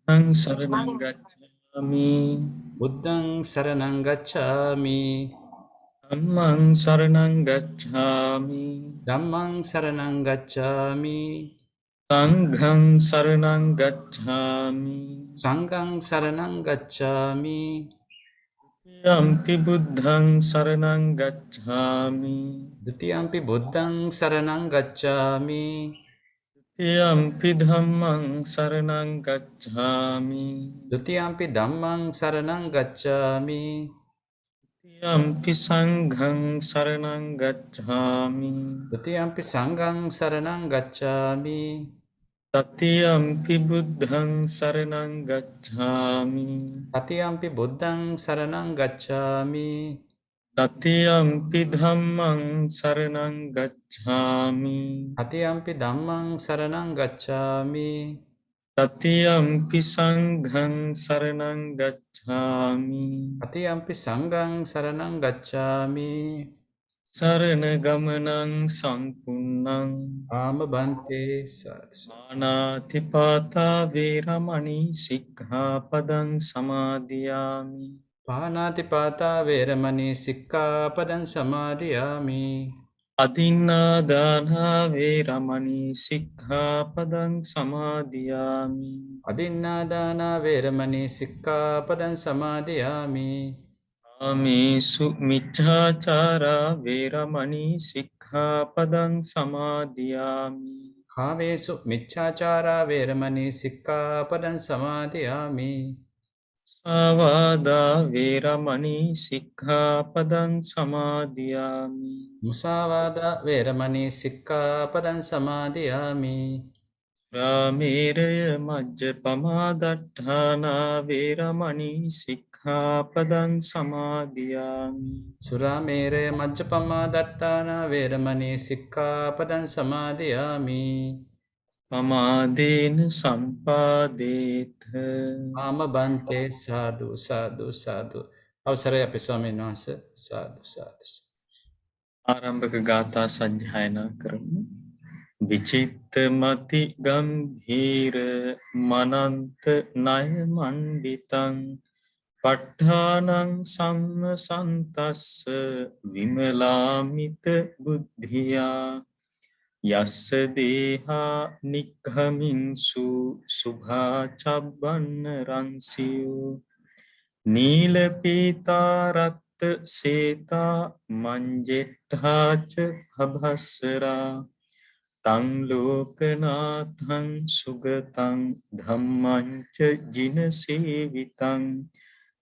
Ang saranang gacchami, Buddhang saranang gacchami. dhammang saranang gacchami, Dhammang saranang gacchami. sanghang saranang gacchami, Sanghang saranang gacchami. yampi buddhang saranang gacchami, Dutiyampi buddhang saranang gacchami. yampi dhammang saranang gacchami, Dutiyampi dhammang saranang gacchami. yampi sanghang saranang gacchami, Dutiyampi sanghang saranang gacchami. tatiyampi buddhang saranang gacchami, Tatiyampi buddhang saranang gacchami. tatiyampi dhammang saranang gacchami, Tatiyampi dhammang saranang gacchami. tatiyampi sanghang saranang gacchami, Tatiyampi sanghang saranang gacchami. sarana gamanang sampunnang, Ama bante sadhu. මානාතිපාතා වේරමණී සික්ඛාපදං සමාදියාමි Panatipata veramani sikkapadang samadhiyami. අදින්නාදානා වේරමණී සික්ඛාපදං සමාදියාමි Adinnadana veramani sikkapadang samadhiyami. ආමේසු මිච්ඡාචාරා වේරමණී සික්ඛාපදං සමාදියාමි Kavesu michachara veramani sikkapadang samadhiyami. සාවාදා වේරමණී සික්ඛාපදං සමාදියාමි Musavada veramani sikkapadang samadhiyami. රාමේරය මජ්ජ පමාදට්ඨානා වේරමණී සික්ඛාපදං සමාදියාමි Suramere majjapama dattana veramani sikkapadang samadhiyami. පමාදේන සම්පාදේත Ama bante sadhu sadhu sadhu. අවසරයි අපේ ස්වාමීන් වහන්සේ සාදු සාදු. ආරම්භක ගාථා සජ්ජායනා කරමු විචිත්තමති ගම්භීර මනන්ත ණය මණ්ඩිතං ප ဋ ාණං සම්මසන්තස්ස විමලාමිත බුද්ධියා යස්ස දේහා නික්ඛමින්සු සුභා චබ්බන්න රංසියෝ නීල පීතාරත්ත සේතා මංජෙට්ඨාච භභස්සරා තං ලෝකනාථං සුගතං ධම්මං ච ජින සේවිතං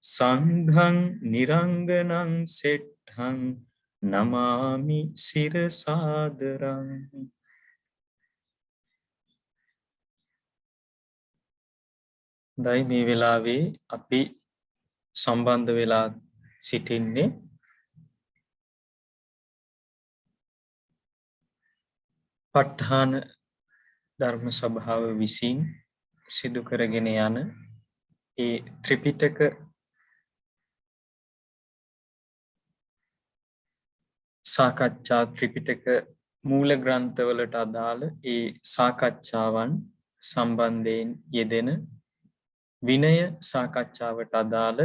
සංඝං නිරංගනං සෙට්ඨං නමාමි සිරසාදරං දයි මේ වෙලාවේ අපි සම්බන්ධ වෙලා සිටින්නේ ප ဋ ාණ ධර්ම සභාව විසින් සිදු කරගෙන යන ඒ ත්‍රිපිටක සාකච්ඡා ත්‍රිපිටක මූල ග්‍රන්ථවලට අදාළ ඒ සාකච්ඡාවන් සම්බන්ධයෙන් යෙදෙන විනය සාකච්ඡාවට අදාළ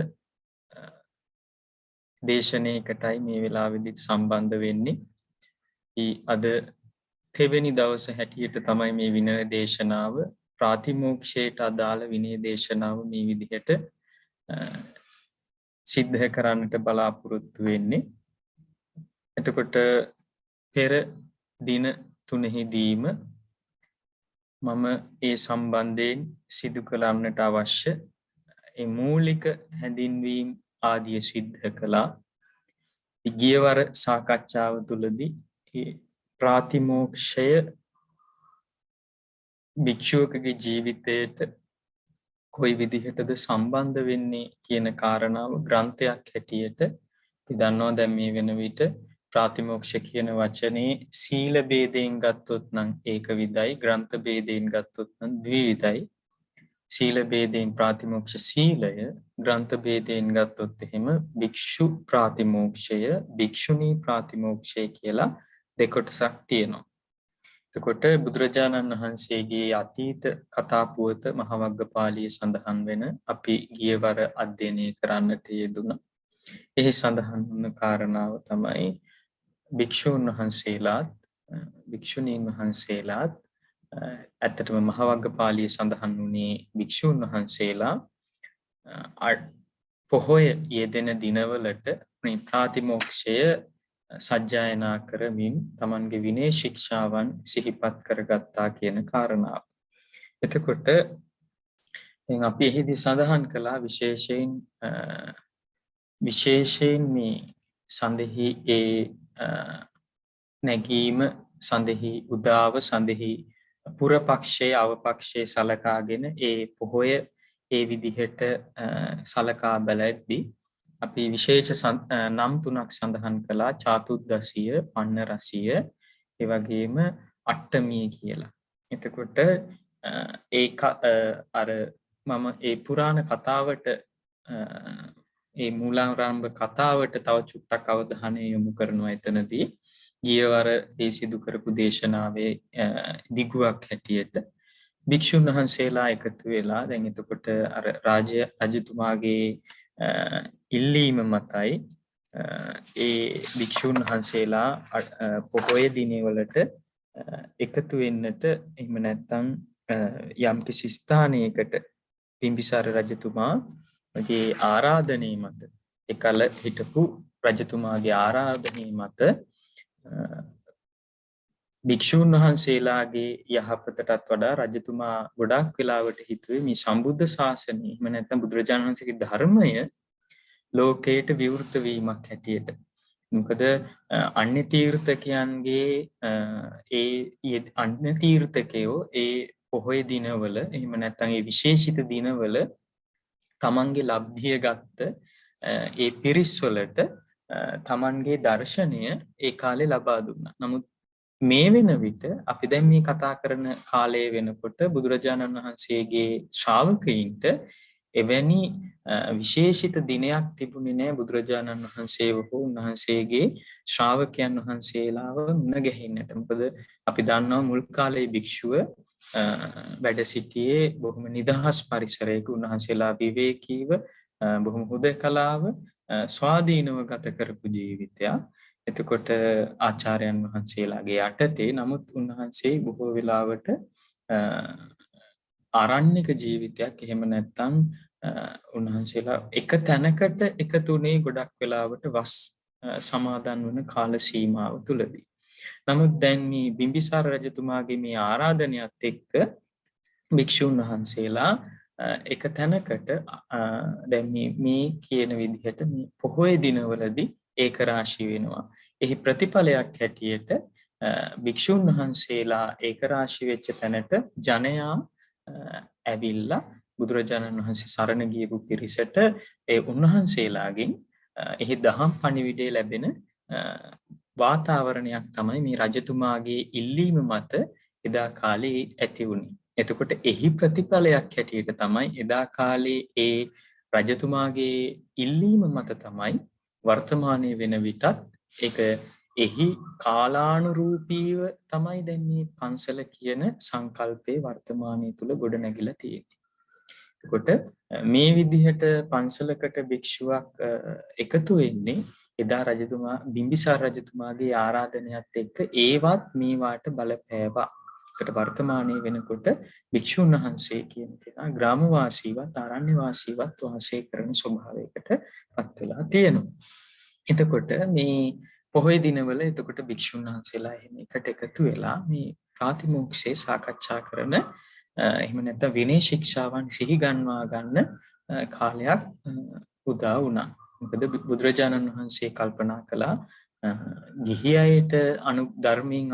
දේශනයකටයි මේ වෙලාවේදී සම්බන්ධ වෙන්නේ. අද තෙවැනි දවස හැටියට තමයි මේ විනය දේශනාව ප්‍රාතිමෝක්ෂයට අදාළ විනය දේශනාව මේ විදිහට සිද්ධ කරන්නට බලාපොරොත්තු වෙන්නේ. එතකොට පෙර දින තුනෙහිදීම මම ඒ සම්බන්ධයෙන් සිදු කරන්නට අවශ්‍ය ඒ මූලික හැඳින්වීම් ආදිය සිද්ධ කළා. ගියවර සාකච්ඡාව තුළදී ප්‍රාතිමෝක්ෂය භික්ෂුවකගේ ජීවිතයට කොයි විදිහටද සම්බන්ධ වෙන්නේ කියන කාරණාව ග්‍රන්ථයක් හැටියට අපි දන්නවා. දැන් මේ වෙන විට ප්‍රාතිමෝක්ෂ කියන වචනේ සීල ભેදයෙන් ගත්තොත් නම් ඒක විදයි, ග්‍රන්ථ ભેදයෙන් ගත්තොත් නම් ද්විවිධයි. සීල ભેදයෙන් ප්‍රාතිමෝක්ෂ සීලය, ග්‍රන්ථ ભેදයෙන් ගත්තොත් එහෙම භික්ෂු ප්‍රාතිමෝක්ෂය, භික්ෂුණී ප්‍රාතිමෝක්ෂය කියලා දෙකොටසක් තියෙනවා. එතකොට බුදුරජාණන් වහන්සේගේ අතීත කතා පුවත මහවග්ගපාළියේ සඳහන් වෙන අපි ගියවර අධ්‍යයනය කරන්නට යෙදුණා. එහි සඳහන් වන කාරණාව තමයි භික්ෂූන් වහන්සේලාත් භික්ෂුණීන් වහන්සේලාත් ඇත්තටම මහවග්ගපාළියේ සඳහන් වුණේ භික්ෂූන් වහන්සේලා පොහොය යෙදෙන දිනවලට මේ ප්‍රාතිමෝක්ෂය සජ්ජායනා කරමින් තමන්ගේ විනය ශික්ෂාවන් සිහිපත් කරගත්තා කියන කාරණාව. එතකොට දැන් අපි එහිදී සඳහන් කළා විශේෂයෙන් මේ සඳෙහි නැගීම සඳෙහි උදාව සඳෙහි පුරපක්ෂයේ අවපක්ෂයේ සලකාගෙන ඒ පොහොය ඒ විදිහට සලකා බලද්දී අපි විශේෂ නම් තුනක් සඳහන් කළා චාතුද්දසිය, පන්න රසිය, ඒ වගේම අට්ටමිය කියලා. එතකොට අර මම ඒ පුරාණ කතාවට ඒ මූලාරම්භ කතාවට තව චුට්ටක් අවධානය යොමු කරනවා එතනදී. ගියවර ඒ සිදු කරපු දේශනාවේ දිගුවක් හැටියට භික්ෂුන් වහන්සේලා එකතු වෙලා දැන් එතකොට අර රජතුමාගේ ඉල්ලීම මතයි ඒ භික්ෂුන් වහන්සේලා පොහොය දිනවලට එකතු වෙන්නට එහෙම නැත්නම් යම් කිසි ස්ථානයකට බිම්බිසාර රජතුමාගේ ආරාධනය මත එකල හිටපු රජතුමාගේ ආරාධනය මත භික්ෂූන් වහන්සේලාගේ යහපතටත් වඩා රජතුමා ගොඩාක් වෙලාවට හිතුවේ මේ සම්බුද්ධ ශාසනය එහෙම නැත්නම් බුදුරජාණන් වහන්සේගේ ධර්මය ලෝකයට විවෘත වීමක් හැටියට. මොකද අන්‍ය තීර්ථකයන්ගේ ඒ අන්‍ය තීර්ථකයෝ ඒ පොහොය දිනවල එහෙම නැත්නම් ඒ විශේෂිත දිනවල තමන්ගේ ලබ්ධිය ගත්ත ඒ පිරිස්වලට තමන්ගේ දර්ශනය ඒ කාලේ ලබා දුන්නා. නමුත් මේ වෙන විට අපි දැන් මේ කතා කරන කාලය වෙනකොට බුදුරජාණන් වහන්සේගේ ශ්‍රාවකයින්ට එවැනි විශේෂිත දිනයක් තිබුණේ නැහැ බුදුරජාණන් වහන්සේ වූ උන්වහන්සේගේ ශ්‍රාවකයන් වහන්සේලාව මුණ ගැහෙන්නට. මොකද අපි දන්නවා මුල් කාලේ භික්ෂුව වැඩ සිටියේ බොහොම නිදහස් පරිසරයක. උන්වහන්සේලා විවේකීව බොහොම හුදකලාව ස්වාධීනව ගත කරපු ජීවිතයක්. එතකොට ආචාර්යයන් වහන්සේලාගේ යටතේ නමුත් උන්වහන්සේ බොහෝ වෙලාවට ආරණ්‍යක ජීවිතයක් එහෙම නැත්නම් උන්වහන්සේලා එක තැනකට එකතුනේ ගොඩක් වෙලාවට වස් සමාදන් වන කාල සීමාව තුලදී. නමුත් දැන් මේ බිම්බිසාර රජතුමාගේ මේ ආරාධනයත් එක්ක භික්ෂුන් වහන්සේලා එක තැනකට දැන් මේ කියන විදිහට මේ පොහොය දිනවලදී ඒක රාශී වෙනවා. එහි ප්‍රතිඵලයක් හැටියට භික්ෂුන් වහන්සේලා ඒක රාශී වෙච්ච තැනට ජනයා ඇවිල්ලා බුදුරජාණන් වහන්සේ සරණ ගියපු පිරිසට ඒ උන්වහන්සේලාගෙන් එහි දහම් පණිවිඩය ලැබෙන වාතාවරණයක් තමයි මේ රජතුමාගේ ඉල්ලීම මත එදා කාලේ ඇති වුණේ. එතකොට එහි ප්‍රතිඵලයක් හැටියට තමයි එදා කාලේ ඒ රජතුමාගේ ඉල්ලීම මත තමයි වර්තමානයේ වෙන විටත් ඒක එහි කාලානුරූපීව තමයි දැන් මේ පන්සල කියන සංකල්පේ වර්තමානයේ තුල ගොඩ නැගිලා තියෙන්නේ. එතකොට මේ විදිහට පන්සලකට භික්ෂුවක් එකතු වෙන්නේ එදා රජතුමා බිම්බිසාර රජතුමාගේ ආරාධනයත් එක්ක ඒවත් මේවාට බලපෑවා. ඒකට වර්තමානයේ වෙනකොට භික්ෂුන් වහන්සේ කියන කෙනා ග්‍රාමවාසීවත් ආරණ්‍ය වාසීවත් වාසය කරන ස්වභාවයකට පත් වෙලා තියෙනවා. එතකොට මේ පොහොය දිනවල එතකොට භික්ෂුන් වහන්සේලා එහෙම එකට එකතු වෙලා මේ ප්‍රාතිමෝක්ෂේ සාකච්ඡා කරන එහෙම නැත්නම් විනය ශික්ෂාවන් සිහි ගන්වා ගන්න කාලයක් උදා වුණා. මොකද බුදුරජාණන් වහන්සේ කල්පනා කළා ගිහි අයට ධර්මයෙන්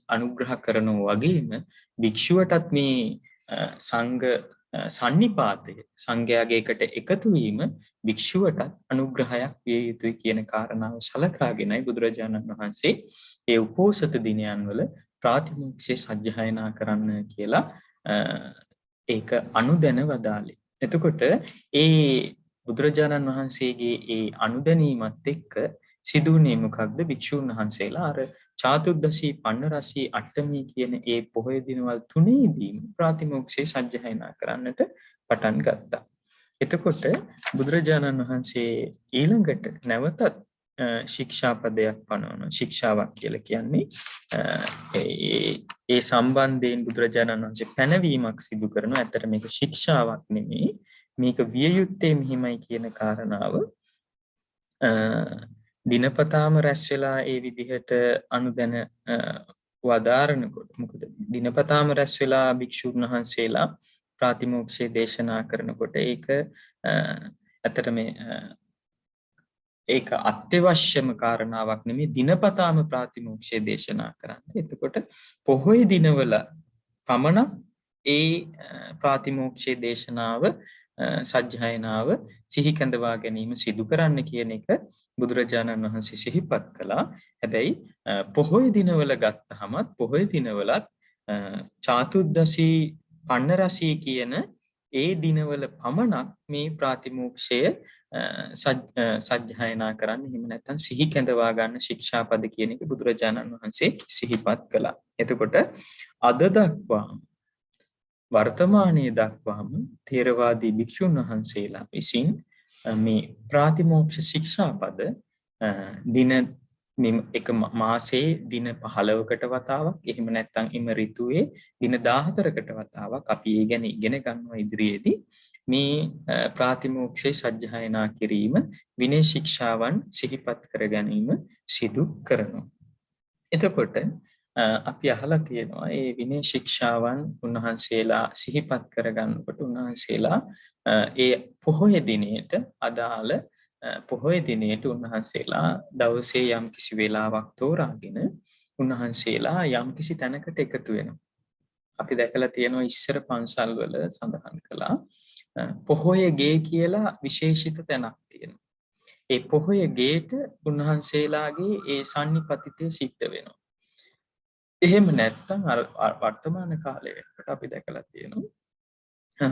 අනුග්‍රහ කරනවා වගේම භික්ෂුවටත් මේ සංඝ සන්නිපාතය සංඝයාගේ එකට එකතු වීම භික්ෂුවටත් අනුග්‍රහයක් විය යුතුයි කියන කාරණාව සලකාගෙනයි බුදුරජාණන් වහන්සේ ඒ උපෝසත දිනයන් වල ප්‍රාතිමෝක්ෂේ සජ්ජායනා කරන්න කියලා ඒක අනුදැන වදාළේ. එතකොට ඒ බුදුරජාණන් වහන්සේගේ ඒ අනුදැනීමත් එක්ක සිදුවුණේ මොකක්ද? භික්ෂුන් වහන්සේලා අර චාතුද්දසී පන්නරසී අට්ටමී කියන ඒ පොහොය දිනවල් තුනේදීම ප්‍රාතිමෝක්ෂේ සජ්ජායනා කරන්නට පටන් ගත්තා. එතකොට බුදුරජාණන් වහන්සේ ඊළඟට නැවතත් ශික්ෂාපදයක් පනවන ශික්ෂාවක් කියලා කියන්නේ ඒ සම්බන්ධයෙන් බුදුරජාණන් වහන්සේ පැනවීමක් සිදු කරනවා. ඇත්තට මේක ශික්ෂාවක් නෙමෙයි, මේක විය යුත්තේ මෙහිමයි කියන කාරණාව දිනපතාම රැස් වෙලා ඒ විදිහට අනුදැන වදාරනකොට, මොකද දිනපතාම රැස් වෙලා භික්ෂුන් වහන්සේලා ප්‍රාතිමෝක්ෂේ දේශනා කරනකොට ඒක ඇත්තට ඒක අත්‍යවශ්‍යම කාරණාවක් නෙමෙයි දිනපතාම ප්‍රාතිමෝක්ෂේ දේශනා කරන්න. එතකොට පොහොය දිනවල පමණක් ඒ ප්‍රාතිමෝක්ෂේ දේශනාව සජ්ජායනාව සිහි කැඳවා ගැනීම සිදු කරන්න කියන එක බුදුරජාණන් වහන්සේ සිහිපත් කළා. හැබැයි පොහොය දිනවල ගත්තහමත් පොහොය දිනවලත් චාතුද්දසී පන්නරසී කියන ඒ දිනවල පමණක් මේ ප්‍රාතිමෝක්ෂය සජ්ජායනා කරන්න, එහෙම නැත්නම් සිහි කැඳවා ගන්න ශික්ෂාපද කියන එක බුදුරජාණන් වහන්සේ සිහිපත් කළා. එතකොට අද දක්වාම වර්තමානයේ දක්වාම ථේරවාදී භික්ෂුන් වහන්සේලා විසින් මේ ප්‍රාතිමෝක්ෂ ශික්ෂාපද දින එක මාසයේ දින 15කට වතාවක්, එහෙම නැත්නම් එම ඍතුවේ දින 14කට වතාවක් අපි ඒ ගැන ඉගෙන ගන්නවා. ඉදිරියේදී මේ ප්‍රාතිමෝක්ෂේ සජ්ජායනා කිරීම විනය ශික්ෂාවන් සිහිපත් කර ගැනීම සිදු කරනවා. එතකොට අපි අහලා තියෙනවා මේ විනය ශික්ෂාවන් උන්වහන්සේලා සිහිපත් කරගන්නකොට උන්වහන්සේලා ඒ පොහොය දිනේට අදාළ පොහොය දිනේට උන්වහන්සේලා දවසේ යම් කිසි වේලාවක් තෝරාගෙන උන්වහන්සේලා යම් කිසි තැනකට එකතු වෙනවා. අපි දැකලා තියෙනවා ඉස්සර පන්සල් වල සඳහන් කළා පොහොය ගේ කියලා විශේෂිත තැනක් තියෙනවා. ඒ පොහොය ගේට උන්වහන්සේලාගේ ඒ සන්නිපතිතය සිද්ධ වෙනවා. එහෙම නැත්නම් වර්තමාන කාලේ වෙනකොට අපි දැකලා තියෙනවා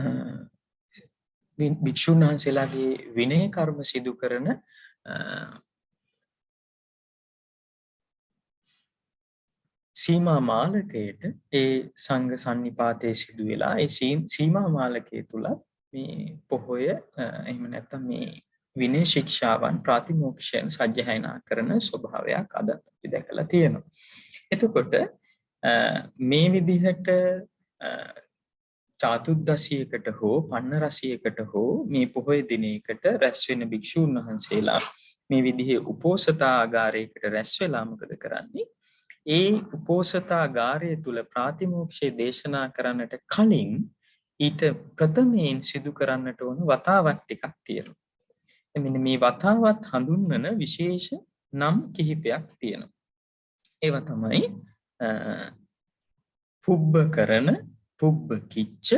භික්ෂුන් වහන්සේලාගේ විනය කර්ම සිදු කරන සීමා මාලකයට ඒ සංඝ සන්නිපාතයේ සිදු වෙලා ඒ සීමා මාලකයේ තුල මේ පොහොය එහෙම නැත්නම් මේ විනය ශික්ෂාවන් ප්‍රාතිමෝක්ෂයන් සජ්ජායනා කරන ස්වභාවයක් අද අපි දැකලා තියෙනවා. එතකොට මේ විදිහට චාතුද්දසියකට හෝ පන්නරසියකට හෝ මේ පොහොය දිනයකට රැස් වෙන භික්ෂූන් වහන්සේලා මේ විදිහේ උපෝසථාගාරයකට රැස් වෙලා මොකද කරන්නේ? ඒ උපෝසථාගාරය තුල ප්‍රාතිමෝක්ෂේ දේශනා කරන්නට කලින් ඊට ප්‍රථමයෙන් සිදු කරන්නට ඕන වතාවක් ටිකක් තියෙනවා. මෙන්න මේ වතාවත් හඳුන්වන විශේෂ නම් කිහිපයක් තියෙනවා. ඒවා තමයි පුබ්බ කරන, පුබ්බ කිච්ච,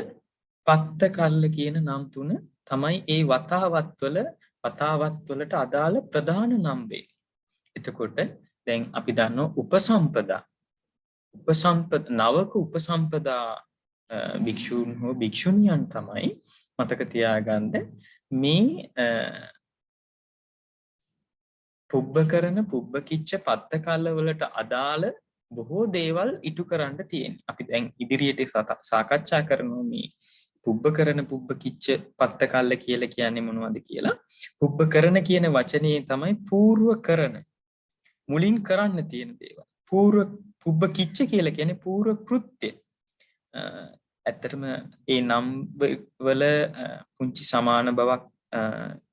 පත්ත කල්ල කියන නම් තුන තමයි ඒ වතාවත් වලට අදාළ ප්‍රධාන නම් වේ. එතකොට දැන් අපි දන්නවා උපසම්පදා නවක උපසම්පදා භික්ෂූන් හෝ භික්ෂුණියන් තමයි මතක තියාගන්න මේ පුබ්බ කරන, පුබ්බ කිච්ච, පත්ත කල්ල වලට අදාළ බොහෝ දේවල් ඉටු කරන්න තියෙනවා. අපි දැන් ඉදිරියට සාකච්ඡා කරනවා මේ පුබ්බ කරන, පුබ්බ කිච්ච, පත්ත කල්ල කියලා කියන්නේ මොනවද කියලා. පුබ්බ කරන කියන වචනේ තමයි పూర్ව කරන, මුලින් කරන්න තියෙන දේවල්. පුබ්බ කිච්ච කියලා කියන්නේ పూర్ව කෘත්‍ය. ඇත්තටම ඒ නම් වල පුංචි සමාන බවක්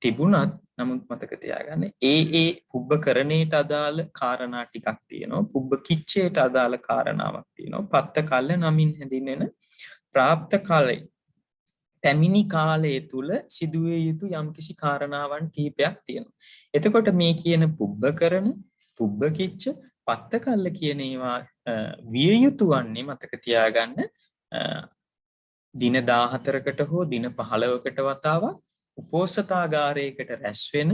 තිබුණත් නමුත් මතක තියාගන්න ඒ පුබ්බ කරණයට අදාළ කාරණා ටිකක් තියෙනවා. පුබ්බ කිච්චයට අදාළ කාරණාවක් තියෙනවා. පත්ත කල්ල නමින් හැඳින්වෙන ප්‍රාප්ත කාලය, පැමිණි කාලය තුල සිදුවිය යුතු යම්කිසි කාරණාවන් කිහිපයක් තියෙනවා. එතකොට මේ කියන පුබ්බ කරන, පුබ්බ කිච්ච, පත්ත කල්ල කියන ඒවා විය යුතු වන්නේ මතක තියාගන්න දින 14කට හෝ දින 15කට වතාවක් උපෝසථාගාරයකට රැස් වෙන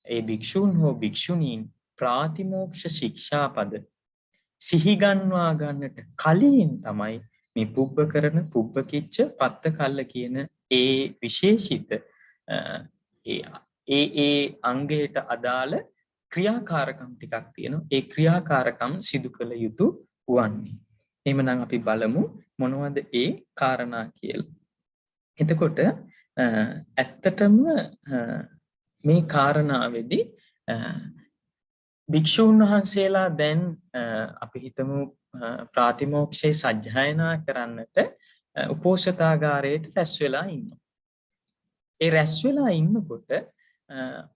ඒ භික්ෂූන් හෝ භික්ෂුණීන් ප්‍රාතිමෝක්ෂ ශික්ෂාපද සිහි ගන්වා ගන්නට කලින් තමයි මේ පුබ්බ කරන, පුබ්බ කිච්ච, පත්ත කල්ල කියන ඒ විශේෂිත ඒ අංගයට අදාළ ක්‍රියාකාරකම් ටිකක් තියෙනවා. ඒ ක්‍රියාකාරකම් සිදු කළ යුතු වන්නේ. එහෙමනම් අපි බලමු මොනවද ඒ කාරණා කියලා. එතකොට ඇත්තටම මේ කාරණාවේදී භික්ෂූන් වහන්සේලා දැන් අපි හිතමු ප්‍රාතිමෝක්ෂේ සජ්ජායනා කරන්නට උපෝසථාගාරයට රැස් වෙලා ඉන්නවා. ඒ රැස් වෙලා ඉන්නකොට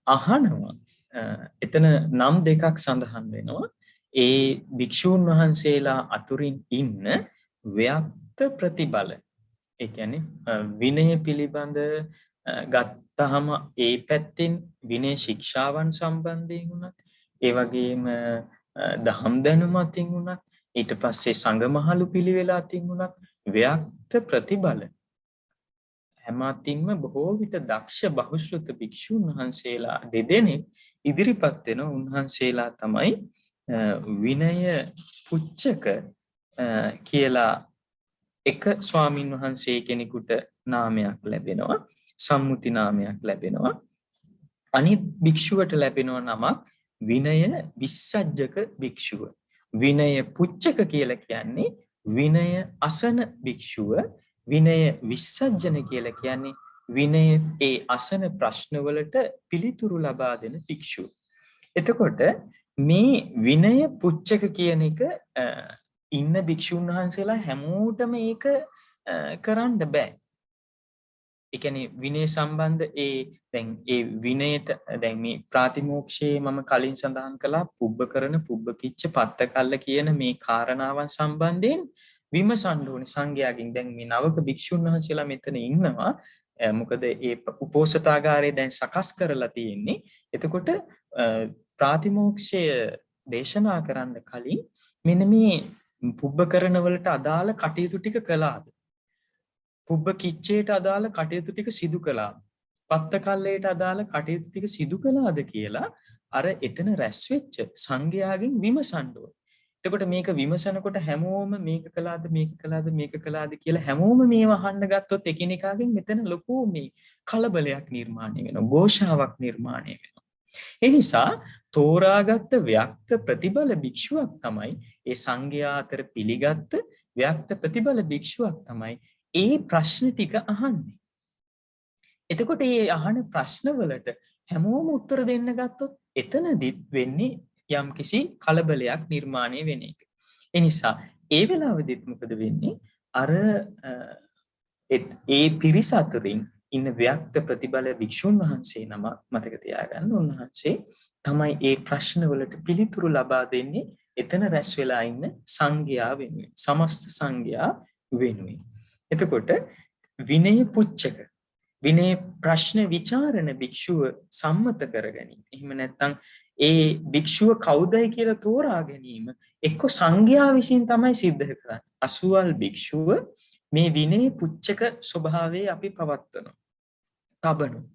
අහනවා එතන නම් දෙකක් සඳහන් වෙනවා. ඒ භික්ෂූන් වහන්සේලා අතුරින් ඉන්න ව්‍යක්ත ප්‍රතිබල. ඒ කියන්නේ විනය පිළිබඳ ගත්තහම ඒ පැත්තෙන් විනය ශික්ෂාවන් සම්බන්ධයෙන් උනත් ඒ වගේම දහම් දැනුම අතින් උනත් ඊට පස්සේ සංඝමහලු පිළිවෙල අතින් උනත් ව්‍යක්ත ප්‍රතිබල හැම අතින්ම බොහෝ විට දක්ෂ බහුශ්‍රුත භික්ෂුන් වහන්සේලා දෙදෙනෙක් ඉදිරිපත් වෙන උන්වහන්සේලා තමයි විනය පුච්චක කියලා එක ස්වාමින් වහන්සේ කෙනෙකුට නාමයක් ලැබෙනවා, සම්මුති නාමයක් ලැබෙනවා. අනිත් භික්ෂුවට ලැබෙනවා නමක් විනය විස්සජ්ජක භික්ෂුව. විනය පුච්චක කියලා කියන්නේ විනය අසන භික්ෂුව. විනය විස්සජ්ජන කියලා කියන්නේ විනය ඒ අසන ප්‍රශ්නවලට පිළිතුරු ලබා දෙන භික්ෂුව. එතකොට මේ විනය පුච්චක කියන එක ඉන්න භික්ෂුන් වහන්සේලා හැමෝටම ඒක කරන්න බෑ. ඒ කියන්නේ විනය සම්බන්ධ දැන් ඒ විනයට දැන් මේ ප්‍රාතිමෝක්ෂයේ මම කලින් සඳහන් කළා පුබ්බ කරන පුබ්බ කිච්ච පත්ත කල්ල කියන මේ කාරණාවන් සම්බන්ධයෙන් විමසන්න ඕනේ සංඝයාගෙන්. දැන් මේ නවක භික්ෂුන් වහන්සේලා මෙතන ඉන්නවා. මොකද ඒ උපෝසථාගාරය දැන් සකස් කරලා තියෙන්නේ. එතකොට ප්‍රාතිමෝක්ෂය දේශනා කරන්න කලින් මෙන්න මේ පුබ්බ කරන වලට අදාළ කටයුතු ටික කළාද? පුබ්බ කිච්චේට අදාළ කටයුතු ටික සිදු කළාද? පත්ත කල්ලේට අදාළ කටයුතු ටික සිදු කළාද කියලා අර එතන රැස් වෙච්ච සංඝයාගෙන් විමසන්න ඕනේ. එතකොට මේක විමසනකොට හැමෝම මේක කළාද මේක කළාද කියලා හැමෝම මේව අහන්න ගත්තොත් එකිනෙකාගෙන් මෙතන ලොකු මේ කලබලයක් නිර්මාණය වෙනවා. ഘോഷාවක් නිර්මාණය වෙනවා. ඒ නිසා තෝරාගත්ත ව්‍යක්ත ප්‍රතිබල භික්ෂුවක් තමයි ඒ සංඝයා අතර පිළිගත්ත ව්‍යක්ත ප්‍රතිබල භික්ෂුවක් තමයි ඒ ප්‍රශ්න ටික අහන්නේ. එතකොට මේ අහන ප්‍රශ්න වලට හැමෝම උත්තර දෙන්න ගත්තොත් එතනදිත් වෙන්නේ යම්කිසි කලබලයක් නිර්මාණය වෙන එක. ඒ නිසා ඒ වෙලාවෙදිත් මොකද වෙන්නේ? අර ඒ පිරිස අතරින් ඉන්න ව්‍යක්ත ප්‍රතිබල භික්ෂුන් වහන්සේ නම මතක තියාගන්න. උන්වහන්සේ තමයි ඒ ප්‍රශ්න වලට පිළිතුරු ලබා දෙන්නේ එතන රැස් වෙලා ඉන්න සංඝයා වෙනුවෙන්, සමස්ත සංඝයා වෙනුවෙන්. එතකොට විනය පුච්චක විනය ප්‍රශ්න විචාරණ භික්ෂුව සම්මත කර ගැනීම. එහෙම නැත්නම් ඒ භික්ෂුව කවුදයි කියලා තෝරා ගැනීම එක්ක සංඝයා විසින් තමයි සිද්ධ කරන්නේ. අසුවල් භික්ෂුව මේ විනය පුච්චක ස්වභාවය අපි පවත්වනවා. තබනවා.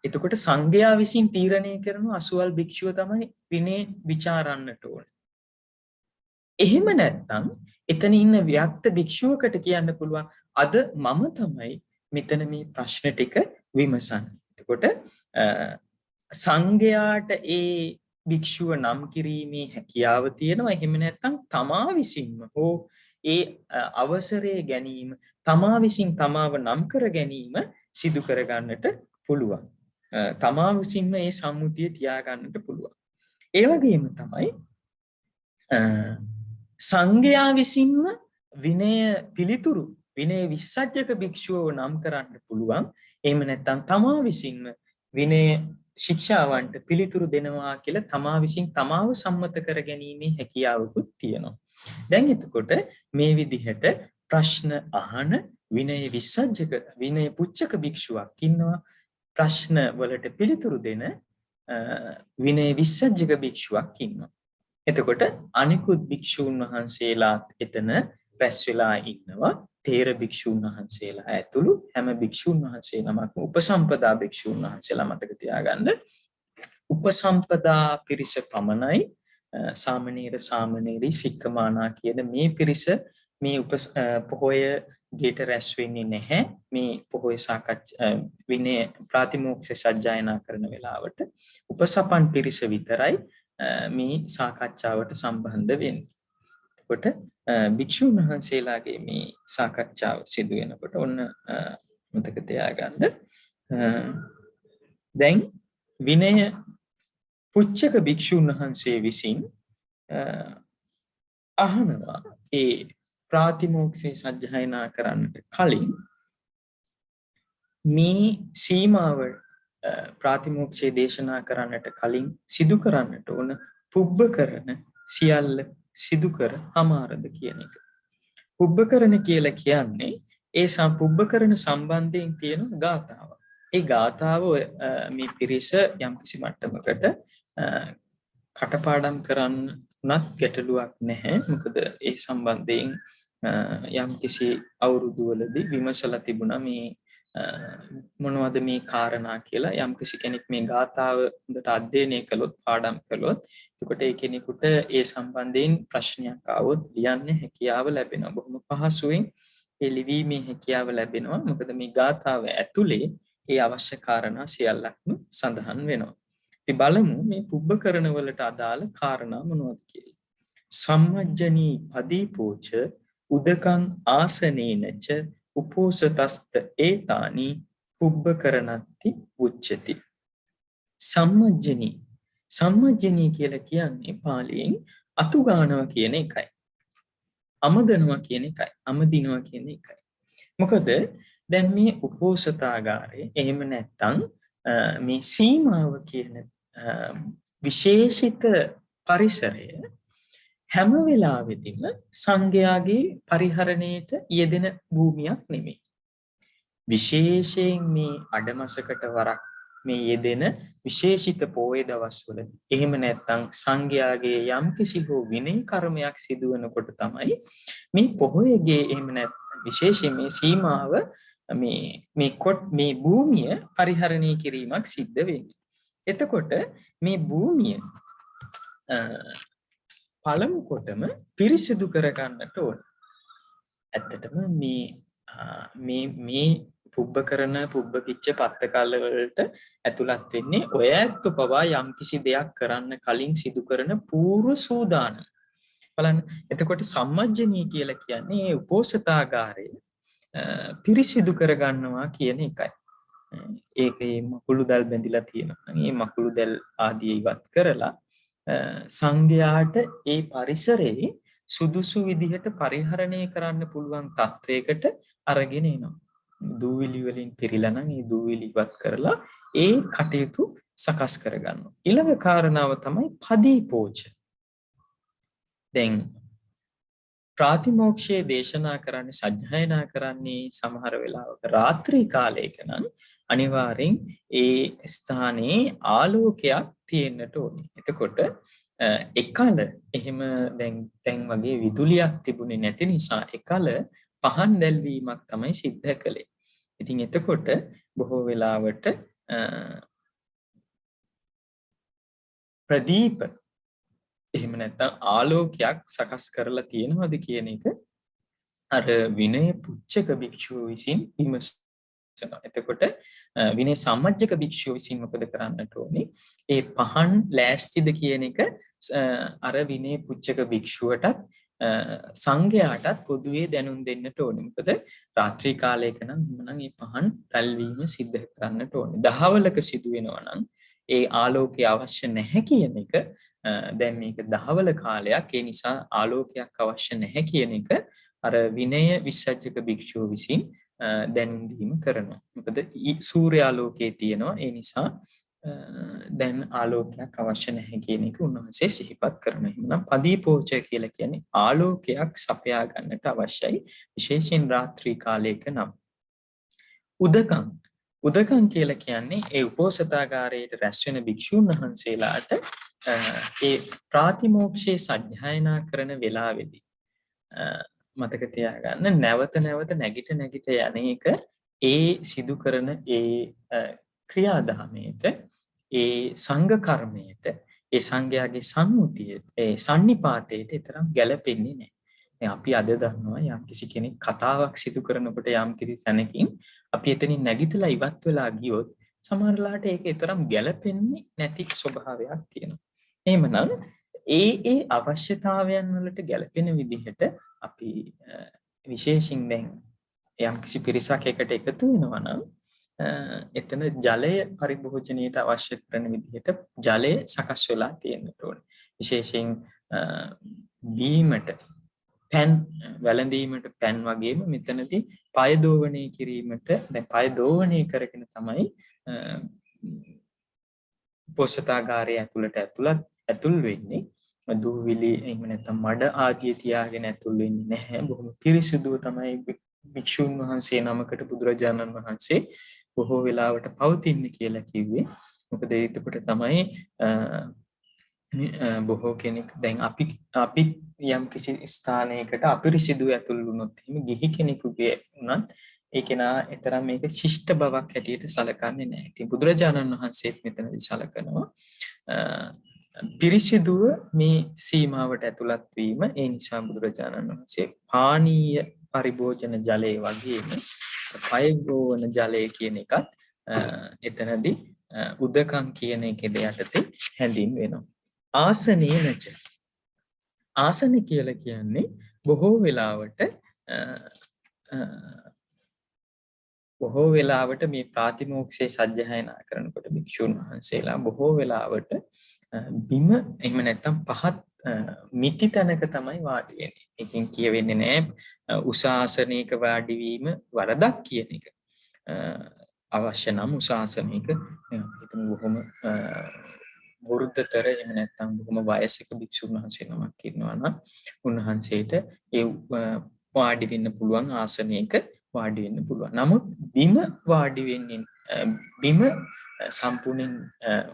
එතකොට සංඝයා විසින් තීරණය කරන අසුවල් භික්ෂුව තමයි විනය විචාරන්නට ඕන. එහෙම නැත්නම් එතන ඉන්න ව්‍යක්ත භික්ෂුවකට කියන්න පුළුවන් අද මම තමයි මෙතන මේ ප්‍රශ්න ටික විමසන්නේ. එතකොට සංඝයාට ඒ භික්ෂුව නම් කිරීමේ හැකියාව තියෙනවා. එහෙම නැත්නම් තමා විසින්ම හෝ ඒ අවසරය ගැනීම තමා විසින් තමාව නම් කර ගැනීම සිදු කර ගන්නට පුළුවන්. තමා විසින්ම ඒ සම්මුතිය තියා ගන්නට පුළුවන්. ඒ වගේම තමයි සංඝයා විසින්ම විනය පිළිතුරු විනය විස්සජ්ජක භික්ෂුව නම් කරන්න පුළුවන්. එහෙම නැත්නම් තමා විසින්ම විනය ශික්ෂාවන්ට පිළිතුරු දෙනවා කියලා තමා විසින් තමාව සම්මත කර ගැනීමේ හැකියාවකුත් තියෙනවා. දැන් එතකොට මේ විදිහට ප්‍රශ්න අහන විනය විස්සජ්ජක විනය පුච්චක භික්ෂුවක් ඉන්නවා. ප්‍රශ්න වලට පිළිතුරු දෙන විනය විස්සජ්ජක භික්ෂුවක් ඉන්නවා. එතකොට අනිකුත් භික්ෂූන් වහන්සේලාත් එතන රැස් වෙලා ඉන්නවා. තේර භික්ෂූන් වහන්සේලා ඇතුළු හැම භික්ෂූන් වහන්සේ නමක්ම උපසම්පදා භික්ෂූන් වහන්සේලා මතක තියාගන්න. උපසම්පදා පිරිස පමණයි සාමණේර සාමණේරි සික්කමානා කියන මේ පිරිස මේ පොහොය ගේට රැස් වෙන්නේ නැහැ මේ පොහොය සාකච්ඡා විනය ප්‍රාතිමෝක්ෂ සජ්ජායනා කරන වෙලාවට උපසපන් පිරිස විතරයි මේ සාකච්ඡාවට සම්බන්ධ වෙන්නේ. එතකොට භික්ෂුන් වහන්සේලාගේ මේ සාකච්ඡාව සිදු වෙනකොට ඔන්න මතක තියාගන්න දැන් විනය පුච්චක භික්ෂුන් වහන්සේ විසින් අහනවා ඒ ප්‍රාතිමෝක්ෂේ සජ්ජායනා කරන්නට කලින් මේ සීමාව ප්‍රාතිමෝක්ෂේ දේශනා කරන්නට කලින් සිදු කරන්නට ඕන පුබ්බකරණ සියල්ල සිදු කර අමාරද කියන එක. පුබ්බකරණ කියලා කියන්නේ ඒ පුබ්බකරණ සම්බන්ධයෙන් තියෙන ගාථාව. ඒ ගාථාව මේ පිරිස යම්කිසි මට්ටමකට කටපාඩම් කරන්නත් ගැටලුවක් නැහැ. මොකද ඒ සම්බන්ධයෙන් යම්කිසි අවුරුදු වලදී විමසලා තිබුණා මේ මොනවද මේ කාරණා කියලා. යම්කිසි කෙනෙක් මේ ගාථාව හොඳට අධ්‍යයනය කළොත් පාඩම් කළොත් එතකොට ඒ කෙනෙකුට ඒ සම්බන්ධයෙන් ප්‍රශ්නයක් ආවොත් ලියන්න හැකියාව ලැබෙනවා. බොහොම පහසුවෙන් ඒ ලිවීමේ හැකියාව ලැබෙනවා. මොකද මේ ගාථාව ඇතුලේ ඒ අවශ්‍ය කාරණා සියල්ලක්ම සඳහන් වෙනවා. අපි බලමු මේ පුබ්බකරණ වලට අදාළ කාරණා මොනවද කියලා. සම්මජ්ජනී පදීපෝච උදකං ආසනේනච උපෝසතස්ත ඒතානි පුබ්බකරණත්ති උච්චති. සම්මජ්ජනී කියලා කියන්නේ පාලියෙන් අතු ගන්නවා කියන එකයි. අමදනවා කියන එකයි. අමදිනවා කියන එකයි. මොකද දැන් මේ උපෝසතාගාරයේ එහෙම නැත්තම් මේ සීමාව කියන විශේෂිත පරිසරය හැම වෙලාවෙදිම සංඝයාගේ පරිහරණයට යෙදෙන භූමියක් නෙමෙයි. විශේෂයෙන් මේ අඩමසකට වරක් මේ යෙදෙන විශේෂිත පොයේ දවස්වල එහෙම නැත්නම් සංඝයාගේ යම්කිසි හෝ විනය කර්මයක් සිදු වෙනකොට තමයි මේ පොහොයේගේ එහෙම නැත්නම් විශේෂයෙන් මේ සීමාව මේ භූමිය පරිහරණය කිරීමක් සිද්ධ වෙන්නේ. එතකොට මේ භූමිය පළමු කොටම පිරිසිදු කරගන්නට ඕන. ඇත්තටම මේ පුබ්බකරණ පුබ්බකිච්ච පත්තකල්ල වලට ඇතුළත් වෙන්නේ ඔය ඇත්ත පවා යම්කිසි දෙයක් කරන්න කලින් සිදු කරන පූර්ව සූදානම. බලන්න. එතකොට සම්මජ්ජනී කියලා කියන්නේ ඒ උපෝසතාගාරය පිරිසිදු කරගන්නවා කියන එකයි. ඒකේ මකුළු දැල් බැඳිලා තියෙනවා. මේ මකුළු දැල් ආදී ඉවත් කරලා සංඝයාට ඒ පරිසරයේ සුදුසු විදිහට පරිහරණය කරන්න පුළුවන් තත්වයකට අරගෙන එනවා. දූවිලි වලින් පිරීලා නම් ඒ දූවිලි ඉවත් කරලා ඒ කටයුතු සකස් කරගන්නවා. ඊළඟ කාරණාව තමයි පදීපෝච. දැන් ප්‍රාතිමෝක්ෂයේ දේශනා කරන්නේ සජ්ජායනා කරන්නේ සමහර වෙලාවක රාත්‍රී කාලයක නම් අනිවාර්යෙන් ඒ ස්ථානයේ ආලෝකයක් තියෙන්නට ඕනේ. එතකොට එකල එහෙම දැන් වගේ විදුලියක් තිබුණේ නැති නිසා එකල පහන් දැල්වීමක් තමයි සිද්ධ කළේ. ඉතින් එතකොට බොහෝ වෙලාවට ප්‍රදීප එහෙම නැත්නම් ආලෝකයක් සකස් කරලා තියෙනවද කියන එක අර විනය පුච්චක භික්ෂුව විසින් විමසනවා. එතකොට විනය සම්මජ්ජක භික්ෂුව විසින් මොකද කරන්නට ඕනේ? ඒ පහන් ලෑස්තිද කියන එක අර විනය පුච්චක භික්ෂුවටත් සංඝයාටත් පොදුවේ දැනුම් දෙන්නට ඕනේ. මොකද රාත්‍රී කාලයක නම් මේ පහන් තල්වීම සිද්ධ කරන්නට ඕනේ. දහවලක සිදු වෙනවා නම් ඒ ආලෝකය අවශ්‍ය නැහැ කියන එක දැන් මේක දහවල කාලයක් ඒ නිසා ආලෝකයක් අවශ්‍ය නැහැ කියන එක අර විනය විසජ්ජක භික්ෂුව විසින් දැනුම් දීම කරනවා. මොකද සූර්යාලෝකයේ තියෙනවා ඒ නිසා දැන් ආලෝකයක් අවශ්‍ය නැහැ කියන එක උන්වහන්සේ සිහිපත් කරනවා. එහෙනම් පදීපෝච කියලා කියන්නේ ආලෝකයක් සපයා ගන්නට අවශ්‍යයි විශේෂයෙන් රාත්‍රී කාලයක නම්. උදකං කියලා කියන්නේ ඒ උපෝසතාගාරයට රැස් වෙන භික්ෂුන් වහන්සේලාට ඒ ප්‍රාතිමෝක්ෂයේ සජ්ජායනා කරන වෙලාවේදී මතක තියාගන්න නැවත නැගිට යන එක ඒ සිදු කරන ඒ ක්‍රියාදාමයට ඒ සංඝ කර්මයට ඒ සංඝයාගේ සම්මුතියට ඒ සන්නිපාතයට තරම් ගැළපෙන්නේ නැහැ. දැන් අපි අද දන්නවා යම් කිසි කෙනෙක් කතාවක් සිදු කරනකොට යම් කිසි තැනකින් අපි එතනින් නැගිටලා ඉවත් වෙලා ගියොත් සමහරලාට ඒක තරම් ගැළපෙන්නේ නැති ස්වභාවයක් තියෙනවා. එහෙමනම් ඒ අවශ්‍යතාවයන් වලට ගැළපෙන විදිහට අපි විශේෂයෙන් දැන් යම් කිසි පිරිසක් එකට එකතු වෙනවා නම් එතන ජලය පරිභෝජනයට අවශ්‍ය කරන විදිහට ජලය සකස් වෙලා තියෙන්න ඕනේ. විශේෂයෙන් බීමට පැන් වැළඳීමට පැන් වගේම මෙතනදී පය දෝවණය කිරීමට දැන් පය දෝවණය කරගෙන තමයි පොසතාගාරය ඇතුල් වෙන්නේ. දූවිලි එහෙම නැත්නම් මඩ ආදිය තියාගෙන ඇතුල් වෙන්නේ නැහැ. බොහොම පිරිසිදුව තමයි භික්ෂුන් වහන්සේ නමකට බුදුරජාණන් වහන්සේ බොහෝ වෙලාවට පවතින්නේ කියලා කිව්වේ. මොකද එතකොට තමයි බොහෝ කෙනෙක් දැන් අපි යම් කිසි ස්ථානයකට අපිරිසිදු ඇතුල් වුණොත් එහෙම ගිහි කෙනෙකුගේ උනත් ඒ කෙනා ඊතරම් මේක ශිෂ්ට බවක් හැටියට සලකන්නේ නැහැ. ඉතින් බුදුරජාණන් වහන්සේත් මෙතනදී සලකනවා පිරිසිදුව මේ සීමාවට ඇතුළත් වීම. ඒ නිසා බුදුරජාණන් වහන්සේ පානීය පරිභෝජන ජලය වගේම පයගෝවන ජලය කියන එකත් එතනදී උදකම් කියන එකේ යටතේ හැඳින්වෙනවා. ආසනේනච ආසන කියලා කියන්නේ බොහෝ වෙලාවට මේ ප්‍රාතිමෝක්ෂයේ සජ්ජායනා කරනකොට භික්ෂුන් වහන්සේලා බොහෝ වෙලාවට බිම එහෙම නැත්නම් පහත් මිටි තැනක තමයි වාඩි වෙන්නේ. ඒකෙන් කියවෙන්නේ නැහැ උසාසනයක වාඩි වීම වරදක් කියන එක. අවශ්‍ය නම් උසාසනයක හිතමු බොහොම වෘද්ධතර එහෙම නැත්නම් බොහොම වයසක භික්ෂුන් වහන්සේ නමක් ඉන්නවා නම් උන්වහන්සේට ඒ වාඩි වෙන්න පුළුවන් ආසනයක වාඩි වෙන්න පුළුවන්. නමුත් බිම වාඩි වෙන්නේ බිම සම්පූර්ණයෙන්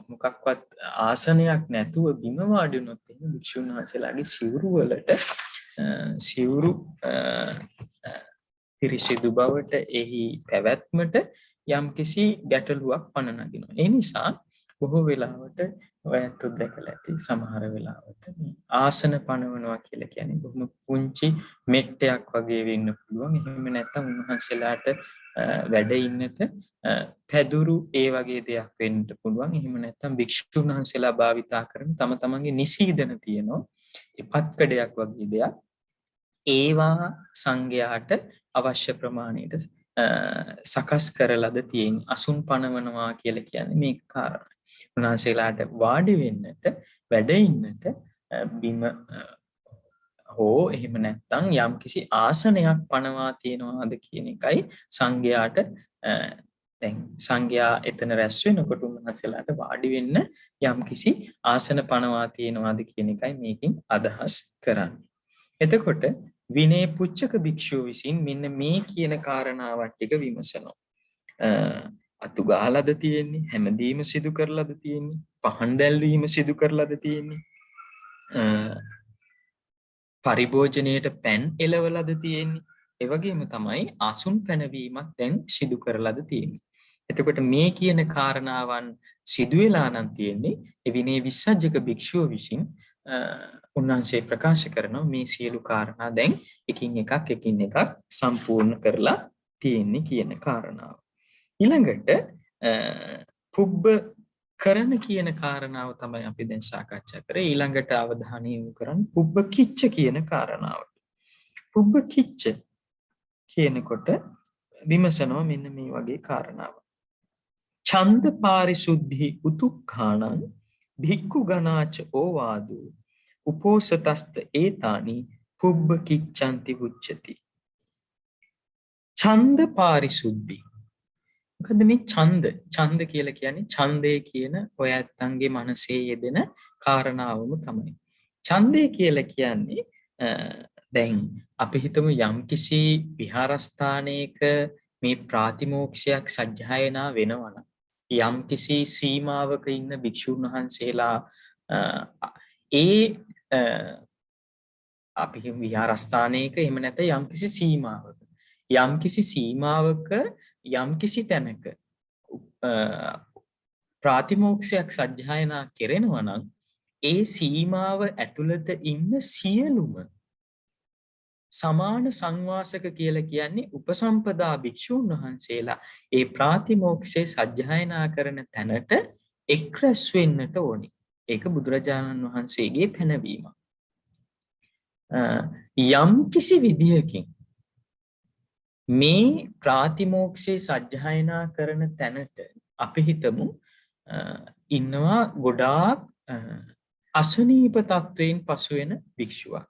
මොකක්වත් ආසනයක් නැතුව බිම වාඩි වුණොත් එහෙනම් භික්ෂුන් වහන්සේලාගේ සිවුරු වලට සිවුරු පිරිසිදු බවට එහි පැවැත්මට යම්කිසි ගැටලුවක් පන නගිනවා. ඒ නිසා බොහෝ වෙලාවට ඔයත් දැකලා ඇති සමහර වෙලාවට ආසන පනවනවා කියලා කියන්නේ බොහොම පුංචි මෙට්ටයක් වගේ වෙන්න පුළුවන්. එහෙම නැත්නම් උන්වහන්සේලාට වැඩ ඉන්නට පැදුරු ඒ වගේ දෙයක් වෙන්න පුළුවන්. එහෙම නැත්නම් භික්ෂුන් වහන්සේලා භාවිතා කරන තම තමන්ගේ නිසීදන තියෙනවා. ඒ පත්කඩයක් වගේ දෙයක්. ඒවා සංඝයාට අවශ්‍ය ප්‍රමාණයට සකස් කරලාද තියෙන අසුන් පනවනවා කියලා කියන්නේ මේක කාරණා. උන්වහන්සේලාට වාඩි වෙන්නට වැඩ ඉන්නට බිම හෝ එහෙම නැත්නම් යම්කිසි ආසනයක් පනවා තියනවාද කියන එකයි සංඝයාට දැන් සංඝයා එතන රැස් වෙනකොට උන්වහන්සේලාට වාඩි වෙන්න යම්කිසි ආසන පනවා තියනවාද කියන එකයි මේකෙන් අදහස් කරන්නේ. එතකොට විනය පුච්චක භික්ෂුව විසින් මෙන්න මේ කියන කාරණාවත් ටික විමසනවා. අතු ගහලාද තියෙන්නේ, හැමදීම සිදු කරලාද තියෙන්නේ, පහන් දැල්වීම සිදු කරලාද තියෙන්නේ, පරිභෝජනයේට පැන් එලවලාද තියෙන්නේ. ඒ වගේම තමයි අසුන් පැනවීමක් දැන් සිදු කරලාද තියෙන්නේ. එතකොට මේ කියන කාරණාවන් සිදු වෙලා නම් තියෙන්නේ ඒ විනය විසජ්ජක භික්ෂුව විසින් උන්වහන්සේ ප්‍රකාශ කරනවා මේ සියලු කාරණා දැන් එකින් එකක් සම්පූර්ණ කරලා තියෙන්නේ කියන කාරණාව. ඊළඟට පුබ්බ කරන කියන කාරණාව තමයි අපි දැන් සාකච්ඡා කරේ. ඊළඟට අවධානය යොමු කරන්නේ පුබ්බ කිච්ච කියන කාරණාවට. පුබ්බ කිච්ච කියනකොට විමසනවා මෙන්න මේ වගේ කාරණාවක්. ඡන්ද පාරිසුද්ධි උතුක්ඛාණං භික්ඛු ගණාච ඕවාදු උපෝසතස්ත ඒතානි පුබ්බ කිච්ඡanti උච්චති. ඡන්ද පාරිසුද්ධි. මොකද මේ ඡන්ද කියලා කියන්නේ ඡන්දය කියන ඔය ඇත්තන්ගේ මනසේ යෙදෙන කාරණාවම තමයි. ඡන්දය කියලා කියන්නේ දැන් අපි හිතමු යම්කිසි විහාරස්ථානයක මේ ප්‍රාතිමෝක්ෂයක් සජ්ජායනා වෙනවා නම් යම්කිසි සීමාවක ඉන්න භික්ෂුන් වහන්සේලා අපි විහාරස්ථානයක එහෙම නැත්නම් යම්කිසි සීමාවක යම්කිසි තැනක ප්‍රාතිමෝක්ෂයක් සජ්ජායනා කෙරෙනවා නම් ඒ සීමාව ඇතුළත ඉන්න සියලුම සමාන සංවාසක කියලා කියන්නේ උපසම්පදා භික්ෂූන් වහන්සේලා ඒ ප්‍රාතිමෝක්ෂේ සජ්ජායනා කරන තැනට එක් රැස් වෙන්නට ඕනි. ඒක බුදුරජාණන් වහන්සේගේ පැනවීම. යම් කිසි විදියකින් මේ ප්‍රාතිමෝක්ෂේ සජ්ජායනා කරන තැනට අපි හිතමු ඉන්නවා ගොඩාක් අසනීප තත්වයෙන් පසු වෙන භික්ෂුවක්.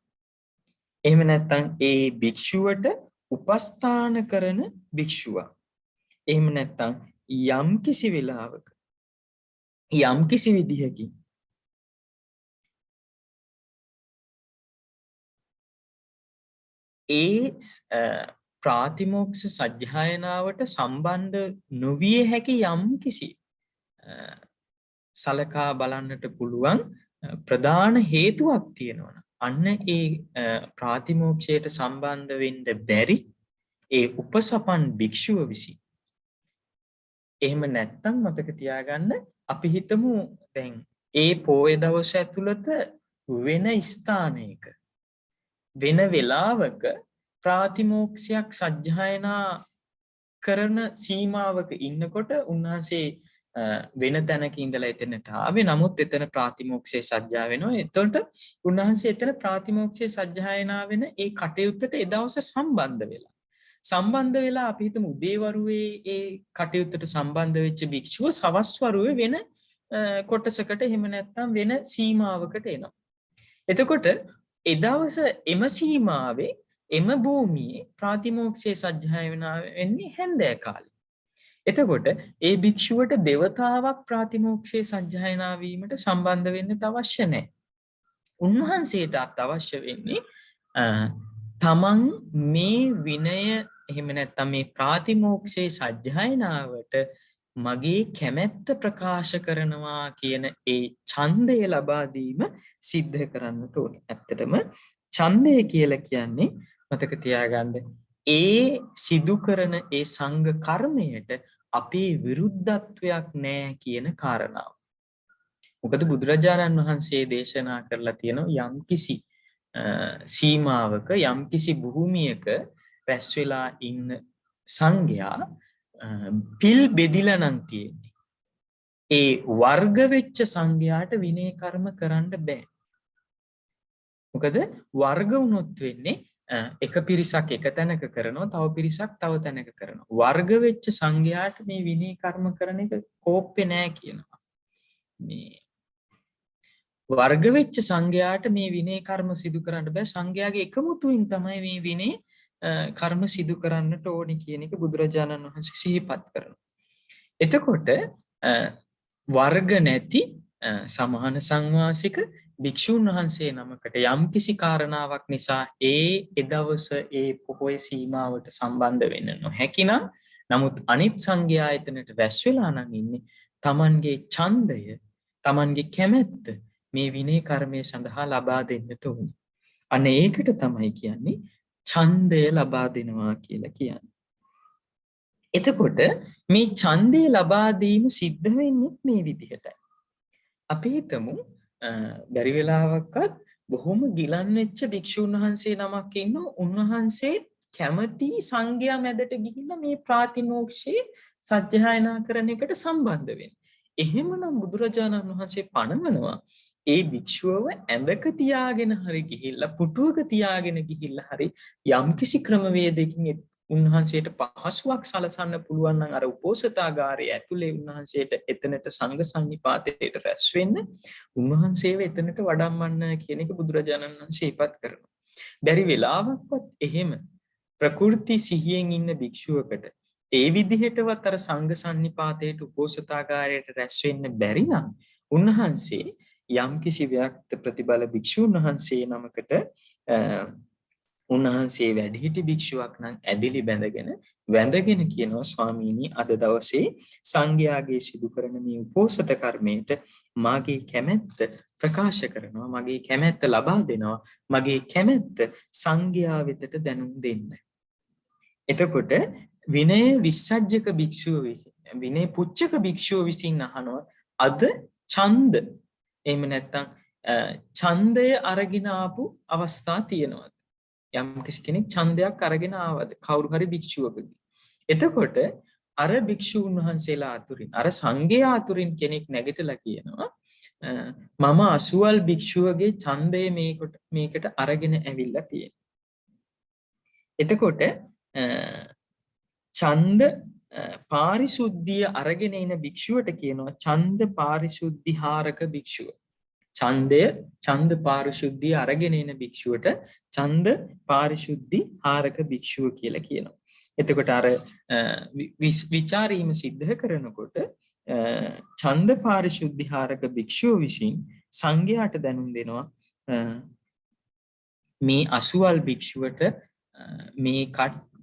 එහෙම නැත්නම් ඒ භික්ෂුවට උපස්ථාන කරන භික්ෂුවක්. එහෙම නැත්නම් යම් කිසි වෙලාවක යම් කිසි විදිහකින් ඒ ප්‍රාතිමෝක්ෂ සජ්ජායනාවට සම්බන්ධ නොවිය හැකි යම් කිසි සලකා බලන්නට පුළුවන් ප්‍රධාන හේතුවක් තියෙනවා. අන්න ඒ ප්‍රාතිමෝක්ෂයට සම්බන්ධ වෙන්න බැරි ඒ උපසපන් භික්ෂුව විසින්. එහෙම නැත්තම් මතක තියාගන්න අපි හිතමු දැන් ඒ පොයේ දවස ඇතුළත වෙන ස්ථානයක වෙන වෙලාවක ප්‍රාතිමෝක්ෂයක් සජ්ජායනා කරන සීමාවක ඉන්නකොට උන්වහන්සේ වෙන තැනක ඉඳලා එතනට ආවේ. නමුත් එතන ප්‍රාතිමෝක්ෂයේ සජ්ජා වෙනවා. එතකොට උන්වහන්සේ එතන ප්‍රාතිමෝක්ෂයේ සජ්ජායනා වෙන ඒ කටයුත්තට ඒ දවස සම්බන්ධ වෙලා අපි හිතමු උදේවරුේ ඒ කටයුත්තට සම්බන්ධ වෙච්ච භික්ෂුව සවස් වරුවේ වෙන කොටසකට එහෙම නැත්නම් වෙන සීමාවකට එනවා. එතකොට ඒ දවස එම සීමාවේ එම භූමියේ ප්‍රාතිමෝක්ෂයේ සජ්ජායනා වෙන්නේ හැන්දෑ කාලේ. එතකොට ඒ භික්ෂුවට දෙවතාවක් ප්‍රාතිමෝක්ෂයේ සජ්ජායනා වීමට සම්බන්ධ වෙන්න අවශ්‍ය නැහැ. උන්වහන්සේට අවශ්‍ය වෙන්නේ තමන් මේ විනය එහෙම නැත්නම් මේ ප්‍රාතිමෝක්ෂයේ සජ්ජායනාවට මගේ කැමැත්ත ප්‍රකාශ කරනවා කියන ඒ ඡන්දය ලබා දීම සිද්ධ කරන්නට ඕනේ. ඇත්තටම ඡන්දය කියලා කියන්නේ මතක තියාගන්න ඒ සිදු කරන ඒ සංඝ කර්මයට අපේ විරුද්ධත්වයක් නැහැ කියන කාරණාව. මොකද බුදුරජාණන් වහන්සේ දේශනා කරලා තියෙනවා යම්කිසි සීමාවක යම්කිසි භූමියක රැස් වෙලා ඉන්න සංඝයා පිල් බෙදිලා නම් තියෙන්නේ. ඒ වර්ග වෙච්ච සංඝයාට විනය කර්ම කරන්න බෑ. මොකද වර්ග වුණොත් වෙන්නේ එක පිරිසක් එක තැනක කරනවා, තව පිරිසක් තව තැනක කරනවා. වර්ග වෙච්ච සංඝයාට මේ විනය කර්ම කරන එක කෝප්පේ නෑ කියනවා. මේ වර්ග වෙච්ච සංඝයාට මේ විනය කර්ම සිදු කරන්න බෑ. සංඝයාගේ එකමුතුයින් තමයි මේ විනය කර්ම සිදු කරන්නට ඕනි කියන එක බුදුරජාණන් වහන්සේ සිහිපත් කරනවා. එතකොට වර්ග නැති සමාන සංවාසික භික්ෂුන් වහන්සේ නමකට යම්කිසි කාරණාවක් නිසා ඒ දවස ඒ පොහොය සීමාවට සම්බන්ධ වෙන්න නොහැකි නම්, නමුත් අනිත් සංඝයා එතනට රැස් වෙලා නම් ඉන්නේ, තමන්ගේ ඡන්දය, තමන්ගේ කැමැත්ත මේ විනය කර්මයේ සඳහා ලබා දෙන්නට ඕනේ. අන්න ඒකට තමයි කියන්නේ ඡන්දය ලබා දෙනවා කියලා කියන්නේ. එතකොට මේ ඡන්දය ලබා දීම සිද්ධ වෙන්නේ මේ විදිහටයි. අපි හිතමු බැරි වෙලාවකත් බොහොම ගිලන් වෙච්ච භික්ෂුන් වහන්සේ නමක් ඉන්නවා. උන්වහන්සේ කැමති සංඝයා මැදට ගිහිල්ලා මේ ප්‍රාතිමෝක්ෂයේ සජ්ජායනා කරන එකට සම්බන්ධ වෙන්න. එහෙමනම් බුදුරජාණන් වහන්සේ පණවනවා ඒ භික්ෂුවව ඇඳක තියාගෙන හරි ගිහිල්ලා පුටුවක තියාගෙන ගිහිල්ලා හරි යම්කිසි ක්‍රමවේදයකින් උන්වහන්සේට පහසුවක් සලසන්න පුළුවන් නම් අර උපෝසථාගාරයේ ඇතුලේ උන්වහන්සේට එතනට සංඝ සම්නිපාතයට රැස් වෙන්න උන්වහන්සේව එතනට වඩම්මන්න කියන එක බුදුරජාණන් වහන්සේ ඉපත් කරනවා. බැරි වෙලාවක්වත් එහෙම ප්‍රකෘති සිහියෙන් ඉන්න භික්ෂුවකට ඒ විදිහටවත් අර සංඝ සම්නිපාතයට උපෝසථාගාරයට රැස් වෙන්න බැරි නම් උන්වහන්සේ යම්කිසි ව්‍යක්ත ප්‍රතිබල භික්ෂුන් වහන්සේ නමකට උන්වහන්සේ වැඩිහිටි භික්ෂුවක් නම් ඇදිලි වැඳගෙන කියනවා ස්වාමීනි අද දවසේ සංඝයාගේ සිදු කරන මේ උපෝසත කර්මයට මාගේ කැමැත්ත ප්‍රකාශ කරනවා, මගේ කැමැත්ත ලබා දෙනවා, මගේ කැමැත්ත සංඝයා වෙතට දැනුම් දෙන්න. එතකොට විනය විසජ්ජක භික්ෂුව විසින්, විනය පුච්චක භික්ෂුව විසින් අහනවා අද ඡන්ද එහෙම නැත්නම් ඡන්දය අරගෙන ආපු අවස්ථා තියෙනවද? යම් කිසි කෙනෙක් ඡන්දයක් අරගෙන ආවද කවුරු හරි භික්ෂුවකගේ. එතකොට අර භික්ෂූන් වහන්සේලා අතුරින් අර සංඝයා අතුරින් කෙනෙක් නැගිටලා කියනවා මම අසුවල් භික්ෂුවගේ ඡන්දය මේකට අරගෙන ඇවිල්ලා තියෙනවා. එතකොට ඡන්ද පාරිශුද්ධිය අරගෙන එන භික්ෂුවට කියනවා ඡන්ද පාරිශුද්ධිහාරක භික්ෂුව. ඡන්ද පාරිශුද්ධිය අරගෙන එන භික්ෂුවට ඡන්ද පාරිශුද්ධිහාරක භික්ෂුව කියලා කියනවා. එතකොට අර විචාරීම සිද්ධ කරනකොට ඡන්ද පාරිශුද්ධිහාරක භික්ෂුව විසින් සංඝයාට දැනුම් දෙනවා මේ අසුවල් භික්ෂුවට මේ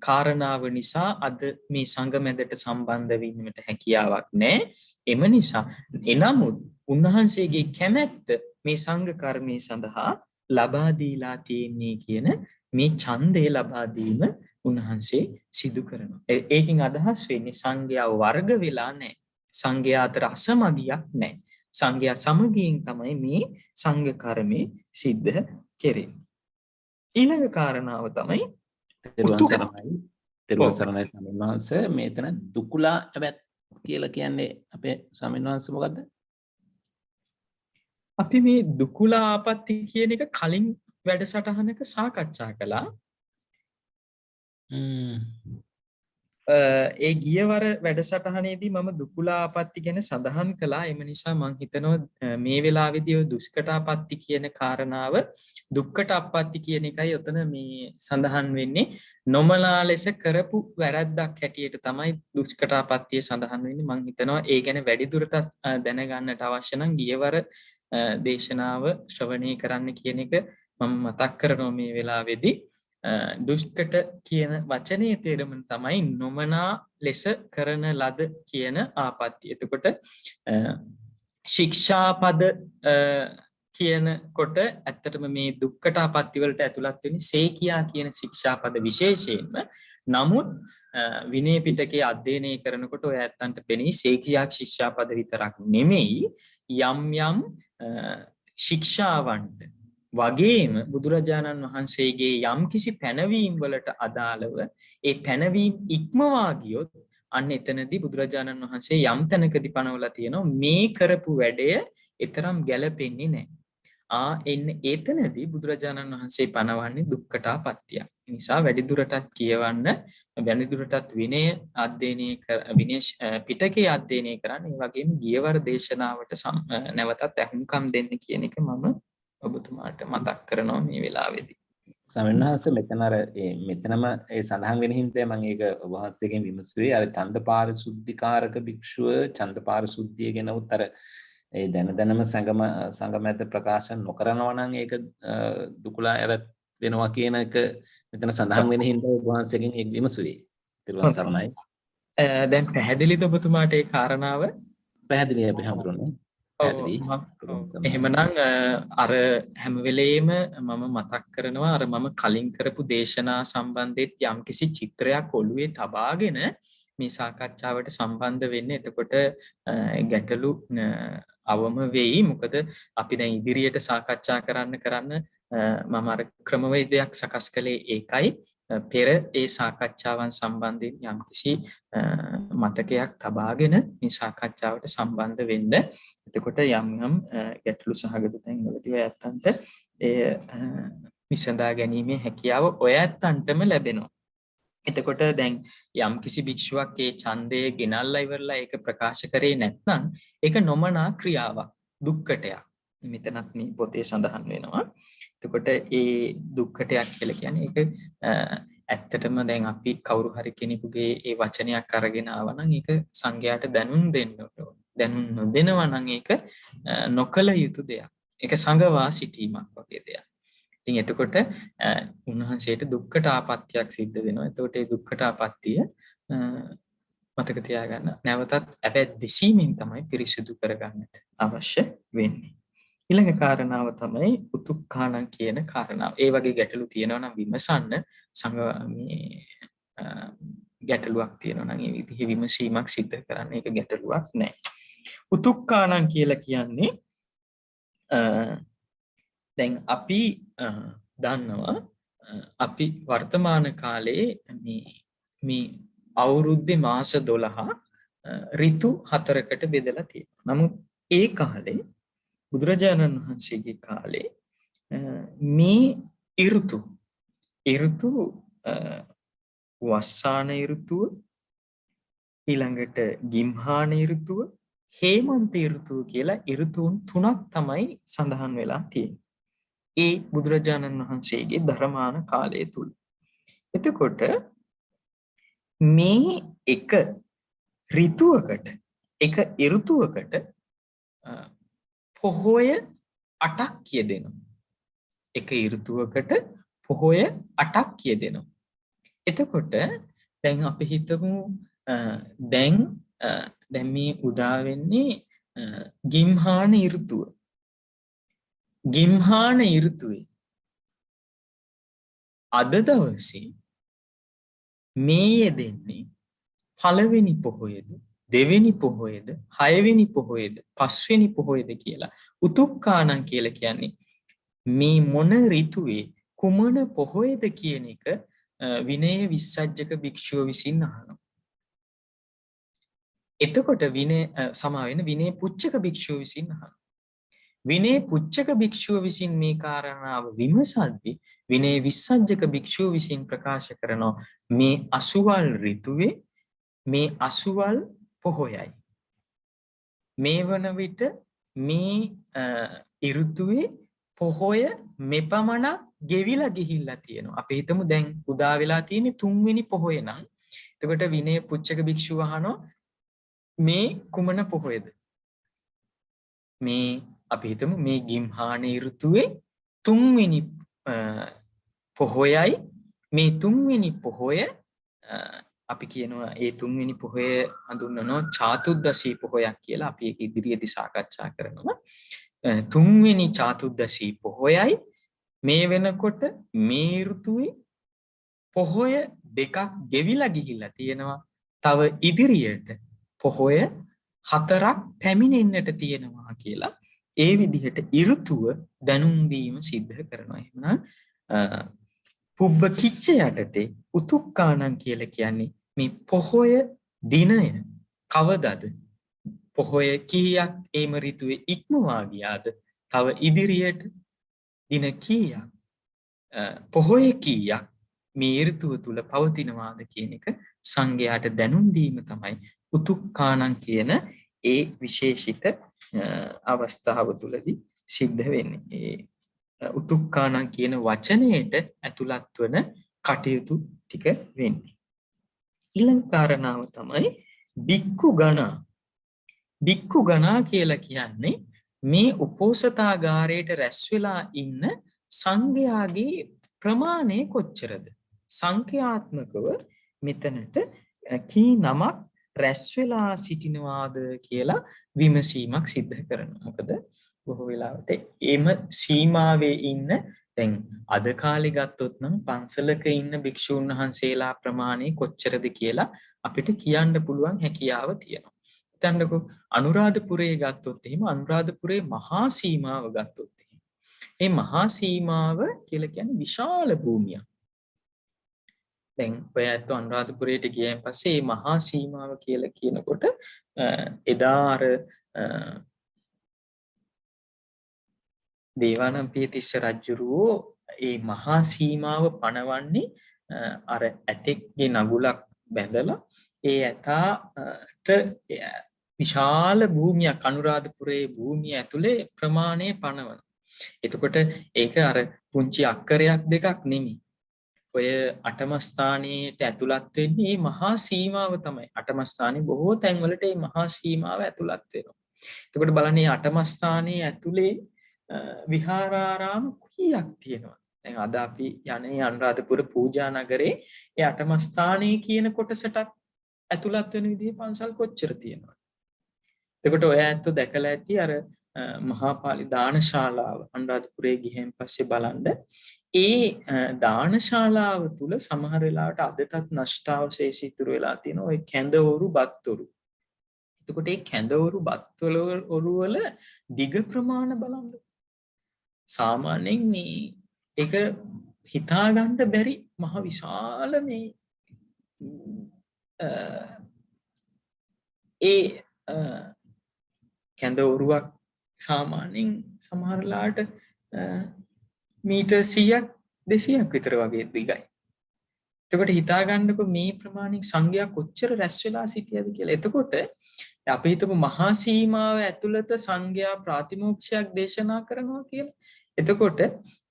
කාරණාව නිසා අද මේ සංඝමැදට සම්බන්ධ වීමට හැකියාවක් නැහැ. එම නිසා එනමුත් උන්වහන්සේගේ කැමැත්ත මේ සංඝ කර්මයේ සඳහා ලබා දීලා තියෙන්නේ කියන මේ ඡන්දය ලබා දීම උන්වහන්සේ සිදු කරනවා. ඒකෙන් අදහස් වෙන්නේ සංඝයා වර්ග වෙලා නැහැ. සංඝයා අතර අසමගියක් නැහැ. සංඝයා සමගියෙන් තමයි මේ සංඝ කර්මය සිද්ධ කෙරෙන්නේ. ඊළඟ කාරණාව තමයි තෙරුවන් සරණයි ස්වාමීන් වහන්සේ. මේතන දුකුලා ඇවැත් කියලා කියන්නේ අපේ ස්වාමීන් වහන්සේ මොකද්ද? අපි මේ දුකුලා ආපත්‍ති කියන එක කලින් වැඩසටහනක සාකච්ඡා කළා. ඒ ගියවර වැඩසටහනේදී මම දුකුලා ආපත්‍ති ගැන සඳහන් කළා. එම නිසා මම හිතනවා මේ වෙලාවේදී ඔය දුෂ්කටාපත්‍ති කියන කාරණාව දුක්කට අප්පත්ති කියන එකයි ඔතන මේ සඳහන් වෙන්නේ. නොමනා ලෙස කරපු වැරද්දක් හැටියට තමයි දුෂ්කටාපත්තිය සඳහන් වෙන්නේ. මම හිතනවා ඒ ගැන වැඩිදුරටත් දැනගන්නට අවශ්‍ය නම් ගියවර දේශනාව ශ්‍රවණය කරන්න කියන එක මම මතක් කරනවා මේ වෙලාවේදී. දුෂ්කට කියන වචනේ තේරුම තමයි නොමනා ලෙස කරන ලද කියන ආපත්‍ය. එතකොට ශික්ෂාපද කියනකොට ඇත්තටම මේ දුක්කට ආපත්‍ය වලට ඇතුළත් වෙන්නේ සේකියා කියන ශික්ෂාපද විශේෂයෙන්ම. නමුත් විනය පිටකයේ අධ්‍යයනය කරනකොට ඔය ඇත්තන්ට පෙනී සේකියා ශික්ෂාපද විතරක් නෙමෙයි යම් යම් ශික්ෂාවන්ට වගේම බුදුරජාණන් වහන්සේගේ යම්කිසි පැනවීම් වලට අදාළව ඒ පැනවීම් ඉක්මවා ගියොත් අන්න එතනදී බුදුරජාණන් වහන්සේ යම් තැනකදී පනවලා තියෙනවා මේ කරපු වැඩය එතරම් ගැළපෙන්නේ නැහැ. එතනදී බුදුරජාණන් වහන්සේ පනවන්නේ දුක්ඛටාපත්තිය. ඒ නිසා වැඩිදුරටත් කියවන්න වැඩිදුරටත් විනය පිටකයේ අධ්‍යයනය කරන්න. ඒ වගේම ගියවර දේශනාවට නැවතත් අහුම්කම් දෙන්න කියන එක මම ඔබතුමාට මතක් කරනවා මේ වෙලාවේදී. ස්වාමීන් වහන්සේ මෙතන මෙතනම ඒ සඳහන් වෙන හින්දා මම ඒක ඔබ වහන්සේගෙන් විමසුවේ අර ඡන්ද පාරිශුද්ධිකාරක භික්ෂුව ඡන්ද පාරිශුද්ධිය ගැන උත්තර ඒ දැනම සංගමැද ප්‍රකාශ නොකරනවා නම් ඒක දුකලා ඇවත් වෙනවා කියන එක මෙතන සඳහන් වෙන හින්දා ඔබ වහන්සේගෙන් ඒක විමසුවේ. ත්‍රිවන් සරණයි. දැන් පැහැදිලිද ඔබතුමාට ඒ කාරණාව? පැහැදිලි අපි හඳුනන්නේ. එහෙමනම් අර හැම වෙලේම මම මතක් කරනවා අර මම කලින් කරපු දේශනා සම්බන්ධෙත් යම්කිසි චිත්‍රයක් ඔළුවේ තබාගෙන මේ සාකච්ඡාවට සම්බන්ධ වෙන්න. එතකොට ගැටලු අවම වෙයි. මොකද අපි දැන් ඉදිරියට සාකච්ඡා කරන්න මම අර ක්‍රමවේදයක් සකස් කළේ ඒකයි. පෙර ඒ සාකච්ඡාවන් සම්බන්ධයෙන් යම්කිසි මතකයක් තබාගෙන මේ සාකච්ඡාවට සම්බන්ධ වෙන්න. එතකොට යම් ගැටලු සහගත තැන්වලදී ඔය ඇත්තන්ට ඒ විසඳා ගැනීමේ හැකියාව ඔය ඇත්තන්ටම ලැබෙනවා. එතකොට දැන් යම්කිසි භික්ෂුවක් ඒ ඡන්දය ගෙනල්ලා ඉවරලා ඒක ප්‍රකාශ කරේ නැත්නම් ඒක නොමනා ක්‍රියාවක්, දුක්කටයක්. මෙතනත් මේ පොතේ සඳහන් වෙනවා. එතකොට ඒ දුක්කටයක් කියලා කියන්නේ ඒක ඇත්තටම දැන් අපි කවුරු හරි කෙනෙකුගේ ඒ වචනයක් අරගෙන ආවා නම් ඒක සංඝයාට දැනුම් දෙන්න ඕන. දැනුම් නොදෙනවා නම් ඒක නොකල යුතු දෙයක්. ඒක සංඝවා සිටීමක් වගේ දෙයක්. ඉතින් එතකොට උන්වහන්සේට දුක්කට ආපත්‍යක් සිද්ධ වෙනවා. එතකොට ඒ දුක්කට ආපත්‍තිය මතක තියාගන්න. නැවතත් අපැත් දෙසීමෙන් තමයි පිරිසිදු කරගන්නට අවශ්‍ය වෙන්නේ. ඊළඟ කාරණාව තමයි උතුක්ඛාණං කියන කාරණාව. ඒ වගේ ගැටලු තියෙනවා නම් විමසන්න. ගැටලුවක් තියෙනවා නම් ඒ විදිහේ විමසීමක් සිද්ධ කරන්න. ඒක ගැටලුවක් නෑ. උතුක්ඛාණං කියලා කියන්නේ දැන් අපි දන්නවා අපි වර්තමාන කාලේ මේ අවුරුද්දේ මාස 12 ඍතු 4කට බෙදලා තියෙනවා. නමුත් ඒ කාලේ බුදුරජාණන් වහන්සේගේ කාලේ මේ ඍතු වස්සාන ඍතුව, ඊළඟට ගිම්හාන ඍතුව, හේමන්ත ඍතුව කියලා ඍතුන් 3ක් තමයි සඳහන් වෙලා තියෙන්නේ. ඒ බුදුරජාණන් වහන්සේගේ ධර්මාන කාලය තුල. එතකොට මේ එක ඍතුවකට පොහොය 8ක් කියදෙනවා. එක ඍතුවකට පොහොය 8ක් කියදෙනවා. එතකොට දැන් අපි හිතමු දැන් මේ උදා වෙන්නේ ගිම්හාන ඍතුව. ගිම්හාන ඍතුවේ අද දවසේ මේ යෙදෙන්නේ පළවෙනි පොහොයද, දෙවෙනි පොහොයද, හයවෙනි පොහොයද, පස්වෙනි පොහොයද කියලා උතුක්කාණන් කියලා කියන්නේ මේ මොන ඍතුවේ කුමන පොහොයද කියන එක විනය විස්සජ්ජක භික්ෂුව විසින් අහනවා. එතකොට විනය පුච්චක භික්ෂුව විසින් අහනවා. විනය පුච්චක භික්ෂුව විසින් මේ කාරණාව විමසද්දී විනය විස්සජ්ජක භික්ෂුව විසින් ප්‍රකාශ කරනවා මේ අසුවල් ඍතුවේ මේ අසුවල් පොහොයයි. මේ වන විට මේ ඍතුවේ පොහොය මෙපමණක් ගෙවිලා ගිහිල්ලා තියෙනවා. අපි හිතමු දැන් උදා වෙලා තියෙන්නේ 3 වෙනි පොහොය නම්. එතකොට විනය පුච්චක භික්ෂුව අහනවා මේ කුමන පොහොයද? මේ අපි හිතමු මේ ගිම්හාන ඍතුවේ 3 වෙනි පොහොයයි. මේ 3 වෙනි පොහොය අපි කියනවා ඒ 3 වෙනි පොහොය හඳුන්වනවා චාතුද්දසී පොහොයක් කියලා. අපි ඒක ඉදිරියේදී සාකච්ඡා කරනවා. 3 වෙනි චාතුද්දසී පොහොයයි මේ වෙනකොට මේ ඍතුවේ පොහොය දෙකක් ගෙවිලා ගිහිල්ලා තියෙනවා. තව ඉදිරියට පොහොය 4ක් පැමිණෙන්නට තියෙනවා කියලා ඒ විදිහට ඍතුව දැනුම් දීම සිද්ධ කරනවා. එහෙනම් පුබ්බ කිච්ච යටතේ උතුක්කාණන් කියලා කියන්නේ මේ පොහොය දිනය කවදද? පොහොය කීයක් ඒම ඍතුවේ ඉක්මවා ගියාද? තව ඉදිරියට දින කීයක් පොහොය කීයක් මේ ඍතුව තුල පවතිනවාද කියන එක සංඝයාට දැනුම් දීම තමයි උතුක්කාණන් කියන ඒ විශේෂිත අවස්ථාව තුලදී සිද්ධ වෙන්නේ. ඒ උතුක්කාණන් කියන වචනයට ඇතුළත් වන කටයුතු ටික වෙන්නේ. ඊළඟ කාරණාව තමයි බික්කු ගණා. බික්කු ගණා කියලා කියන්නේ මේ උපෝසථාගාරයට රැස් වෙලා ඉන්න සංඝයාගේ ප්‍රමාණය කොච්චරද? සංඛ්‍යාත්මකව මෙතනට කී නමක් රැස් වෙලා සිටිනවාද කියලා විමසීමක් සිද්ධ කරනවා. මොකද බොහෝ වෙලාවට එම සීමාවේ ඉන්න දැන් අද කාලේ ගත්තොත් නම් පන්සලක ඉන්න භික්ෂූන් වහන්සේලා ප්‍රමාණය කොච්චරද කියලා අපිට කියන්න පුළුවන් හැකියාව තියෙනවා. හිතන්නකෝ අනුරාධපුරයේ ගත්තොත් එහෙම අනුරාධපුරයේ මහා සීමාව ගත්තොත් එහෙම. මේ මහා සීමාව කියලා කියන්නේ විශාල භූමියක්. දැන් ඔය ඇත්ත අනුරාධපුරයට ගියන් පස්සේ මේ මහා සීමාව කියලා කියනකොට එදා අර දේවානම්පියතිස්ස රජුරෝ ඒ මහා සීමාව පනවන්නේ අර ඇතෙක්ගේ නගුලක් බැඳලා ඒ ඇතාට විශාල භූමියක් අනුරාධපුරයේ භූමිය ඇතුලේ ප්‍රමාණය පනවන. එතකොට ඒක අර පුංචි අක්කරයක් දෙකක් නෙමෙයි. ඔය අටම ස්ථානයේට ඇතුළත් වෙන්නේ මේ මහා සීමාව තමයි. අටම ස්ථානයේ බොහෝ තැන්වලට මේ මහා සීමාව ඇතුළත් වෙනවා. එතකොට බලන්න මේ අටම ස්ථානයේ ඇතුලේ විහාරාරාම කීයක් තියෙනවා. දැන් අද අපි යන්නේ අනුරාධපුර පූජා නගරේ ඒ අටම ස්ථානයේ කියන කොටසට ඇතුළත් වෙන විදිහේ පන්සල් කොච්චර තියෙනවද? එතකොට ඔය ඇත්තෝ දැකලා ඇති අර මහාපාලි දානශාලාව අනුරාධපුරේ ගිහින් පස්සේ බලන්න ඒ දානශාලාව තුල සමහර වෙලාවට අදටත් නෂ්ටාවශේෂ ඉතුරු වෙලා තියෙන ওই කැඳවුරු බත්වරු. එතකොට මේ කැඳවුරු බත්වරු වල දිග ප්‍රමාණ බලන්න. සාමාන්‍යයෙන් මේ ඒක හිතාගන්න බැරි මහ විශාල මේ ඒ කැඳ ඔරුවක් සාමාන්‍යයෙන් සමහරලාට මීටර් 100ක් 200ක් විතර වගේ දිගයි. එතකොට හිතාගන්නකො මේ ප්‍රමාණික සංඛ්‍යා කොච්චර රැස් වෙලා සිටියද කියලා. එතකොට අපි හිතමු මහා සීමාව ඇතුළත සංඛ්‍යා ප්‍රාතිමෝක්ෂයක් දේශනා කරනවා කියලා. එතකොට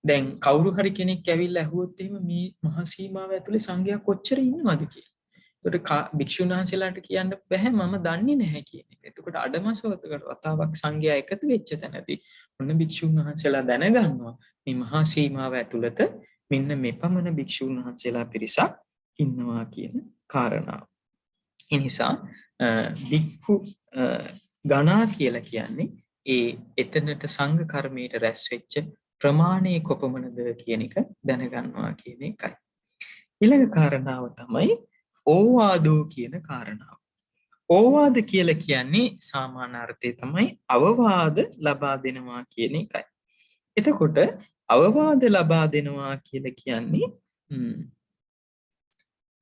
දැන් කවුරු හරි කෙනෙක් ඇවිල්ලා ඇහුවොත් එහෙම මේ මහා සීමාව ඇතුලේ සංඛ්‍යා කොච්චර ඉන්නවද කියලා. එතකොට භික්ෂුන් වහන්සේලාට කියන්න බෑ මම දන්නේ නැහැ කියන එක. එතකොට අඩමසවතකට වතාවක් සංඛ්‍යා එකතු වෙච්ච තැනදී ඔන්න භික්ෂුන් වහන්සේලා දැනගන්නවා මේ මහා සීමාව ඇතුළත මෙන්න මෙපමණ භික්ෂුන් වහන්සේලා පිරිසක් ඉන්නවා කියන කාරණාව. ඒ නිසා භික්ඛු ගණා කියලා කියන්නේ ඒ එතනට සංඝ කර්මයට රැස් වෙච්ච ප්‍රමාණය කොපමණද කියන එක දැනගන්නවා කියන එකයි. ඊළඟ කාරණාව තමයි ඕවාදෝ කියන කාරණාව. ඕවාද කියලා කියන්නේ සාමාන්‍ය අර්ථය තමයි අවවාද ලබා දෙනවා කියන එකයි. එතකොට අවවාද ලබා දෙනවා කියලා කියන්නේ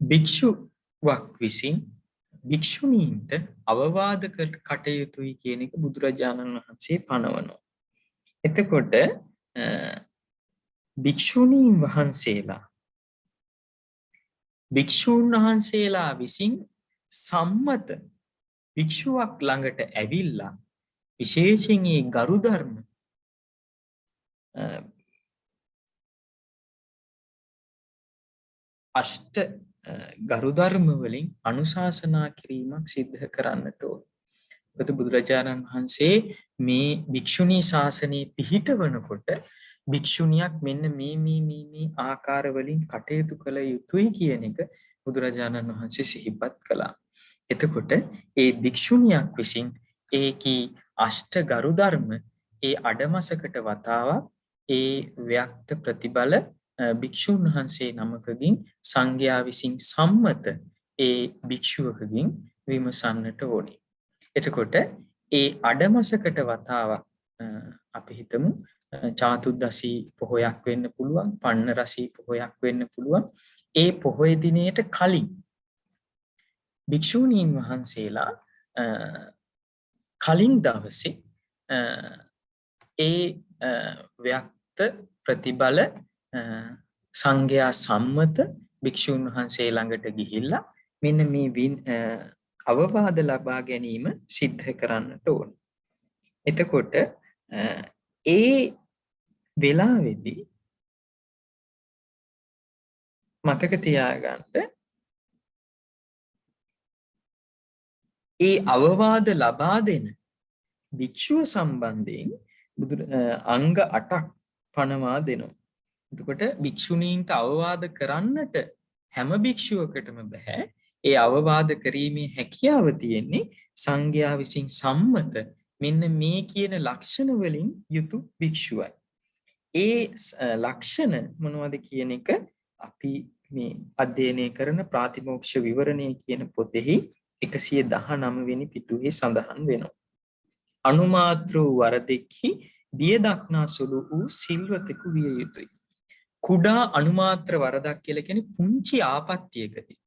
භික්ෂුවක් විසින් භික්ෂුණීන්ට අවවාද කටයුතුයි කියන එක බුදුරජාණන් වහන්සේ පනවනවා. එතකොට භික්ෂුණීන් වහන්සේලා භික්ෂූන් වහන්සේලා විසින් සම්මත භික්ෂුවක් ළඟට ඇවිල්ලා විශේෂයෙන් මේ ගරු ධර්ම අෂ්ට ගරු ධර්ම වලින් අනුශාසනා කිරීමක් සිද්ධ කරන්නට ඕන. මොකද බුදුරජාණන් වහන්සේ මේ භික්ෂුණී ශාසනයේ පිහිටවනකොට භික්ෂුණියක් මෙන්න මේ ආකාර වලින් කටයුතු කළ යුතුයි කියන එක බුදුරජාණන් වහන්සේ සිහිපත් කළා. එතකොට ඒ භික්ෂුණියක් විසින් ඒකී අෂ්ට ගරු ධර්ම ඒ අඩමසකට වතාවක් ඒ ව්‍යක්ත ප්‍රතිබල භික්ෂුන් වහන්සේ නමකකින් සංඝයා විසින් සම්මත ඒ භික්ෂුවකකින් විමසන්නට ඕනේ. එතකොට ඒ අඩමසකට වතාවක් අපි හිතමු චාතුද්දසී පොහොයක් වෙන්න පුළුවන්, පන්න රසී පොහොයක් වෙන්න පුළුවන්. ඒ පොහොය දිනයට කලින් භික්ෂුණීන් වහන්සේලා කලින් දවසේ ඒ ව්‍යක්ත ප්‍රතිබල සංඝයා සම්මත භික්ෂුන් වහන්සේ ළඟට ගිහිල්ලා මෙන්න මේ අවවාද ලබා ගැනීම සිද්ධ කරන්නට ඕන. එතකොට ඒ වෙලාවේදී මතක තියාගන්න ඒ අවවාද ලබා දෙන භික්ෂුව සම්බන්ධයෙන් අංග 8ක් පනවා දෙනවා. එතකොට භික්ෂුණීන්ට අවවාද කරන්නට හැම භික්ෂුවකටම බෑ. ඒ අවවාද කිරීමේ හැකියාව තියෙන්නේ සංඝයා විසින් සම්මත මෙන්න මේ කියන ලක්ෂණ වලින් යුතු භික්ෂුවයි. ඒ ලක්ෂණ මොනවද කියන එක අපි මේ අධ්‍යයනය කරන ප්‍රාතිමෝක්ෂ විවරණය කියන පොතෙහි 119 වෙනි පිටුවේ සඳහන් වෙනවා. අනුමාත්‍ර වරදෙක්හි බිය දක්නා සුළු වූ සිල්වතෙකු විය යුතුයි. කුඩා අනුමාත්‍ර වරදක් කියලා කියන්නේ පුංචි ආපත්‍යයකදී,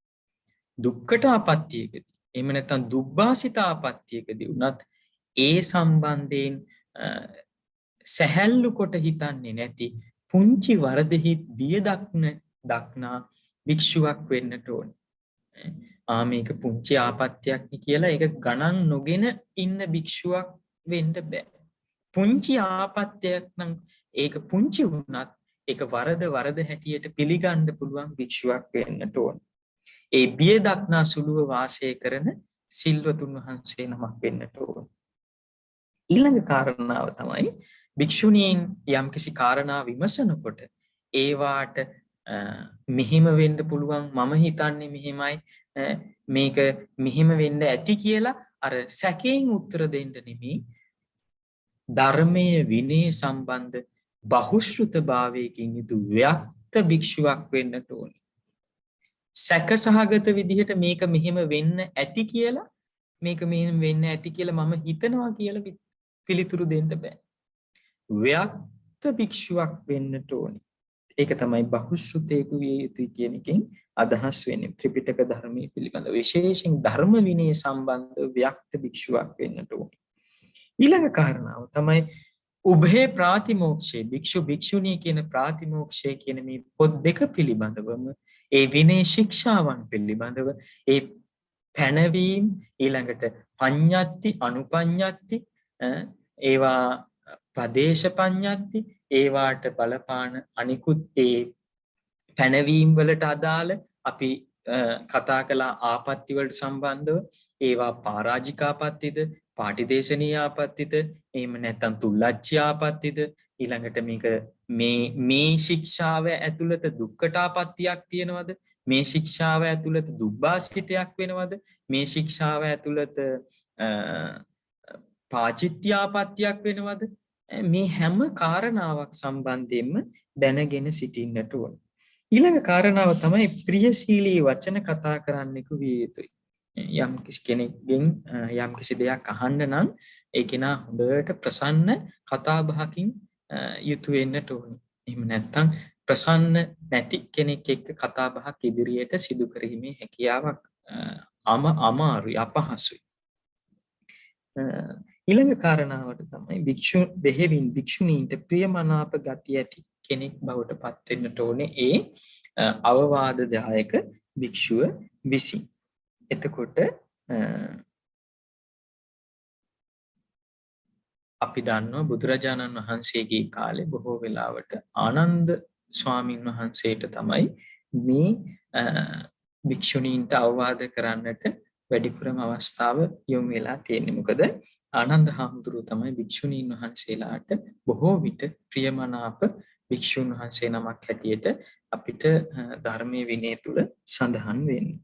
දුක්කට ආපත්‍යයකදී, එහෙම නැත්නම් දුබ්බාසිත ආපත්‍යයකදී උනත් ඒ සම්බන්ධයෙන් සැහැල්ලු කොට හිතන්නේ නැති පුංචි වරදෙහි බිය දක්නා භික්ෂුවක් වෙන්නට ඕන. මේක පුංචි ආපත්‍යක් කියලා ඒක ගණන් නොගෙන ඉන්න භික්ෂුවක් වෙන්න බෑ. පුංචි ආපත්‍යක් නම් ඒක පුංචි වුණත් ඒක වරද හැටියට පිළිගන්න පුළුවන් භික්ෂුවක් වෙන්නට ඕන. ඒ බිය දක්නා සුළුව වාසය කරන සිල්වතුන් වහන්සේ නමක් වෙන්නට ඕන. ඊළඟ කාරණාව තමයි භික්ෂුණීන් යම්කිසි කාරණා විමසනකොට ඒවාට මෙහිම වෙන්න පුළුවන්, මම හිතන්නේ මෙහිමයි, මේක මෙහිම වෙන්න ඇති කියලා අර සැකයෙන් උත්තර දෙන්න නෙමෙයි, ධර්මයේ විනය සම්බන්ධ බහුශ්‍රුත භාවයකින් යුතු ව්‍යක්ත භික්ෂුවක් වෙන්නට ඕනේ. සැක සහගත විදිහට මේක මෙහෙම වෙන්න ඇති කියලා, මේක මෙහෙම වෙන්න ඇති කියලා මම හිතනවා කියලා පිළිතුරු දෙන්න බෑ. ව්‍යක්ත භික්ෂුවක් වෙන්නට ඕනේ. ඒක තමයි බහුශ්‍රුතේකු විය යුතුයි කියන එකෙන් අදහස් වෙන්නේ. ත්‍රිපිටක ධර්මයේ පිළිබඳ විශේෂයෙන් ධර්ම විනය සම්බන්ධ ව්‍යක්ත භික්ෂුවක් වෙන්නට ඕනේ. ඊළඟ කාරණාව තමයි උභය ප්‍රාතිමෝක්ෂේ භික්ෂු භික්ෂුණී කියන ප්‍රාතිමෝක්ෂය කියන මේ පොත් දෙක පිළිබඳවම ඒ විනය ශික්ෂාවන් පිළිබඳව ඒ පැනවීම ඊළඟට පඤ්ඤත්ති අනුපඤ්ඤත්ති ඒවා ප්‍රදේශ පඤ්ඤත්ති ඒවාට බලපාන අනිකුත් ඒ පැනවීම් වලට අදාළ අපි කතා කළ ආපත්‍ය වලට සම්බන්ධව ඒවා පරාජිකාපත්තිද පාටිදේශනීය ආපත්තිද එහෙම නැත්නම් තුල්ලච්චි ආපත්තිද ඊළඟට මේක මේ ශික්ෂාව ඇතුළත දුක්ඛටාපත්තියක් තියෙනවද මේ ශික්ෂාව ඇතුළත දුබ්බාසිතයක් වෙනවද මේ ශික්ෂාව ඇතුළත පාචිත්‍යාපත්තියක් වෙනවද මේ හැම කාරණාවක් සම්බන්ධයෙන්ම දැනගෙන සිටින්නට ඕන. ඊළඟ කාරණාව තමයි ප්‍රියශීලී වචන කතා කරන්නෙකු විය යුතුයි. යම් කිසි කෙනෙක්ගෙන් යම් කිසි දෙයක් අහන්න නම් ඒ කෙනා හොඳට ප්‍රසන්න කතා බහකින් යුතු වෙන්නට ඕනේ. එහෙම නැත්නම් ප්‍රසන්න නැති කෙනෙක් එක්ක කතා බහක් ඉදිරියට සිදු කිරීමේ හැකියාවක් අමාරුයි අපහසුයි. ඊළඟ කාරණාවට තමයි භික්ෂු බෙහෙවින් භික්ෂුණීන්ට ප්‍රියමනාප ගතිය ඇති කෙනෙක් බවට පත් වෙන්නට ඕනේ ඒ අවවාදදායක භික්ෂුව විසින්. එතකොට අපි දන්නවා බුදුරජාණන් වහන්සේගේ කාලේ බොහෝ වෙලාවට ආනන්ද ස්වාමීන් වහන්සේට තමයි මේ භික්ෂුණීන්ට අවවාද කරන්නට වැඩිපුරම අවස්ථාව යොමු වෙලා තියෙන්නේ. මොකද ආනන්ද හාමුදුරුවෝ තමයි භික්ෂුණීන් වහන්සේලාට බොහෝ විට ප්‍රියමනාප භික්ෂුන් වහන්සේ නමක් හැටියට අපිට ධර්මයේ විනය තුල සඳහන් වෙන්නේ.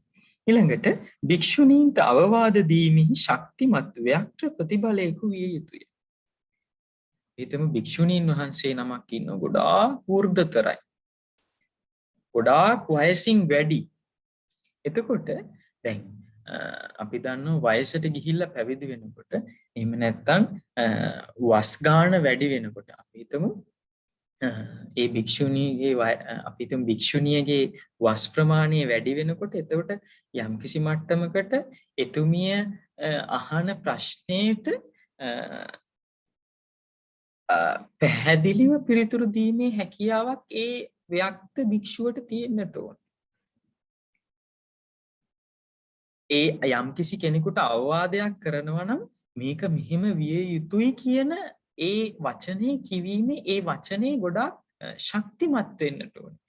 ඊළඟට භික්ෂුණීන්ට අවවාද දීමෙහි ශක්තිමත් ව්‍යක්ත ප්‍රතිබලයක විය යුතුය. හිතමු භික්ෂුණීන් වහන්සේ නමක් ඉන්න ගොඩාක් වෘද්ධතරයි. ගොඩාක් වයසින් වැඩි. එතකොට දැන් අපි දන්නවා වයසට ගිහිල්ලා පැවිදි වෙනකොට එහෙම නැත්නම් වස් ගාන වැඩි වෙනකොට අපි හිතමු ඒ භික්ෂුණියගේ අපි හිතමු භික්ෂුණියගේ වස් ප්‍රමාණය වැඩි වෙනකොට එතකොට යම්කිසි මට්ටමකට එතුමිය අහන ප්‍රශ්නෙට පැහැදිලිව පිළිතුරු දීමේ හැකියාවක් ඒ ව්‍යක්ත භික්ෂුවට තියෙන්නට ඕන. ඒ යම්කිසි කෙනෙකුට අවවාදයක් කරනවා නම් මේක මෙහෙම විය යුතුයි කියන ඒ වචනේ කිවීමේ ඒ වචනේ ගොඩාක් ශක්තිමත් වෙන්නට ඕනේ.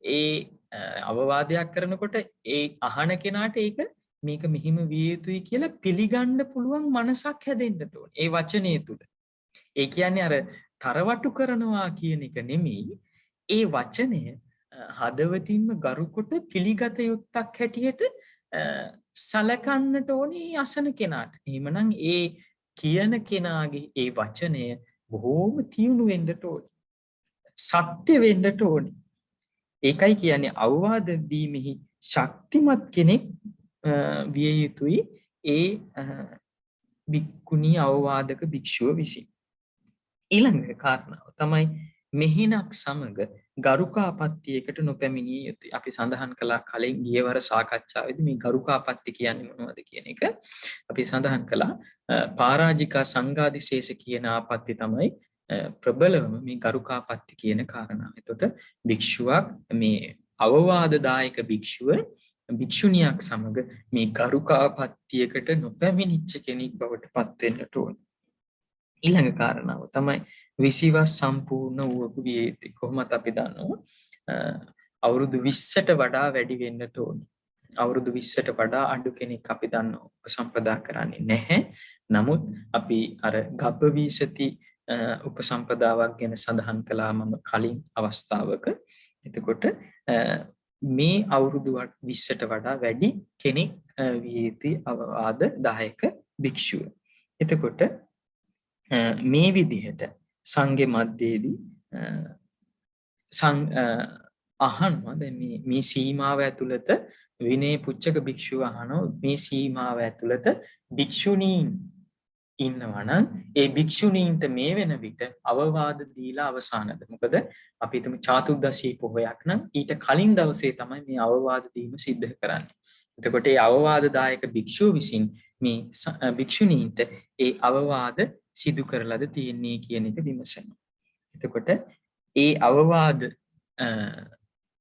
ඒ අවවාදයක් කරනකොට ඒ අහන කෙනාට ඒක මේක මෙහෙම විය යුතුයි කියලා පිළිගන්න පුළුවන් මනසක් හැදෙන්නට ඕනේ. ඒ වචනේ තුල. ඒ කියන්නේ අර තරවටු කරනවා කියන එක නෙමෙයි. ඒ වචනය හදවතින්ම ගරුකොට පිළිගත යුත්තක් හැටියට සලකන්නට ඕනේ අසන කෙනාට. එහෙමනම් ඒ කියන කෙනාගේ ඒ වචනය බොහෝම තියුණු වෙන්නට ඕනේ. සත්‍ය වෙන්නට ඕනේ. ඒකයි කියන්නේ අවවාද දීමෙහි ශක්තිමත් කෙනෙක් විය යුතුයි ඒ භික්ඛුණී අවවාදක භික්ෂුව විසින්. ඊළඟ කාරණාව තමයි මෙහිණක් සමග ගරුකාපත්තියකට නොපැමිණිය යුතුයි. අපි සඳහන් කළා කලින් ගියවර සාකච්ඡාවේදී මේ ගරුකාපත්ති කියන්නේ මොනවද කියන එක. අපි සඳහන් කළා පරාජිකා සංඝාදිශේෂ කියන ආපත්‍ය තමයි ප්‍රබලවම මේ ගරුකාපත්ති කියන කාරණාව. එතකොට භික්ෂුවක් මේ අවවාදදායක භික්ෂුව භික්ෂුණියක් සමග මේ ගරුකාපත්තියකට නොපැමිණිච්ච කෙනෙක් බවට පත් වෙන්නට ඕන. ඊළඟ කාරණාව තමයි විසිවස් සම්පූර්ණ වූ විය යුතුයි. කොහොමද අපි දන්නවා අවුරුදු 20ට වඩා වැඩි වෙන්නට ඕනේ. අවුරුදු 20ට වඩා අඩු කෙනෙක් අපි දන්නවා උපසම්පදා කරන්නේ නැහැ. නමුත් අපි අර ගබ්බවීසති උපසම්පදාවක් ගැන සඳහන් කළා මම කලින් අවස්ථාවක. එතකොට මේ අවුරුදු 20ට වඩා වැඩි කෙනෙක් විය යුතුයි අවවාදදායක භික්ෂුව. එතකොට මේ විදිහට සංඝ මැදේදී අහනවා දැන් මේ සීමාව ඇතුළත විනය පුච්චක භික්ෂුව අහනවා මේ සීමාව ඇතුළත භික්ෂුණීන් ඉන්නවා නම් ඒ භික්ෂුණීන්ට මේ වෙන විට අවවාද දීලා අවසానද. මොකද අපි හිතමු චාතුර්දශී පොහොයක් නම් ඊට කලින් දවසේ තමයි මේ අවවාද දීම සිද්ධ කරන්නේ. එතකොට ඒ අවවාදදායක භික්ෂුව විසින් මේ භික්ෂුණීන්ට ඒ අවවාද සිදු කරලාද තියෙන්නේ කියන එක විමසනවා. එතකොට ඒ අවවාද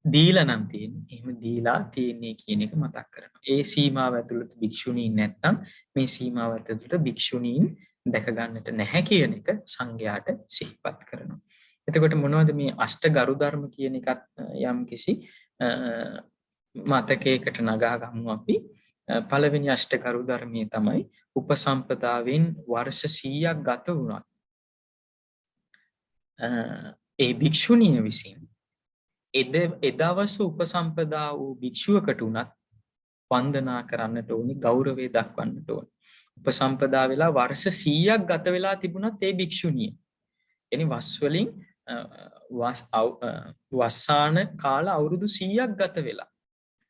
දීලා නම් තියෙන්නේ. එහෙම දීලා තියෙන්නේ කියන එක මතක් කරනවා. ඒ සීමාව ඇතුළත භික්ෂුණීන් නැත්නම් මේ සීමාව ඇතුළත භික්ෂුණීන් දැක ගන්නට නැහැ කියන එක සංඝයාට සිහිපත් කරනවා. එතකොට මොනවද මේ අෂ්ටගරු ධර්ම කියන එකත් යම්කිසි මතකයකට නගා ගමු අපි. පළවෙනි අෂ්ටගරු ධර්මයේ තමයි උපසම්පදාවෙන් වර්ෂ 100ක් ගත වුණා. ඒ භික්ෂුණිය විසින් එදවස උපසම්පදා වූ භික්ෂුවකට උනත් වන්දනා කරන්නට ඕනි, ගෞරවය දක්වන්නට ඕනි. උපසම්පදා වෙලා වර්ෂ 100ක් ගත වෙලා තිබුණත් ඒ භික්ෂුණිය එනි වස් වලින් වස්සාන කාල අවුරුදු 100ක් ගත වෙලා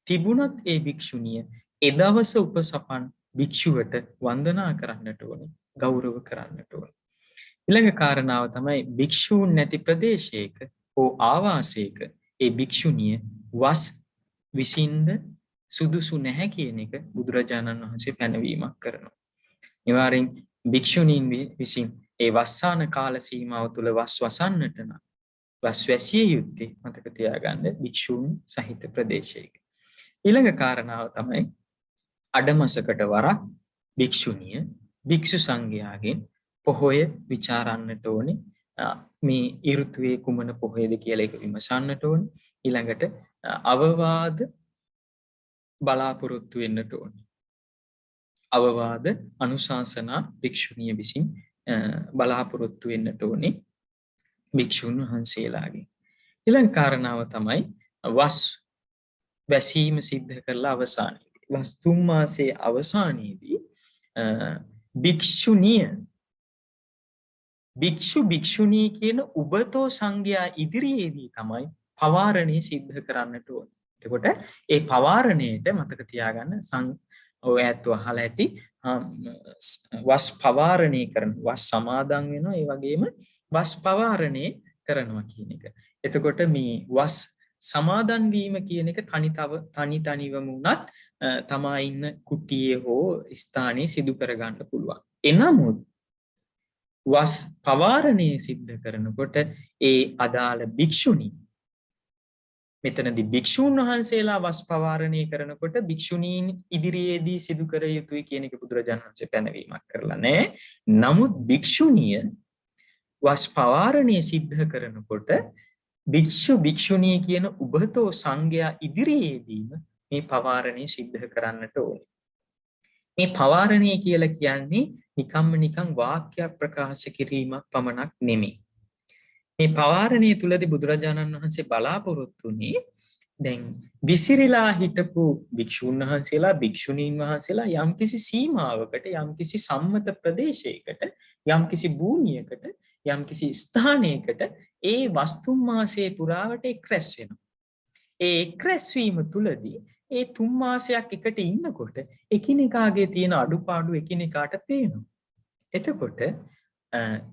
තිබුණත් ඒ භික්ෂුණිය එදවස උපසපන් භික්ෂුවට වන්දනා කරන්නට ඕනි, ගෞරව කරන්නට ඕනි. ඊළඟ කාරණාව තමයි භික්ෂූන් නැති ප්‍රදේශයක හෝ ආවාසයක ඒ භික්ෂුණිය වස් විසින්ද සුදුසු නැහැ කියන එක බුදුරජාණන් වහන්සේ පැනවීමක් කරනවා. නිවාරෙන් භික්ෂුණීන් විසින් ඒ වස්සාන කාල සීමාව තුළ වස් වසන්නට නම් වස් වැසිය යුත්තේ මතක තියාගන්න භික්ෂූන් සහිත ප්‍රදේශයක. ඊළඟ කාරණාව තමයි අඩමසකට වරක් භික්ෂුණිය භික්ෂු සංඝයාගෙන් පොහොය විචාරන්නට ඕනේ. මේ ඍතුවේ කුමන පොහොයද කියලා ඒක විමසන්නට ඕනේ. ඊළඟට අවවාද බලාපොරොත්තු වෙන්නට ඕනේ. අවවාද අනුශාසනා භික්ෂුණිය විසින් බලාපොරොත්තු වෙන්නට ඕනේ භික්ෂුන් වහන්සේලාගෙන්. ඊළඟ කාරණාව තමයි වස් වැසීම සිද්ධ කරලා අවසානයේදී වස් 3 මාසයේ අවසානයේදී භික්ෂුණිය භික්ෂු භික්ෂුණී කියන උබතෝ සංඝයා ඉදිරියේදී තමයි පවාරණය සිද්ධ කරන්නට ඕනේ. එතකොට ඒ පවාරණයට මතක තියාගන්න ඔය ඇත්ත අහලා ඇති වස් පවාරණය කරන වස් සමාදන් වෙනවා, ඒ වගේම වස් පවාරණය කරනවා කියන එක. එතකොට මේ වස් සමාදන් වීම කියන එක තනිවම වුණත් තමා ඉන්න කුටියේ හෝ ස්ථානයේ සිදු කරගන්න පුළුවන්. එනමුත් වස් පවාරණය සිද්ධ කරනකොට ඒ අදාළ භික්ෂුණී මෙතනදී භික්ෂූන් වහන්සේලා වස් පවාරණය කරනකොට භික්ෂුණීන් ඉදිරියේදී සිදු කර යුතුයි කියන එක බුදුරජාණන් වහන්සේ පැනවීමක් කරලා නැහැ. නමුත් භික්ෂුණිය වස් පවාරණය සිද්ධ කරනකොට භික්ෂු භික්ෂුණී කියන උභතෝ සංඝයා ඉදිරියේදීම මේ පවාරණය සිද්ධ කරන්නට ඕනේ. මේ පවාරණය කියලා කියන්නේ නිකන් වාක්‍ය ප්‍රකාශ කිරීමක් පමණක් නෙමෙයි. මේ පවාරණය තුලදී බුදුරජාණන් වහන්සේ බලාපොරොත්තු වුණේ දැන් විසිරීලා හිටපු භික්ෂුන් වහන්සේලා භික්ෂුණීන් වහන්සේලා යම්කිසි සීමාවකට යම්කිසි සම්මත ප්‍රදේශයකට යම්කිසි භූමියකට යම්කිසි ස්ථානයකට ඒ වස්තුන් මාසයේ පුරාවට එක්රැස් වෙනවා. ඒ එක්රැස් වීම තුලදී ඒ 3 මාසයක් එකට ඉන්නකොට එකිනෙකාගේ තියෙන අඩුපාඩු එකිනෙකාට පේනවා. එතකොට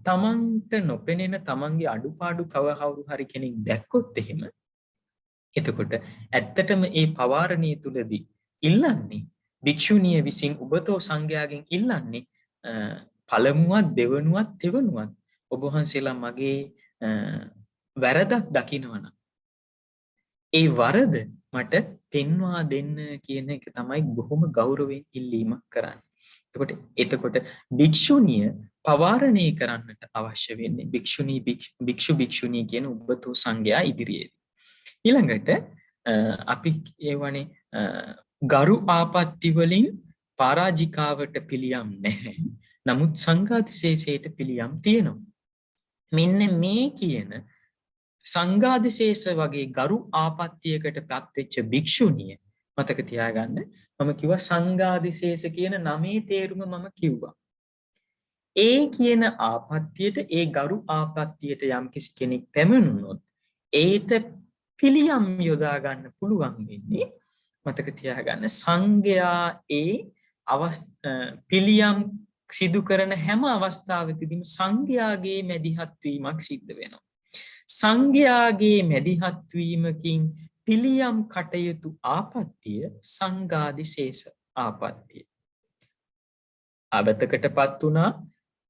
තමන්ට නොපෙනෙන තමන්ගේ අඩුපාඩු කවුරු හරි කෙනෙක් දැක්කොත් එහෙම එතකොට ඇත්තටම ඒ පවාරණය තුලදී ඉල්ලන්නේ භික්ෂුණිය විසින් උබතෝ සංඝයාගෙන් ඉල්ලන්නේ පළමුවත් දෙවනුවත් තෙවනුවත් ඔබ වහන්සේලා මගේ වැරදක් දකිනවනම් ඒ වරද මට පෙන්වා දෙන්න කියන එක තමයි බොහොම ගෞරවයෙන් ඉල්ලීමක් කරන්නේ. එතකොට භික්ෂුණිය පවාරණය කරන්නට අවශ්‍ය වෙන්නේ භික්ෂු භික්ෂුණී කියන උබතෝ සංඝයා ඉදිරියේදී. ඊළඟට අපි කියවනේ ගරු ආපත්‍ති වලින් පරාජිකාවට පිළියම් නැහැ. නමුත් සංඝාතිශේෂයට පිළියම් තියෙනවා. මෙන්න මේ කියන සංඝාතිශේෂ වගේ ගරු ආපත්‍යයකට පත්වෙච්ච භික්ෂුණිය මතක තියාගන්න. මම කිව්වා සංඝාතිශේෂ කියන නමේ තේරුම මම කිව්වා. ඒ කියන ආපත්‍යයට ඒ ගරු ආපත්‍යයට යම්කිසි කෙනෙක් පැමිණුනොත් ඒට පිළියම් යොදා ගන්න පුළුවන් වෙන්නේ මතක තියාගන්න සංඝයා ඒ පිළියම් සිදු කරන හැම අවස්ථාවකදීම සංඝයාගේ මැදිහත් වීමක් සිද්ධ වෙනවා. සංඝයාගේ මැදිහත් වීමකින් පිළියම් කටයුතු ආපත්‍ය සංඝාදිශේෂ ආපත්‍ය. අබතකටපත් වුණා,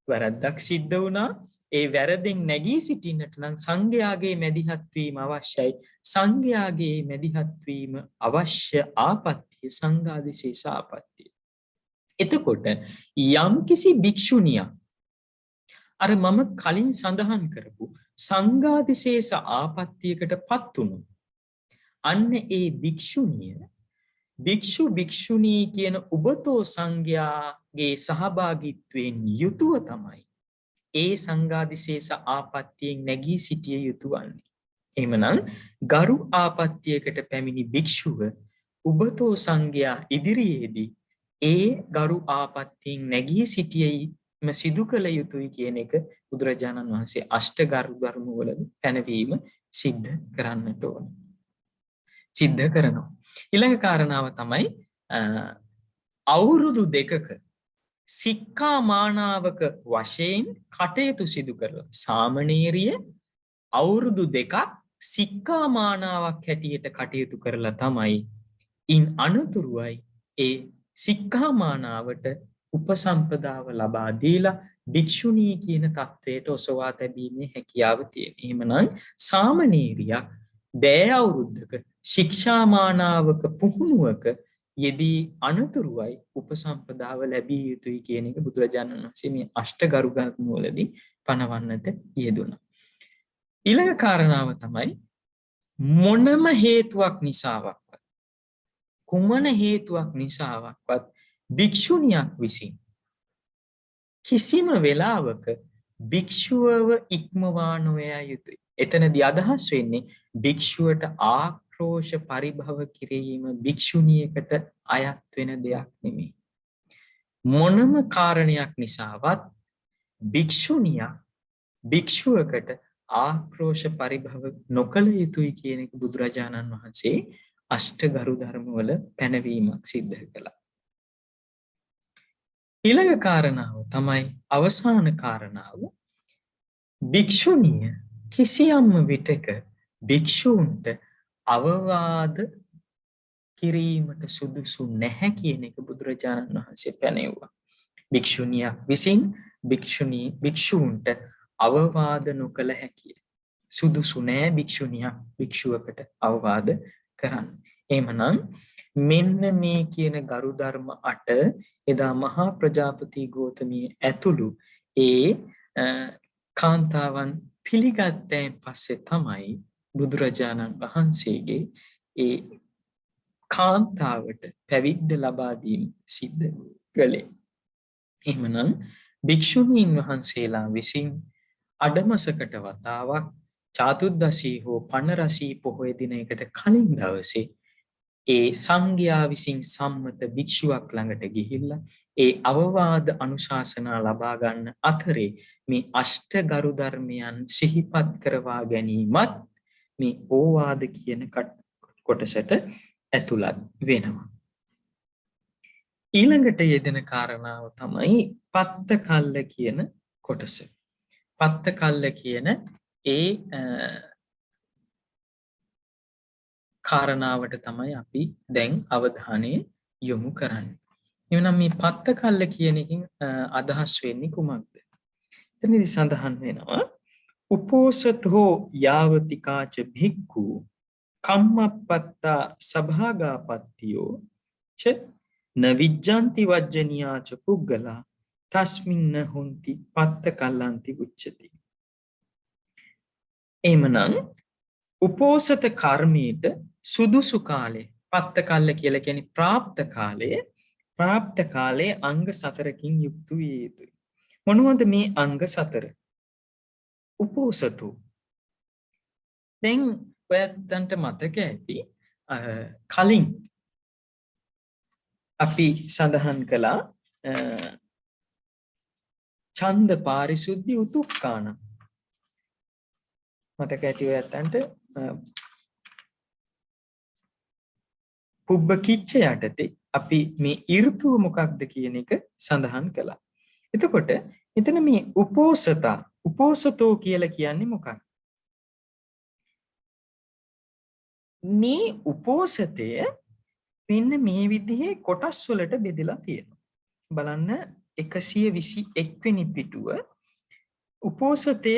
වැරද්දක් සිද්ධ වුණා, ඒ වැරදෙන් නැගී සිටින්නට නම් සංඝයාගේ මැදිහත් වීම අවශ්‍යයි. සංඝයාගේ මැදිහත් වීම අවශ්‍ය ආපත්‍ය සංඝාදිශේෂ ආපත්‍ය. එතකොට යම්කිසි භික්ෂුණියක් අර මම කලින් සඳහන් කරපු සංඝාදිශේෂ ආපත්‍යයකටපත් වුණොත් අන්න ඒ භික්ෂුණිය භික්ෂු භික්ෂුණී කියන උබතෝ සංඝයාගේ සහභාගීත්වයෙන් යුතුව තමයි ඒ සංඝාදිශේෂ ආපත්‍යයෙන් නැගී සිටිය යුතු වන්නේ. එහෙමනම් ගරු ආපත්‍යයකට පැමිණි භික්ෂුව උබතෝ සංඝයා ඉදිරියේදී ඒ ගරු ආපත්‍යයෙන් නැගී සිටියීම සිදු කළ යුතුයි කියන එක බුදුරජාණන් වහන්සේ අෂ්ට ගරු ධර්ම වල පැනවීම සිද්ධ කරන්නට ඕන. සිද්ධ කරනවා. ඊළඟ කාරණාව තමයි අවුරුදු 2ක සික්ඛා මානාවක වශයෙන් කටයුතු සිදු කරලා සාමණේරිය අවුරුදු 2ක් සික්ඛා මානාවක් හැටියට කටයුතු කරලා තමයි ඉන් අනතුරුවයි ඒ සික්ඛා මානාවට උපසම්පදාව ලබා දීලා භික්ෂුණී කියන තත්වයට ඔසවා තැබීමේ හැකියාව තියෙන. එහෙමනම් සාමණේරියක් දෑ අවුරුද්දක ශික්ෂා මානාවක පුහුණුවක යෙදී අනතුරුවයි උපසම්පදාව ලැබිය යුතුයි කියන එක බුදුරජාණන් වහන්සේ මේ අෂ්ටගරු ධර්ම වලදී පනවන්නට යෙදුණා. ඊළඟ කාරණාව තමයි මොනම හේතුවක් නිසාවක්වත් කුමන හේතුවක් නිසාවක්වත් භික්ෂුණියක් විසින් කිසිම වෙලාවක භික්ෂුවව ඉක්මවා නොයා යුතුයි. එතනදී අදහස් වෙන්නේ භික්ෂුවට ආක්‍රෝෂ පරිභව කිරීම භික්ෂුණියකට අයත් වෙන දෙයක් නෙමෙයි. මොනම කාරණයක් නිසාවත් භික්ෂුණියක් භික්ෂුවකට ආක්‍රෝෂ පරිභව නොකළ යුතුයි කියන එක බුදුරජාණන් වහන්සේ අෂ්ටගරු ධර්ම වල පැනවීමක් සිද්ධ කළා. ඊළඟ කාරණාව තමයි අවසාන කාරණාව. භික්ෂුණිය කිසියම් විටක භික්ෂූන්ට අවවාද කිරීමට සුදුසු නැහැ කියන එක බුදුරජාණන් වහන්සේ පැනෙවුවා. භික්ෂුණියක් විසින් භික්ෂූන්ට අවවාද නොකළ හැකිය. සුදුසු නෑ භික්ෂුණියක් භික්ෂුවකට අවවාද කරන්න. එහෙමනම් මෙන්න මේ කියන ගරු ධර්ම 8 එදා මහා ප්‍රජාපති ගෝතමිය ඇතුළු ඒ කාන්තාවන් පිළිගත්තයින් පස්සේ තමයි බුදුරජාණන් වහන්සේගේ ඒ කාන්තාවට පැවිද්ද ලබා දීම සිද්ධ කළේ. එහෙමනම් භික්ෂුණීන් වහන්සේලා විසින් අඩමසකට වතාවක් චාතුද්දසී හෝ පනරසී පොහොය දිනයකට කලින් දවසේ ඒ සංඝයා විසින් සම්මත භික්ෂුවක් ළඟට ගිහිල්ලා ඒ අවවාද අනුශාසනා ලබා ගන්න අතරේ මේ අෂ්ටගරු ධර්මයන් සිහිපත් කරවා ගැනීමත් මේ ඕවාද කියන කොටසට ඇතුළත් වෙනවා. ඊළඟට යෙදෙන කාරණාව තමයි පත්ත කල්ල කියන කොටස. පත්ත කල්ල කියන ඒ කාරණාවට තමයි අපි දැන් අවධානය යොමු කරන්නේ. එවනම් මේ පත්ත කල්ල කියන එකෙන් අදහස් වෙන්නේ කුමක්ද? එතනදී සඳහන් වෙනවා උපෝසතෝ යාවතිකාච භික්ඛු කම්මප්පත්තා සභාගාපත්තියෝ ච නවිජ්ජන්ති වජ්ජනියාච පුග්ගලා තස්මින්න හොන්ති පත්ත කල්ලන්ති උච්චති. එමනම් උපෝසත කර්මයට සුදුසු කාලේ පත්ත කල්ල කියලා කියන්නේ ප්‍රාප්ත කාලයේ අංග 4කින් යුක්ත විය යුතුයි. මොනවද මේ අංග 4? උපෝසතු. දැන් ඔයයන්ට මතක ඇති කලින් අපි සඳහන් කළා ඡන්ද පාරිශුද්ධි උතුක්කාන. මතක ඇති ඔයයන්ට පුබ්බ කිච්ච යටතේ අපි මේ ඍතුව මොකක්ද කියන එක සඳහන් කළා. එතකොට එතන මේ උපෝසතෝ කියලා කියන්නේ මොකක්ද? මේ උපෝසතය මෙන්න මේ විදිහේ කොටස් වලට බෙදලා තියෙනවා. බලන්න 121 වෙනි පිටුව උපෝසතය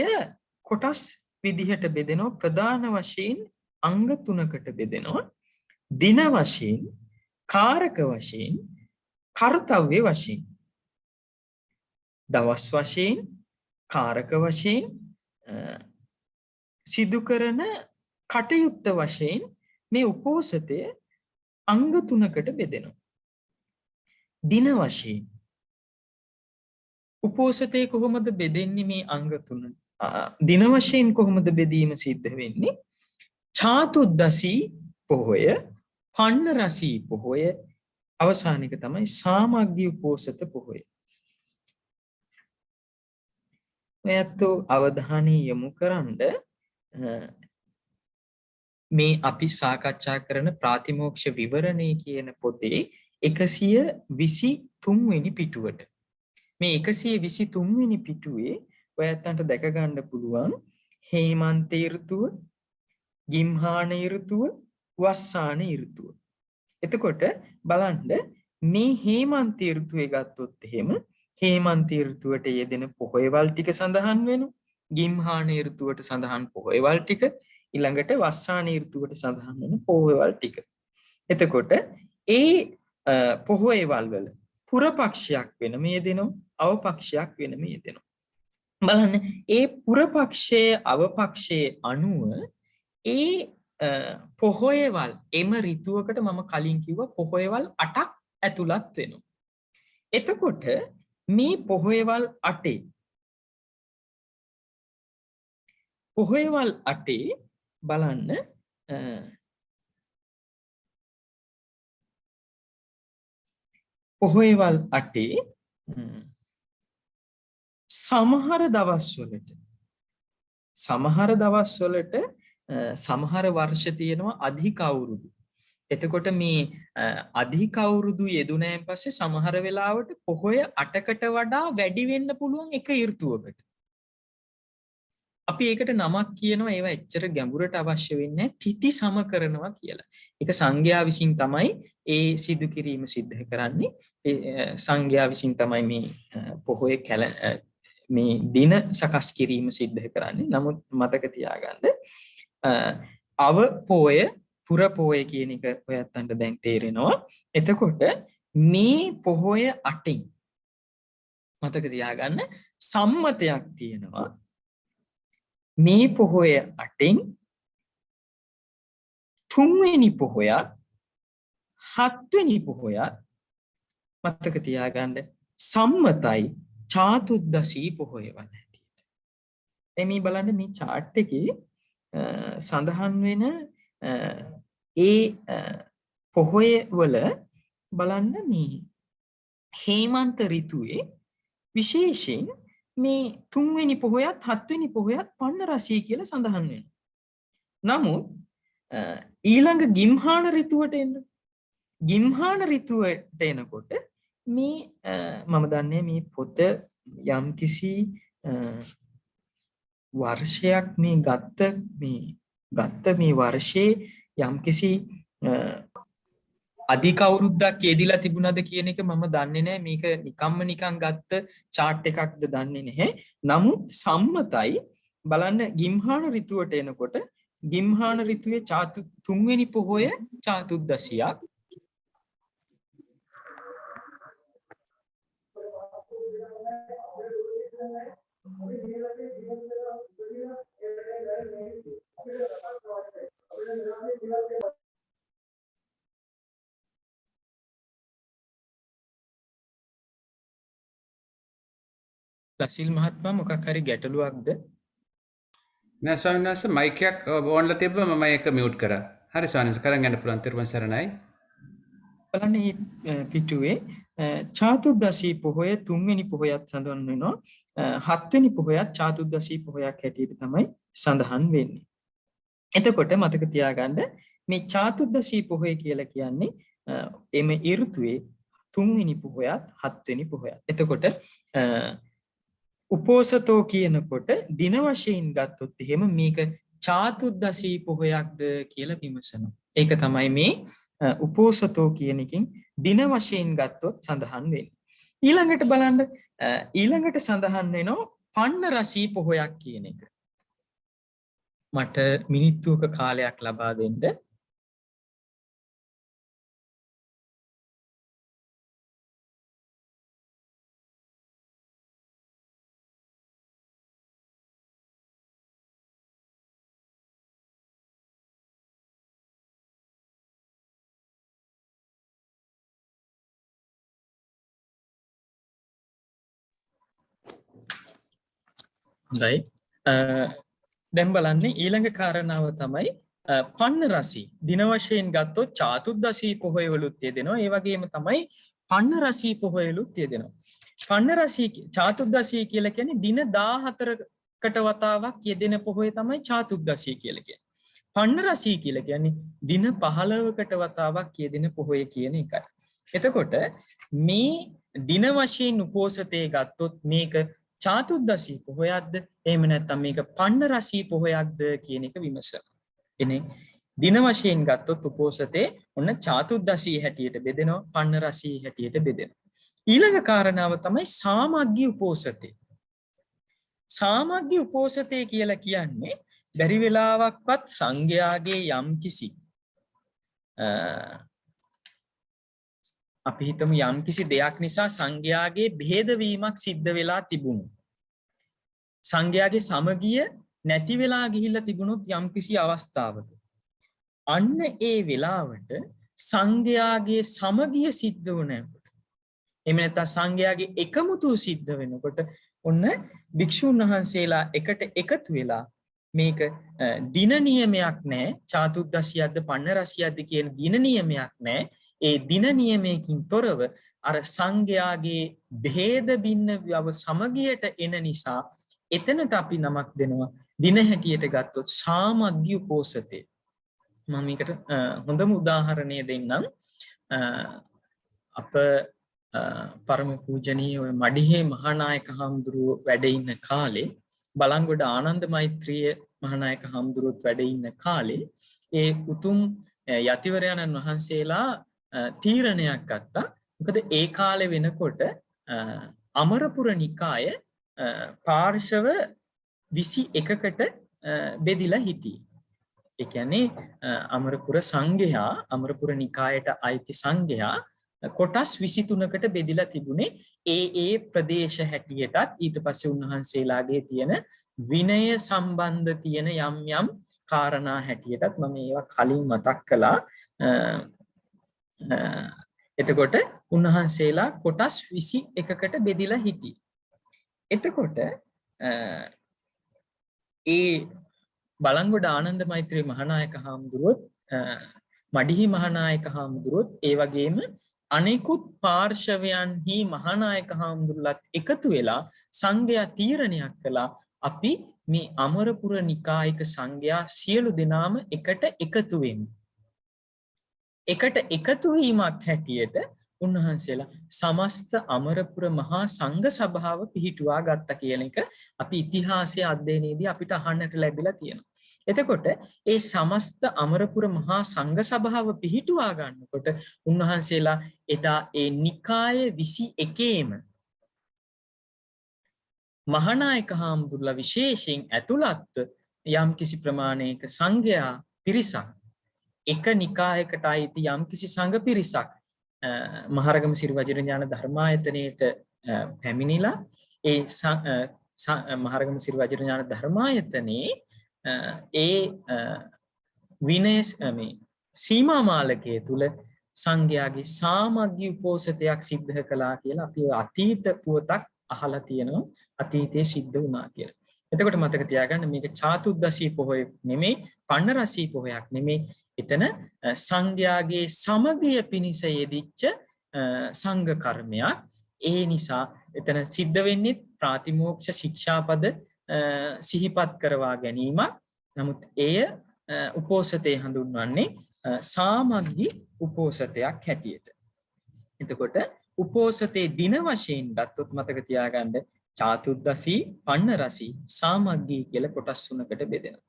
කොටස් විදිහට බෙදෙනවා. ප්‍රධාන වශයෙන් අංග 3කට බෙදෙනවා. දින වශයෙන්, කාරක වශයෙන්, කර්තව්‍ය වශයෙන්. දවස් වශයෙන්, කාරක වශයෙන්, සිදු කරන කටයුත්ත වශයෙන් මේ උපෝසතය අංග 3කට බෙදෙනවා. දින වශයෙන් උපෝසතේ කොහොමද බෙදෙන්නේ මේ අංග 3? දින වශයෙන් කොහොමද බෙදීම සිද්ධ වෙන්නේ? චාතුද්දසී පොහොය, පන්නරසී පොහොය, අවසානික තමයි සාමග්ගී උපෝසත පොහොය. ඔයත් අවධානය යොමු කරන්ඩ මේ අපි සාකච්ඡා කරන ප්‍රාතිමෝක්ෂ විවරණය කියන පොතේ 123 වෙනි පිටුවට. මේ 123 වෙනි පිටුවේ ඔයත්තන්ට දැක ගන්න පුළුවන් හේමන්ත ඍතුව, ගිම්හාන ඍතුව, වස්සාන ඍතුව. එතකොට බලන්න මේ හේමන්ත ඍතුවේ ගත්තොත් එහෙම හේමන්ත ඍතුවට යෙදෙන පොහොයවල් ටික සඳහන් වෙනවා. ගිම්හාන ඍතුවට සඳහන් පොහොයවල් ටික, ඊළඟට වස්සාන ඍතුවට සඳහන් වෙන පොහොයවල් ටික. එතකොට ඒ පොහොයවල් වල පුරපක්ෂයක් වෙනම යෙදෙනවා, අවපක්ෂයක් වෙනම යෙදෙනවා. බලන්න ඒ පුරපක්ෂයේ අවපක්ෂයේ අනුව ඒ පොහොයවල් එම ඍතුවකට මම කලින් කිව්වා පොහොයවල් 8ක් ඇතුළත් වෙනවා. එතකොට මේ පොහොයවල් 8 බලන්න පොහොයවල් 8 සමහර දවස්වලට සමහර වර්ෂ තියෙනවා අධික අවුරුදු. එතකොට මේ අධික අවුරුදු යෙදුනයින් පස්සේ සමහර වෙලාවට පොහොය 8කට වඩා වැඩි වෙන්න පුළුවන් එක ඍතුවකට. අපි ඒකට නමක් කියනවා, ඒවා එච්චර ගැඹුරට අවශ්‍ය වෙන්නේ නැහැ, තිති සම කරනවා කියලා. ඒක සංඝයා විසින් තමයි ඒ සිදු කිරීම සිද්ධ කරන්නේ. ඒ සංඝයා විසින් තමයි මේ පොහොය මේ දින සකස් කිරීම සිද්ධ කරන්නේ. නමුත් මතක තියාගන්න අව පොය පුර පොය කියන එක ඔයත්තන්ට දැන් තේරෙනවා. එතකොට මේ පොහොය 8න් මතක තියාගන්න සම්මතයක් තියෙනවා. මේ පොහොය 8න් 3 වෙනි පොහොයත් 7 වෙනි පොහොයත් මතක තියාගන්න සම්මතයි චාතුද්දසී පොහොයවල් හැටියට. එමේ බලන්න මේ chart එකේ සඳහන් වෙන ඒ පොහොය වල බලන්න මේ හේමන්ත ඍතුවේ විශේෂයෙන් මේ 3 වෙනි පොහොයත් 7 වෙනි පොහොයත් පන්නරසී කියලා සඳහන් වෙනවා. නමුත් ඊළඟ ගිම්හාන ඍතුවට එන්න. ගිම්හාන රිතුවට එනකොට මේ මම දන්නේ මේ පොත යම්කිසි වර්ෂයක් මේ ගත්ත මේ වර්ෂයේ යම්කිසි අධික අවුරුද්දක් යෙදිලා තිබුණාද කියන එක මම දන්නේ නැහැ. මේක නිකන් ගත්ත chart එකක්ද දන්නේ නැහැ. නමුත් සම්මතයි බලන්න ගිම්හාන ඍතුවට එනකොට ගිම්හාන ඍතුවේ 3 වෙනි පොහොය චාතුද්දසියක්. ලසිල් මහත්මයා මොකක් හරි ගැටලුවක්ද? නෑ ස්වාමීන් වහන්සේ මයික් එකක් ඕන්ලා තිබ්බ මම ඒක මියුට් කරා. හරි ස්වාමීන් වහන්සේ කරන් යන්න පුළුවන්. තිරුවන් සරණයි. බලන්න මේ පිටුවේ චාතුද්දසී පොහොය 3 වෙනි පොහොයත් සඳහන් වෙනවා. 7 වෙනි පොහොයත් චාතුද්දසී පොහොයක් හැටියට තමයි සඳහන් වෙන්නේ. එතකොට මතක තියාගන්න මේ චාතුද්දසී පොහොය කියලා කියන්නේ එම ඍතුවේ 3 වෙනි පොහොයත් 7 වෙනි පොහොයත්. එතකොට උපෝසතෝ කියනකොට දින වශයෙන් ගත්තොත් එහෙම මේක චාතුද්දසී පොහොයක්ද කියලා විමසනවා. ඒක තමයි මේ උපෝසතෝ කියන එකෙන් දින වශයෙන් ගත්තොත් සඳහන් වෙන්නේ. ඊළඟට බලන්න ඊළඟට සඳහන් වෙනවා පන්න රසී පොහොයක් කියන එක. මට මිනිත්තුවක කාලයක් ලබා දෙන්න. හොඳයි. දැන් බලන්න ඊළඟ කාරණාව තමයි පන්න රසී. දින වශයෙන් ගත්තොත් චාතුද්දසී පොහොයවලුත් යෙදෙනවා. ඒ වගේම තමයි පන්න රසී පොහොයවලුත් යෙදෙනවා. පන්න රසී චාතුද්දසී කියලා කියන්නේ දින 14කට වතාවක් යෙදෙන පොහොය තමයි චාතුද්දසී කියලා කියන්නේ. පන්න රසී කියලා කියන්නේ දින 15කට වතාවක් යෙදෙන පොහොය කියන එකයි. එතකොට මේ දින වශයෙන් උපෝසතේ ගත්තොත් මේක චාතුද්දසී පොහොයක්ද එහෙම නැත්නම් මේක පන්න රසී පොහොයක්ද කියන එක විමසනවා. එනේ දින වශයෙන් ගත්තොත් උපෝසතේ ඔන්න චාතුද්දසී හැටියට බෙදෙනවා පන්න රසී හැටියට බෙදෙනවා. ඊළඟ කාරණාව තමයි සාමග්ගී උපෝසතේ. සාමග්ගී උපෝසතේ කියලා කියන්නේ බැරි වෙලාවක්වත් සංඝයාගේ යම්කිසි අපි හිතමු යම්කිසි දෙයක් නිසා සංඝයාගේ භේදවීමක් සිද්ධ වෙලා තිබුණු. සංඝයාගේ සමගිය නැති වෙලා ගිහිල්ලා තිබුණොත් යම්කිසි අවස්ථාවක අන්න ඒ වෙලාවට සංඝයාගේ සමගිය සිද්ධ වුණාට එහෙම නැත්නම් සංඝයාගේ එකමුතු සිද්ධ වෙනකොට ඔන්න භික්ෂුන් වහන්සේලා එකට එකතු වෙලා මේක දින නියමයක් නැහැ චාතුද්දසියක්ද පන්න රසියක්ද කියන දින නියමයක් නැහැ. ඒ දින නියමයකින් තොරව අර සංඝයාගේ භේද බින්න බව සමගියට එන නිසා එතනට අපි නමක් දෙනවා දින හැටියට ගත්තොත් සාමග්ගී උපෝසතේ. මම මේකට හොඳම උදාහරණය දෙන්නම්. අප පරම පූජනීය ඔය මඩිහේ මහානායක හාමුදුරුවෝ වැඩ ඉන්න කාලේ බලංගොඩ ආනන්ද මෛත්‍රිය මහානායක හාමුදුරුවෝත් වැඩ ඉන්න කාලේ ඒ උතුම් යතිවරයන්න් වහන්සේලා තීරණයක් ගත්තා. මොකද ඒ කාලේ වෙනකොට අමරපුර නිකාය පාර්ශව 21කට බෙදිලා හිටියේ. ඒ කියන්නේ අමරපුර සංඝයා අමරපුර නිකායට අයිති සංඝයා කොටස් 23කට බෙදිලා තිබුණේ ඒ ප්‍රදේශ හැටියටත් ඊට පස්සේ උන්වහන්සේලාගේ තියෙන විනය සම්බන්ධ තියෙන යම් යම් කාරණා හැටියටත් මම ඒවා කලින් මතක් කළා. එතකොට උන්වහන්සේලා කොටස් 21කට බෙදිලා හිටියේ. එතකොට ඒ බලංගොඩ ආනන්ද මෛත්‍රී මහානායක හාමුදුරුවොත් මඩිහි මහානායක හාමුදුරුවොත් ඒ වගේම අනෙකුත් පාර්ශවයන්හි මහානායක හාමුදුරුවලත් එකතු වෙලා සංඝයා තීරණයක් කළා අපි මේ අමරපුර නිකායික සංඝයා සියලු දෙනාම එකට එකතු වෙමු. එකට එකතු වීමක් හැටියට උන්වහන්සේලා සමස්ත අමරපුර මහා සංඝ සභාව පිහිටුවා ගත්ත කියන එක අපි ඉතිහාසයේ අධ්‍යයනයේදී අපිට අහන්නට ලැබිලා තියෙනවා. එතකොට ඒ සමස්ත අමරපුර මහා සංඝ සභාව පිහිටුවා ගන්නකොට උන්වහන්සේලා එදා ඒ නිකාය 21ේම මහානායක හාමුදුරුවෝ විශේෂයෙන් ඇතුළත්ව යම් කිසි ප්‍රමාණයක සංඝයා පිරිසක් එක නිකායකට අයිති යම් කිසි සංඝ පිරිසක් මහරගම සිරි වජිරඥාන ධර්මායතනයේට පැමිණිලා ඒ මහරගම සිරි වජිරඥාන ධර්මායතනයේ ඒ විනය මේ සීමා මාලකයේ තුල සංඝයාගේ සාමග්ගී උපෝසතයක් සිද්ධ කළා කියලා අපි අතීත පුවතක් අහලා තියෙනවා. අතීතයේ සිද්ධ වුණා කියලා. එතකොට මතක තියාගන්න මේක චාතුද්දසී පොහොය නෙමෙයි පන්න රසී පොහොයක් නෙමෙයි. එතන සංඝයාගේ සමගිය පිණිස යෙදිච්ච සංඝ කර්මයක්. ඒ නිසා එතන සිද්ධ වෙන්නේ ප්‍රාතිමෝක්ෂ ශික්ෂාපද සිහිපත් කරවා ගැනීමක්. නමුත් එය උපෝසතේ හඳුන්වන්නේ සාමග්ගී උපෝසතයක් හැටියට. එතකොට උපෝසතේ දින වශයෙන් ගත්තොත් මතක තියාගන්න චාතුද්දසී, පන්නරසී, සාමග්ගී කියලා කොටස් තුනකට බෙදෙනවා.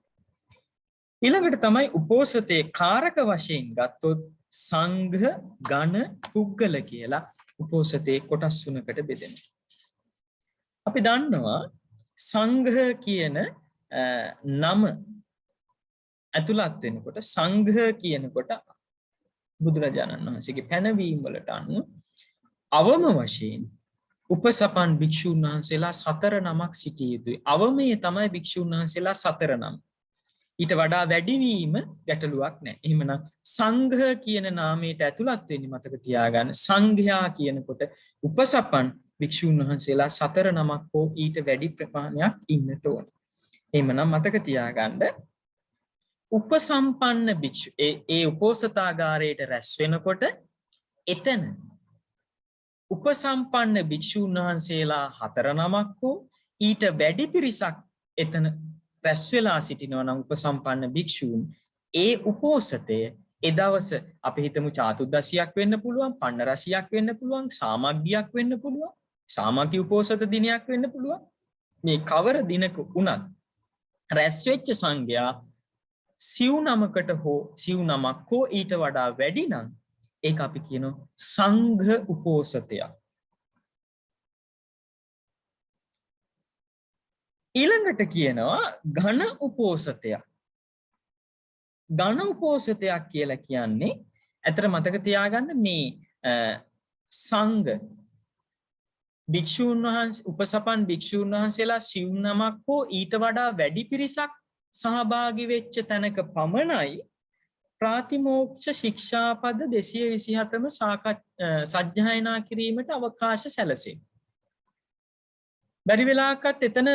ඊළඟට තමයි උපෝසතේ කාරක වශයෙන් ගත්තොත් සංඝ, ගණ, පුද්ගල කියලා උපෝසතේ කොටස් තුනකට බෙදෙනවා. අපි දන්නවා සංඝ කියන නම ඇතුළත් වෙනකොට සංඝ කියනකොට බුදුරජාණන් වහන්සේගේ පැනවීම වලට අනුව අවම වශයෙන් උපසපන් භික්ෂුන් වහන්සේලා 4 නමක් සිටිය යුතුයි. අවමයේ තමයි භික්ෂුන් වහන්සේලා 4 නම. ඊට වඩා වැඩිවීම ගැටලුවක් නැහැ. එහෙමනම් සංඝ කියන නාමයට ඇතුළත් වෙන්නේ මතක තියාගන්න. සංඝයා කියනකොට උපසපන් භික්ෂුන් වහන්සේලා 4 නමක් හෝ ඊට වැඩි ප්‍රමාණයක් ඉන්නට ඕන. එහෙමනම් මතක තියාගන්න උපසම්පන්න භික්ෂු ඒ උපෝසථාගාරයට රැස් වෙනකොට එතන උපසම්පන්න භික්ෂුන් වහන්සේලා 4 නමක් හෝ ඊට වැඩි පිරිසක් එතන රැස් වෙලා සිටිනවා නම් උපසම්පන්න භික්ෂූන් ඒ උපෝසතය එදවස අපි හිතමු චාතුද්දසියක් වෙන්න පුළුවන්, පන්නරසියක් වෙන්න පුළුවන්, සාමග්ගියක් වෙන්න පුළුවන්, සාමග්ගී උපෝසත දිනයක් වෙන්න පුළුවන්. මේ කවර දිනක වුණත් රැස් වෙච්ච සංඝයා සිව් නමකට හෝ සිව් නමක් හෝ ඊට වඩා වැඩි නම් ඒක අපි කියනවා සංඝ උපෝසතයක්. ඊළඟට කියනවා ඝන උපෝසතයක්. ඝන උපෝසතයක් කියලා කියන්නේ ඇත්තට මතක තියාගන්න මේ සංඝ භික්ෂූන් වහන්සේ උපසපන් භික්ෂූන් වහන්සේලා සිව් නමක් හෝ ඊට වඩා වැඩි පිරිසක් සහභාගී වෙච්ච තැනක පමණයි ප්‍රාතිමෝක්ෂ ශික්ෂාපද 227ම සජ්ජායනා කිරීමට අවකාශ සැලසේ. බැරි වෙලාවකත් එතන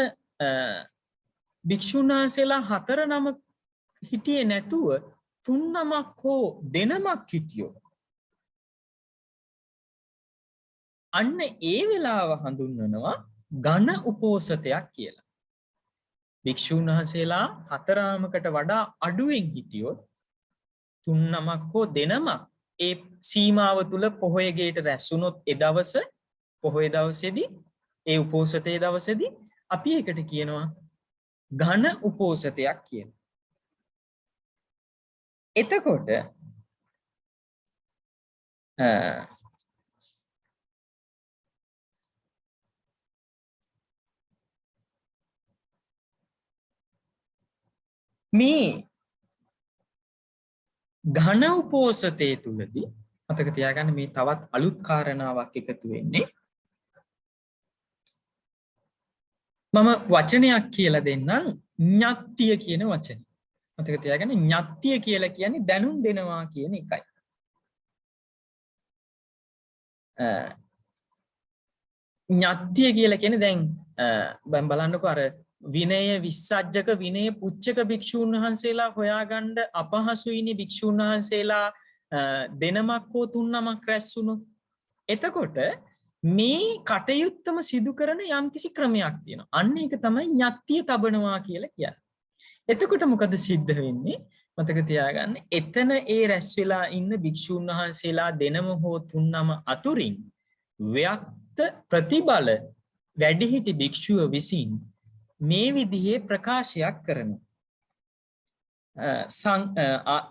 භික්ෂුන් වහන්සේලා 4 නමක් හිටියේ නැතුව 3 නමක් හෝ දෙනමක් හිටියෝ. අන්න ඒ වෙලාව හඳුන්වනවා ඝන උපෝසතයක් කියලා. භික්ෂුන් වහන්සේලා 4 නමකට වඩා අඩුවෙන් හිටියොත් 3 නමක් හෝ දෙනමක් ඒ සීමාව තුල පොහොය ගේට රැස් වුණොත් ඒ දවස පොහොය දවසේදී ඒ උපෝසතයේ දවසේදී අපි ඒකට කියනවා ඝන උපෝසතයක් කියලා. එතකොට මේ ඝන උපෝසතයේ තුලදී මතක තියාගන්න මේ තවත් අලුත් කාරණාවක් එකතු වෙන්නේ. මම වචනයක් කියලා දෙන්නම් ඤත්තිය කියන වචනේ. මතක තියාගන්න ඤත්තිය කියලා කියන්නේ දැනුම් දෙනවා කියන එකයි. ඤත්තිය කියලා කියන්නේ දැන් බලන්නකෝ අර විනය විස්සජ්ජක විනය පුච්චක භික්ෂූන් වහන්සේලා හොයාගන්න අපහසුයිනේ භික්ෂූන් වහන්සේලා දෙනමක් හෝ 3 නමක් රැස් වුණොත්. එතකොට මේ කටයුත්තම සිදු කරන යම්කිසි ක්‍රමයක් තියෙනවා. අන්න ඒක තමයි ඤත්තිය තබනවා කියලා කියන්නේ. එතකොට මොකද සිද්ධ වෙන්නේ? මතක තියාගන්න එතන ඒ රැස් වෙලා ඉන්න භික්ෂූන් වහන්සේලා දෙනම හෝ 3 නම අතුරින් ව්‍යක්ත ප්‍රතිබල වැඩිහිටි භික්ෂුව විසින් මේ විදිහේ ප්‍රකාශයක් කරනවා.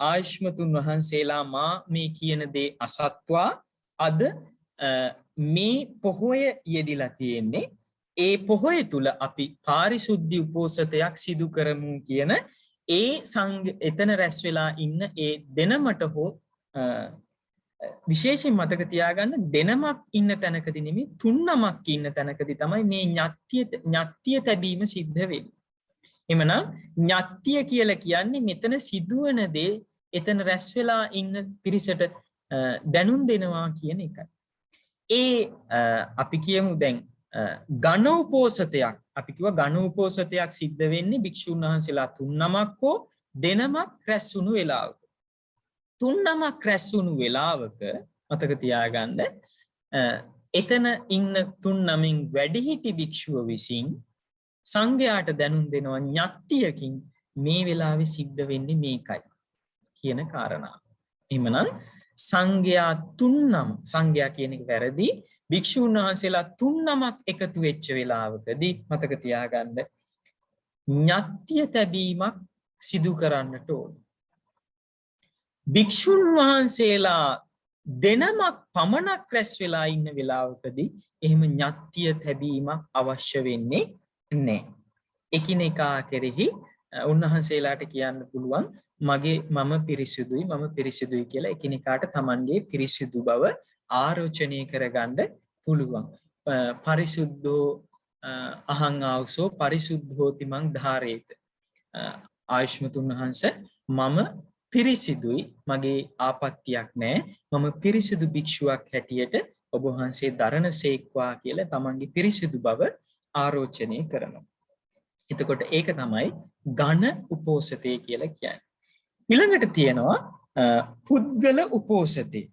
ආයුෂ්මතුන් වහන්සේලා මා මේ කියන දේ අසත්වා අද මේ පොහොය යෙදිලා තියෙන්නේ. ඒ පොහොය තුල අපි පාරිශුද්ධි උපෝසතයක් සිදු කරමු කියන ඒ එතන රැස් වෙලා ඉන්න ඒ දෙනමට හෝ විශේෂයෙන් මතක තියාගන්න දෙනමක් ඉන්න තැනකදී නෙමෙයි 3 නමක් ඉන්න තැනකදී තමයි මේ ඤත්තිය තැබීම සිද්ධ වෙන්නේ. එමනම් ඤත්තිය කියලා කියන්නේ මෙතන සිදුවන දේ එතන රැස් වෙලා ඉන්න පිරිසට දැනුම් දෙනවා කියන එකයි. ඒ අපි කියමු දැන් ඝන උපෝසතයක් අපි කිව්වා ඝන උපෝසතයක් සිද්ධ වෙන්නේ භික්ෂුන් වහන්සේලා 3 නමක් හෝ දෙනමක් රැස් වුණු වෙලාවක. 3 නමක් රැස් වුණු වෙලාවක මතක තියාගන්න එතන ඉන්න 3 නමින් වැඩිහිටි භික්ෂුව විසින් සංඝයාට දැනුම් දෙනවා ඤත්තියකින් මේ වෙලාවේ සිද්ධ වෙන්නේ මේකයි කියන කාරණාව. එහෙමනම් සංඝයා තුන්නම් සංඝයා කියන එක වැරදි. භික්ෂුන් වහන්සේලා තුන්නමක් එකතු වෙච්ච වෙලාවකදී මතක තියාගන්න ඤත්‍ය තැබීමක් සිදු කරන්නට ඕන. භික්ෂුන් වහන්සේලා දෙනමක් පමණක් රැස් වෙලා ඉන්න වෙලාවකදී එහෙම ඤත්‍ය තැබීමක් අවශ්‍ය වෙන්නේ නැහැ. එකිනෙකා කෙරෙහි උන්වහන්සේලාට කියන්න පුළුවන් මම පිරිසිදුයි කියලා එකිනෙකාට Tamanගේ පිරිසිදු බව ආරෝචනය කරගන්න පුළුවන්. පරිසුද්ධෝ අහං ආවසෝ පරිසුද්ධෝති මං ධාරේත. ආයුෂ්මතුන් වහන්සේ මම පිරිසිදුයි මගේ ආපත්‍යක් නැහැ. මම පිරිසිදු භික්ෂුවක් හැටියට ඔබ වහන්සේ දරණසේක්වා කියලා Tamanගේ පිරිසිදු බව ආරෝචනය කරනවා. එතකොට ඒක තමයි ඝන උපෝසතේ කියලා කියන්නේ. ඊළඟට තියෙනවා පුද්ගල උපෝසතේ.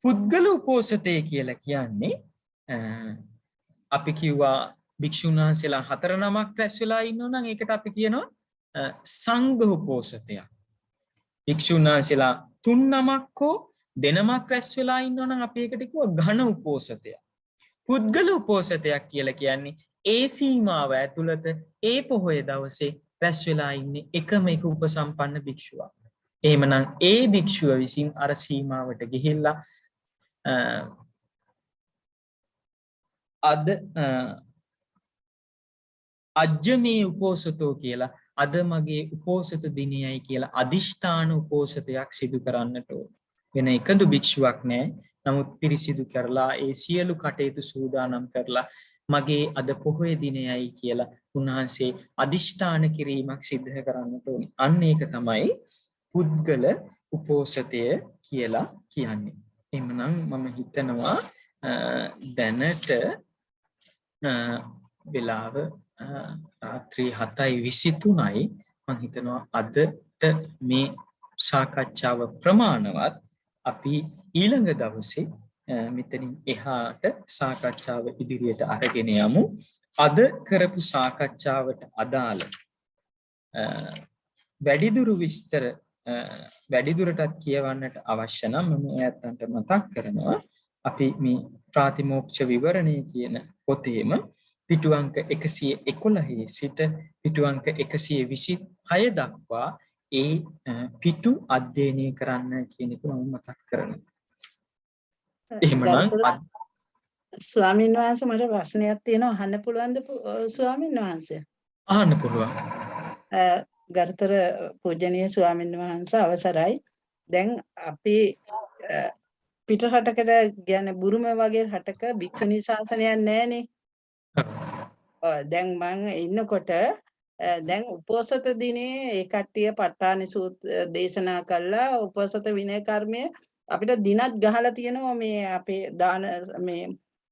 පුද්ගල උපෝසතේ කියලා කියන්නේ අපි කිව්වා භික්ෂුන් වහන්සේලා 4 නමක් රැස් වෙලා ඉන්නවා නම් ඒකට අපි කියනවා සංඝ උපෝසතයක්. භික්ෂුන් වහන්සේලා 3 නමක් හෝ දෙනමක් රැස් වෙලා ඉන්නවා නම් අපි ඒකට කිව්වා ඝන උපෝසතයක්. පුද්ගල උපෝසතයක් කියලා කියන්නේ ඒ සීමාව ඇතුළත ඒ පොහොය දවසේ රැස් වෙලා ඉන්නේ එකම එක උපසම්පන්න භික්ෂුවක්. එහෙමනම් ඒ භික්ෂුව විසින් අර සීමාවට ගිහිල්ලා අද අජ්ජමේ උපෝසතෝ කියලා අද මගේ උපෝසත දිනයයි කියලා අදිෂ්ඨාන උපෝසතයක් සිදු කරන්නට ඕන. වෙන එකදු භික්ෂුවක් නැහැ. නමුත් පිරිසිදු කරලා ඒ සියලු කටයුතු සූදානම් කරලා මගේ අද පොහොය දිනයයි කියලා උන්වහන්සේ අදිෂ්ඨාන කිරීමක් සිද්ධ කරන්නට ඕනි. අන්න ඒක තමයි පුද්ගල උපෝසතය කියලා කියන්නේ. එහෙමනම් මම හිතනවා දැනට වෙලාව රාත්‍රී 7:23යි. මම හිතනවා අදට මේ සාකච්ඡාව ප්‍රමාණවත්. අපි ඊළඟ දවසේ මෙතනින් එහාට සාකච්ඡාව ඉදිරියට අරගෙන යමු. අද කරපු සාකච්ඡාවට අදාළ වැඩිදුර විස්තර වැඩිදුරටත් කියවන්නට අවශ්‍ය නම් මම ඔයයන්ට මතක් කරනවා අපි මේ ප්‍රාතිමෝක්ෂ විවරණය කියන පොතේම පිටු අංක 111 සිට පිටු අංක 126 දක්වා ඒ පිටු අධ්‍යයනය කරන්න කියන එක මම මතක් කරනවා. එහෙමනම් ස්වාමීන් වහන්සේ මට ප්‍රශ්නයක් තියෙනවා අහන්න පුළුවන්ද ස්වාමීන් වහන්සේ? අහන්න පුළුවන්. ගරුතර පූජනීය ස්වාමීන් වහන්සේ අවසරයි. දැන් අපි පිටරටකට කියන්නේ බුරුම වගේ රටක භික්ෂුණී ශාසනයක් නැහැනේ. දැන් මම ඉන්නකොට දැන් උපෝසත දිනේ ඒ කට්ටිය ප ဋ ාණි දේශනා කළා උපෝසත විනය කර්මය අපිට දිනක් ගහලා තියෙනවා මේ අපේ දාන මේ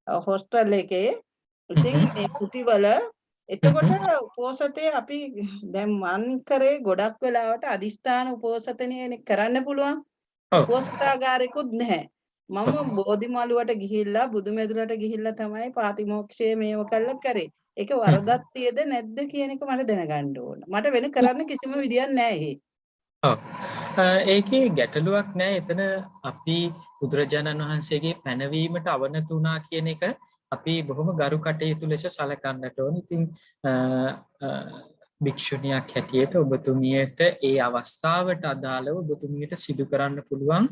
හොස්ටල් එකේ. ඉතින් මේ කුටිවල එතකොට උපෝසතේ අපි දැන් මන් කරේ ගොඩක් වෙලාවට අදිෂ්ඨාන උපෝසතනේ කරන්න පුළුවන්. උපෝසතාගාරයකුත් නැහැ. මම බෝධිමළුවට ගිහිල්ලා බුදුමෙදුරට ගිහිල්ලා තමයි පාතිමෝක්ෂයේ මේව කළා කරේ. ඒක වරදක් තියද නැද්ද කියන එක මට දැනගන්න ඕන. මට වෙන කරන්න කිසිම විදියක් නැහැ. ඒකේ ගැටලුවක් නෑ. එතන අපි බුදුරජාණන් වහන්සේගේ පැනවීමට අවනත වුණා කියන එක අපි බොහොම ගරු කටයුතු ලෙස සලකන්නට ඕන. ඉතින් භික්ෂුණියක් හැටියට ඔබතුමියට ඒ අවස්ථාවට අදාළව ඔබතුමියට සිදු කරන්න පුළුවන්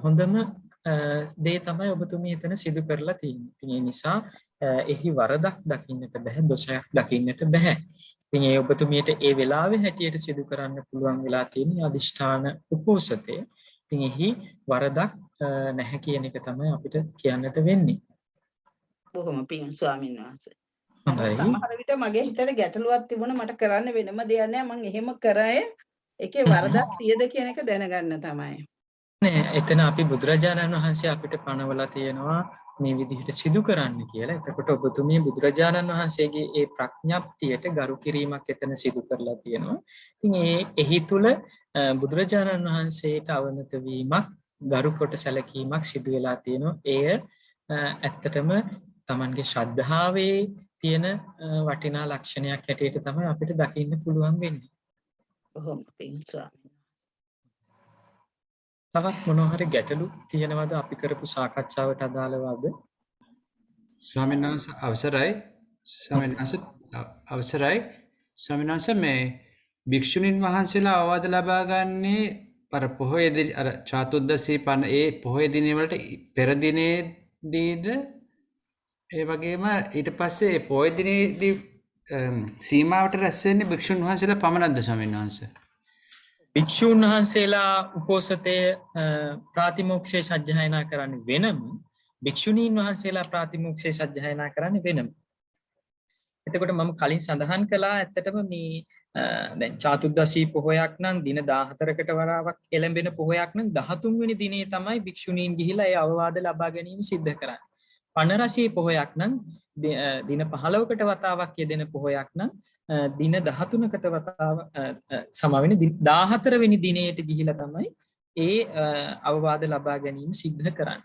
හොඳම දේ තමයි ඔබතුමිය එතන සිදු කරලා තියෙන්නේ. ඉතින් ඒ නිසා එහි වරදක් දකින්නට බෑ, දොසයක් දකින්නට බෑ. ඉතින් ඒ ඔබතුමියට ඒ වෙලාවේ හැටියට සිදු කරන්න පුළුවන් වෙලා තියෙන අදිෂ්ඨාන උපෝසතය. ඉතින් එහි වරදක් නැහැ කියන එක තමයි අපිට කියන්නට වෙන්නේ. බොහොම පිං ස්වාමීන් වහන්සේ. හොඳයි. සමහර විට මගේ හිතේ ගැටලුවක් තිබුණා මට කරන්න වෙනම දෙයක් නැහැ. මම එහෙම කරායේ ඒකේ වරදක් තියද කියන එක දැනගන්න තමයි. නෑ, එතන අපි බුදුරජාණන් වහන්සේ අපිට පනවලා තියෙනවා මේ විදිහට සිදු කරන්න කියලා. එතකොට ඔබතුමිය බුදුරජාණන් වහන්සේගේ ඒ ප්‍රඥප්තියට ගරු කිරීමක් එතන සිදු කරලා තියෙනවා. ඉතින් එහි තුල බුදුරජාණන් වහන්සේට අවනත වීමක්, ගරු කොට සැලකීමක් සිදු වෙලා තියෙනවා. එය ඇත්තටම Tamanගේ ශ්‍රද්ධාවේ තියෙන වටිනා ලක්ෂණයක් හැටියට තමයි අපිට දකින්න පුළුවන් වෙන්නේ. බොහොම පිං ස්වාමීන් තවත් මොනවා හරි ගැටලු තියෙනවද අපි කරපු සාකච්ඡාවට අදාළවද? ස්වාමීන් වහන්සේ අවසරයි. ස්වාමීන් වහන්සේ අවසරයි. ස්වාමීන් වහන්සේ මේ භික්ෂුණීන් වහන්සේලා අවවාද ලබා ගන්නේ අර පොහොය අර චාතුද්දසී පන ඒ පොහොය දිනේ වලට පෙර දිනේදීද ඒ වගේම ඊට පස්සේ ඒ පොහොය දිනේදී සීමාවට රැස් වෙන්නේ භික්ෂුන් වහන්සේලා පමණක්ද ස්වාමීන් වහන්සේ? භික්ෂූන් වහන්සේලා උපෝසතය ප්‍රාතිමෝක්ෂය සජ්ජායනා කරන්නේ වෙනම, භික්ෂුණීන් වහන්සේලා ප්‍රාතිමෝක්ෂය සජ්ජායනා කරන්නේ වෙනම. එතකොට මම කලින් සඳහන් කළා ඇත්තටම මේ දැන් චාතුද්දසී පොහොයක් නම් දින 14කට වරාවක් එළඹෙන පොහොයක් නම් 13 වෙනි දිනේ තමයි භික්ෂුණීන් ගිහිලා ඒ අවවාද ලබා ගැනීම සිද්ධ කරන්නේ. පනරසී පොහොයක් නම් දින 15කට වතාවක් යෙදෙන පොහොයක් නම් දින 13කට වතාව සමාවෙන 14 වෙනි දිනේට ගිහිලා තමයි ඒ අවවාද ලබා ගැනීම සිද්ධ කරන්නේ.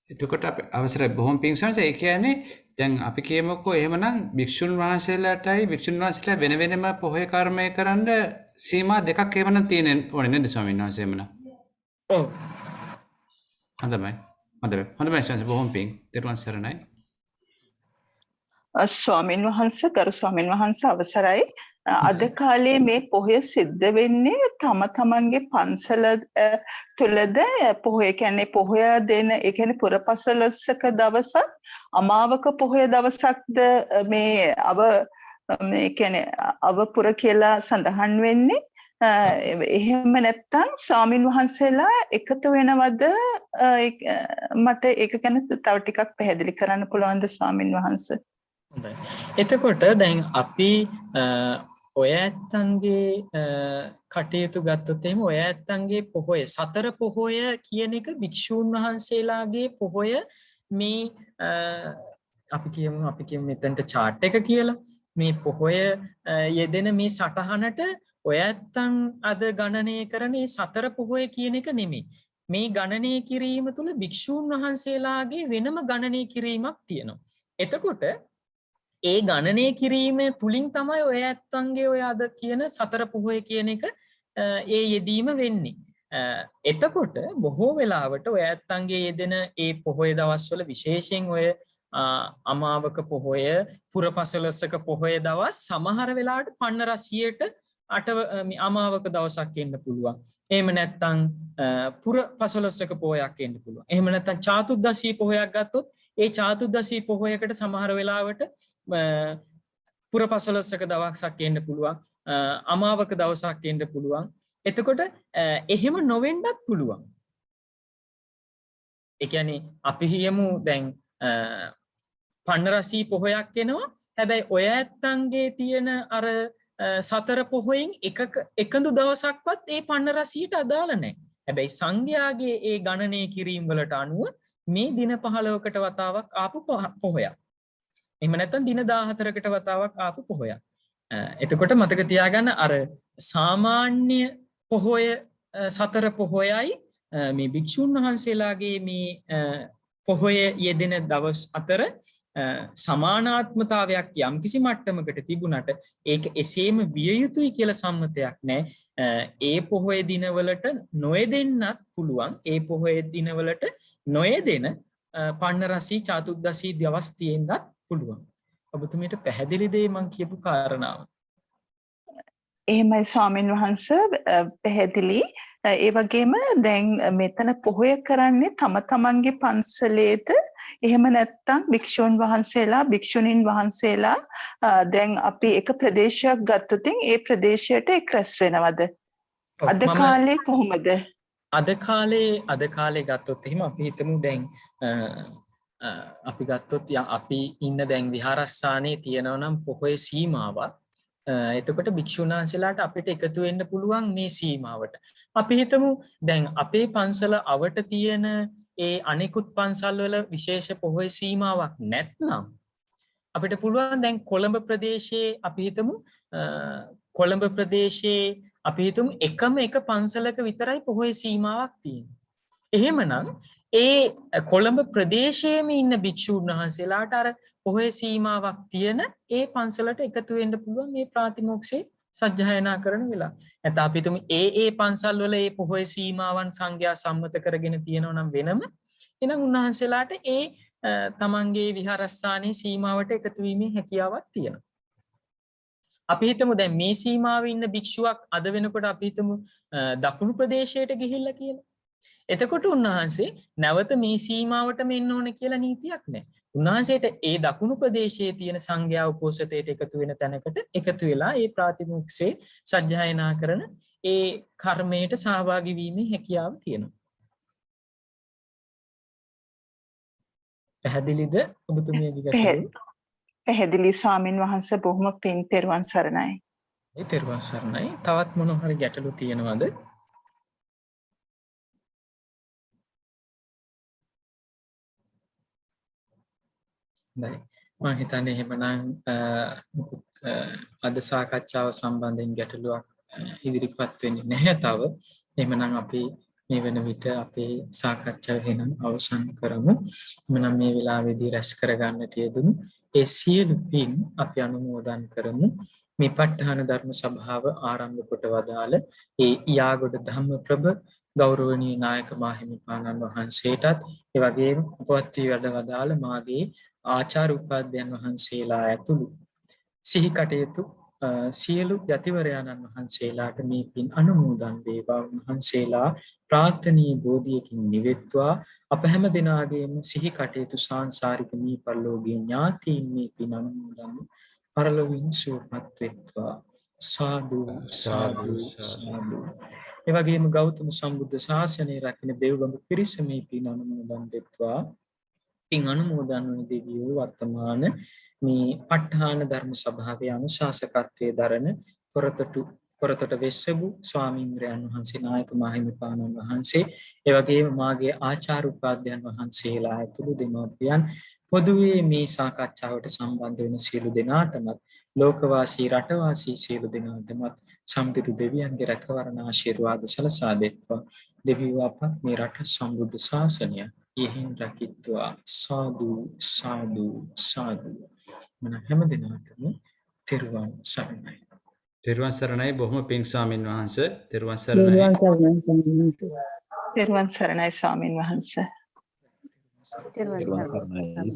එතකොට අපි අවසරයි බොහොම පිං සංසය. ඒ කියන්නේ දැන් අපි කියමුකෝ එහෙමනම් භික්ෂුන් වහන්සේලාටයි භික්ෂුන් වහන්සේලා වෙන වෙනම පොහොය කර්මය කරන්න සීමා දෙකක් එහෙමනම් තියෙන්න ඕනේ නේද ස්වාමීන් වහන්සේ එහෙමනම්? ඔව්. හොඳයි සංසය බොහොම පිං. ත්වන් සරණයි. ස්වාමීන් වහන්සේ ගරු ස්වාමීන් වහන්සේ අවසරයි. අද කාලේ මේ පොහොය සිද්ධ වෙන්නේ තම තමන්ගේ පන්සල තුලද පොහොය කියන්නේ පොහොය දෙන ඒ කියන්නේ පුරපසළොස්වක දවසක් අමාවක පොහොය දවසක්ද මේ කියන්නේ අවපුර කියලා සඳහන් වෙන්නේ. එහෙම නැත්නම් ස්වාමීන් වහන්සේලා එකතු වෙනවද? මට ඒක ගැන තව ටිකක් පැහැදිලි කරන්න පුළුවන්ද ස්වාමීන් වහන්සේ? හොඳයි. එතකොට දැන් අපි ඔය ඇත්තන්ගේ කටයුතු ගත්තොත් එහෙම ඔය ඇත්තන්ගේ පොහොය සතර පොහොය කියන එක භික්ෂූන් වහන්සේලාගේ පොහොය මේ අපි කියමු මෙතනට chart එක කියලා. මේ පොහොය යෙදෙන මේ සටහනට ඔය ඇත්තන් අද ගණනය කරන මේ සතර පොහොය කියන එක නෙමෙයි. මේ ගණනය කිරීම තුළ භික්ෂූන් වහන්සේලාගේ වෙනම ගණනය කිරීමක් තියෙනවා. එතකොට ඒ ගණනය කිරීම තුලින් තමයි ඔය ඇත්තන්ගේ ඔය අද කියන සතර පොහොය කියන එක ඒ යෙදීම වෙන්නේ. එතකොට බොහෝ වෙලාවට ඔය ඇත්තන්ගේ යෙදෙන ඒ පොහොය දවස්වල විශේෂයෙන් ඔය අමාවක පොහොය, පුරපසළොස්වක පොහොය දවස් සමහර වෙලාවට පන්නරසියට අමාවක දවසක් එන්න පුළුවන්. එහෙම නැත්නම් පුරපසළොස්වක පොහොයක් එන්න පුළුවන්. එහෙම නැත්නම් චාතුද්දසී පොහොයක් ගත්තොත් ඒ චාතුද්දසී පොහොයකට සමහර වෙලාවට පුරපසළොස්වක දවසක් එන්න පුළුවන්. අමාවක දවසක් එන්න පුළුවන්. එතකොට එහෙම නොවෙන්නත් පුළුවන්. ඒ කියන්නේ අපි හියමු දැන් පන්නරසී පොහොයක් එනවා. හැබැයි ඔය ඇත්තන්ගේ තියෙන අර සතර පොහොයින් එකඳු දවසක්වත් ඒ පන්නරසියට අදාළ නැහැ. හැබැයි සංඝයාගේ ඒ ගණනය කිරීම වලට අනුව මේ දින 15කට වතාවක් ආපු පොහොයක්. එහෙම නැත්නම් දින 14කට වතාවක් ආපු පොහොයක්. එතකොට මතක තියාගන්න අර සාමාන්‍ය පොහොය සතර පොහොයයි මේ භික්ෂුන් වහන්සේලාගේ මේ පොහොය යෙදෙන දවස් අතර සමානාත්මතාවයක් යම්කිසි මට්ටමකට තිබුණට ඒක එසේම විය යුතුයි කියලා සම්මතයක් නැහැ. ඒ පොහොය දිනවලට නොයෙදෙන්නත් පුළුවන්. ඒ පොහොය දිනවලට නොයෙදෙන පන්නරසී චාතුද්දසී දවස් තියෙන්නත් පුළුවන්. ඔබතුමීට පැහැදිලිද මම කියපු කාරණාව? එහෙමයි ස්වාමීන් වහන්සේ පැහැදිලි. ඒ වගේම දැන් මෙතන පොහොය කරන්නේ තම තමන්ගේ පන්සලේද එහෙම නැත්නම් භික්ෂුන් වහන්සේලා භික්ෂුණීන් වහන්සේලා දැන් අපි එක ප්‍රදේශයක් ගත්තොත් ඒ ප්‍රදේශයට එක් රැස් වෙනවද? අද කාලේ කොහොමද? අද කාලේ ගත්තොත් එහෙම අපි හිතමු දැන් අපි ගත්තොත් අපි ඉන්න දැන් විහාරස්ථානයේ තියෙනවා නම් පොහොය සීමාවක්. එතකොට භික්ෂුන් වහන්සේලාට අපිට එකතු වෙන්න පුළුවන් මේ සීමාවට. අපි හිතමු දැන් අපේ පන්සල අවට තියෙන ඒ අනිකුත් පන්සල් වල විශේෂ පොහොය සීමාවක් නැත්නම් අපිට පුළුවන් දැන් කොළඹ ප්‍රදේශයේ අපි හිතමු එකම එක පන්සලක විතරයි පොහොය සීමාවක් තියෙන්නේ. එහෙමනම් ඒ කොළඹ ප්‍රදේශයේම ඉන්න භික්ෂුන් වහන්සේලාට අර පොහොය සීමාවක් තියෙන ඒ පන්සලට එකතු වෙන්න පුළුවන් මේ ප්‍රාතිමෝක්ෂේ සජ්ජායනා කරන වෙලා. නැත්නම් අපි තුමු ඒ පන්සල් වල ඒ පොහොය සීමාවන් සංඝයා සම්මත කරගෙන තියෙනවා නම් වෙනම එහෙනම් උන්වහන්සේලාට ඒ තමන්ගේ විහාරස්ථානයේ සීමාවට එකතු වීමේ හැකියාවක් තියෙනවා. අපි හිතමු දැන් මේ සීමාවේ ඉන්න භික්ෂුවක් අද වෙනකොට අපි හිතමු දකුණු ප්‍රදේශයට ගිහිල්ලා කියලා. එතකොට උන්වහන්සේ නැවත මේ සීමාවටම එන්න ඕන කියලා නීතියක් නැහැ. උන්වහන්සේට ඒ දකුණු ප්‍රදේශයේ තියෙන සංඝයා උපෝසතයට එකතු වෙන තැනකට එකතු වෙලා ඒ ප්‍රාතිමෝක්ෂේ සජ්ජායනා කරන ඒ කර්මයට සහභාගී වීමේ හැකියාව තියෙනවා. පැහැදිලිද ඔබතුමියගේ ගැටලුව? පැහැදිලි ස්වාමින් වහන්සේ බොහොම පිං තෙරුවන් සරණයි. ඒ තෙරුවන් සරණයි. තවත් මොන හරි ගැටලු තියෙනවද? මම හිතන්නේ එහෙමනම් අද සාකච්ඡාව සම්බන්ධයෙන් ගැටලුවක් ඉදිරිපත් වෙන්නේ නැහැ තව. එහෙමනම් අපි මේ වෙන විට අපේ සාකච්ඡාව එහෙනම් අවසන් කරමු. එහෙමනම් මේ වෙලාවේදී රැස් කරගන්නට යෙදුණු ඒ සියලු පින් අපි අනුමෝදන් කරමු. මේ ප ဋ ාණ ධර්ම සභාව ආරම්භ කොට වදාළ ඒ යාගොඩ ධම්මප්‍රභ ගෞරවනීය නායක මාහිමිපාණන් වහන්සේටත් ඒ වගේම උපවත් වී වැඩ වදාළ මාගේ ආචාර්ය උපාධ්‍යයන් වහන්සේලා ඇතුළු සිහි කටයුතු සියලු යතිවරයාණන් වහන්සේලාට මේ පින් අනුමෝදන් වේවා. උන්වහන්සේලා ප්‍රාර්ථනීය බෝධියකින් නිවෙත්වා අප හැම දිනාගේම සිහි කටයුතු සාංශාරික මේ පරලෝකීය ඥාතීන් මේ පින් අනුමෝදන් පරලොවින් සුවපත් වෙත්වා. සාදු සාදු සාදු. ඒ වගේම ගෞතම සම්බුද්ධ ශාසනය රකින්න දෙව්ගම පිරිස මේ පින් අනුමෝදන් වෙත්වා. පින් අනුමෝදන් වන දෙවියෝ වර්තමාන මේ ප ဋ ාණ ධර්ම සභාවේ අනුශාසකත්වයේ දරන කොරතොට වෙස්සබු ස්වාමීන්ද්‍රයන් වහන්සේ නායක මාහිමිපාණන් වහන්සේ ඒ වගේම මාගේ ආචාර්ය උපාධ්‍යයන් වහන්සේලා ඇතුළු දෙමාපියන් පොදුවේ මේ සාකච්ඡාවට සම්බන්ධ වෙන සියලු දෙනාටමත් ලෝකවාසී රටවාසී සියලු දෙනාටමත් සම්පූර්ණ දෙවියන්ගේ රැකවරණ ආශිර්වාද සලසා දෙත්වා. දෙවියෝ අප මේ රට සම්බුද්ධ ශාසනය යෙහින් රකිත්වා. සාදු සාදු සාදු. මන හැම දිනකටම තෙරුවන් සරණයි. තෙරුවන් සරණයි. බොහොම පිං ස්වාමින් වහන්සේ. තෙරුවන් සරණයි. තෙරුවන් සරණයි ස්වාමින් වහන්සේ. තෙරුවන් සරණයි.